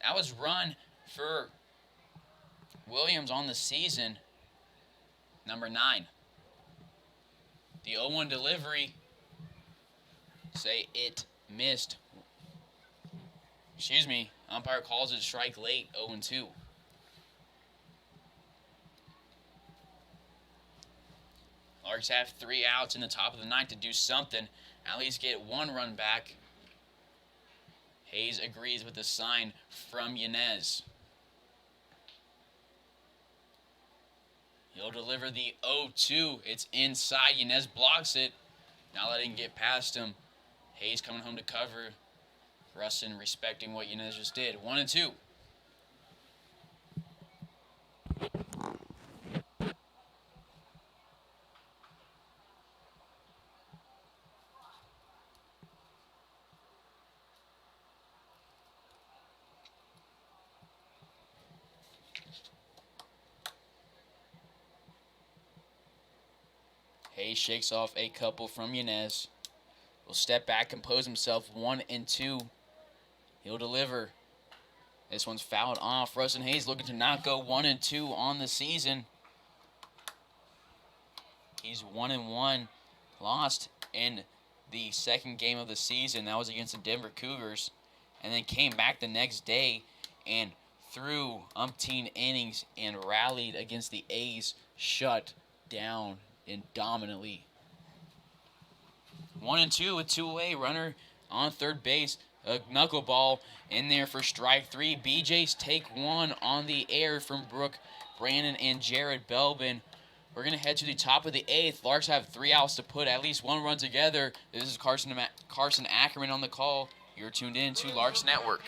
That was run for Williams on the season, number 9. The 0-1 delivery, say it missed. Excuse me, umpire calls it strike late, 0-2. Larks have 3 outs in the top of the 9th to do something, at least get 1 run back. Hays agrees with the sign from Yanez. He'll deliver the 0-2. It's inside. Yanez blocks it. Not letting it get past him. Hays coming home to cover. Russin respecting what Yanez just did. 1-2. Hays shakes off a couple from Yanez. Will step back, compose himself. 1-2. He'll deliver. This one's fouled off. Rustin Hays looking to not go 1-2 on the season. He's 1-1. Lost in the second game of the season. That was against the Denver Cougars. And then came back the next day and threw umpteen innings and rallied against the A's. Shut down dominantly. 1-2 with 2 away. Runner on third base. A knuckleball in there for strike 3. BJ's take 1 on the air from Brooke Brandon and Jared Belbin. We're going to head to the top of the 8th. Larks have 3 outs to put at least 1 run together. This is Carson Ackerman on the call. You're tuned in to Larks Network.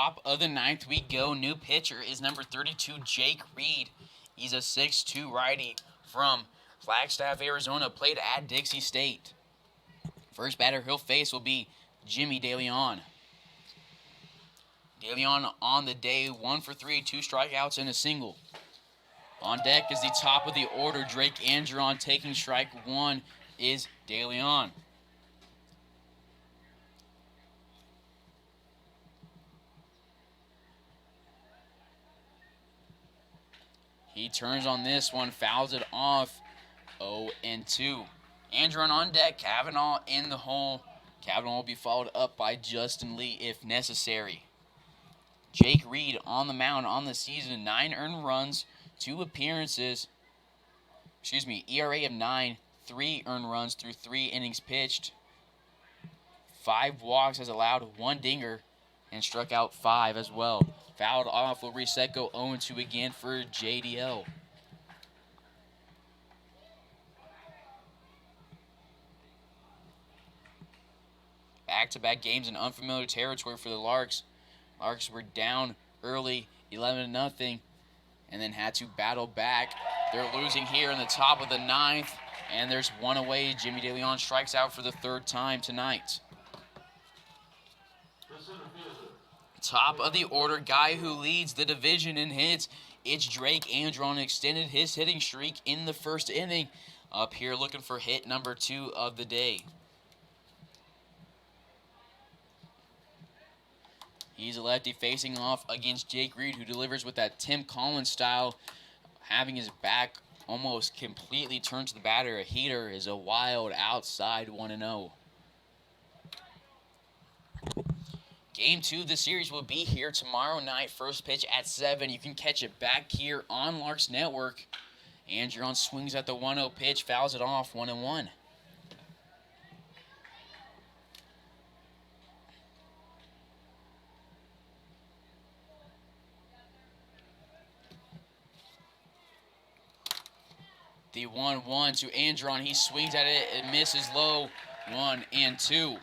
top of the ninth we go. New pitcher is number 32, Jake Reed. He's a 6'2 righty from Flagstaff, Arizona, played at Dixie State. First batter he'll face will be Jimmy DeLeon. DeLeon on the day, 1 for 3, 2 strikeouts and a single. On deck is the top of the order, Drake Andron. Taking strike one is DeLeon. He turns on this one, fouls it off. 0-2. Andron on deck, Kavanaugh in the hole. Kavanaugh will be followed up by Justin Lee if necessary. Jake Reed on the mound on the season, 9 earned runs, 2 appearances. ERA of 9, 3 earned runs through 3 innings pitched. 5 walks has allowed, 1 dinger, and struck out 5 as well. Fouled off, will reset, go 0-2 again for JDL. Back-to-back games in unfamiliar territory for the Larks. Larks were down early, 11-0, and then had to battle back. They're losing here in the top of the ninth, and there's one away. Jimmy DeLeon strikes out for the 3rd time tonight. Top of the order, guy who leads the division in hits, it's Drake Andron. Extended his hitting streak in the 1st inning. Up here looking for hit number 2 of the day. He's a lefty facing off against Jake Reed, who delivers with that Tim Collins style, having his back almost completely turned to the batter. A heater is a wild outside 1-0. Game 2 of the series will be here tomorrow night. First pitch at 7. You can catch it back here on Larks Network. Andron swings at the 1-0 pitch, fouls it off, 1-1. The 1-1 to Andron. He swings at it. It misses low. 1-2.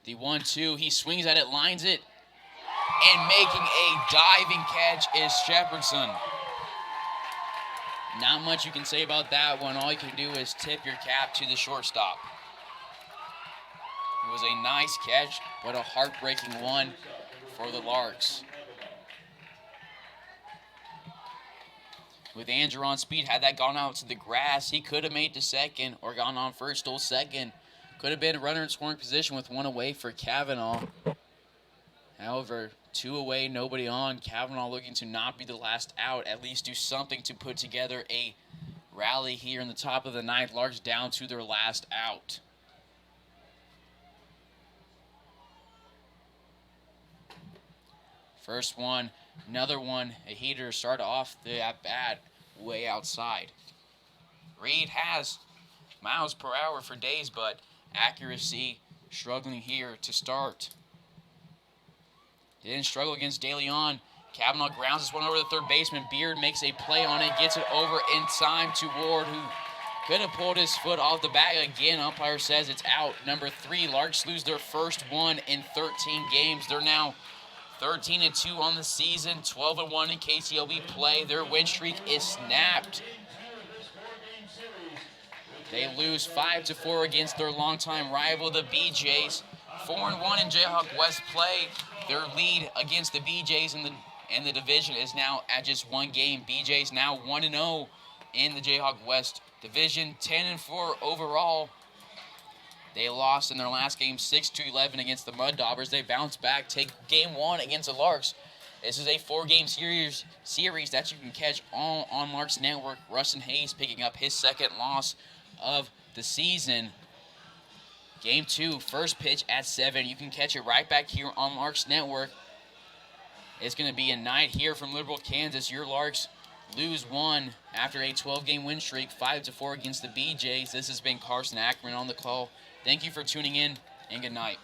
The 1-2. He swings at it, lines it, and making a diving catch is Shepherdson. Not much you can say about that one. All you can do is tip your cap to the shortstop. It was a nice catch, but a heartbreaking one for the Larks. With Andron's speed, had that gone out to the grass, he could have made to second or gone on first, stole second. Could have been a runner in scoring position with 1 away for Kavanaugh. However, 2 away, nobody on. Kavanaugh looking to not be the last out, at least do something to put together a rally here in the top of the ninth. Larks down to their last out. First one, another one, a heater, start off the at-bat way outside. Reed has miles per hour for days, but accuracy struggling here to start. Didn't struggle against DeLeon. Kavanaugh grounds this one over the 3rd baseman. Beard makes a play on it, gets it over in time to Ward, who could have pulled his foot off the bag again. Umpire says it's out. Number 3, Larks lose their first one in 13 games. They're now 13-2 on the season, 12-1 in KCLB play. Their win streak is snapped. They lose 5-4 against their longtime rival, the BJs. 4-1 in Jayhawk West play. Their lead against the BJs in the division is now at just 1 game. BJs now 1-0 in the Jayhawk West division, 10-4 overall. They lost in their last game 6-11 against the Mud Daubers. They bounced back, take game 1 against the Larks. This is a 4-game series that you can catch all on Larks Network. Rustin Hays picking up his 2nd loss of the season. Game 2, first pitch at 7. You can catch it right back here on Larks Network. It's going to be a night here from Liberal, Kansas. Your Larks lose 1 after a 12-game win streak, 5-4 against the BJs. This has been Carson Ackerman on the call. Thank you for tuning in, and good night.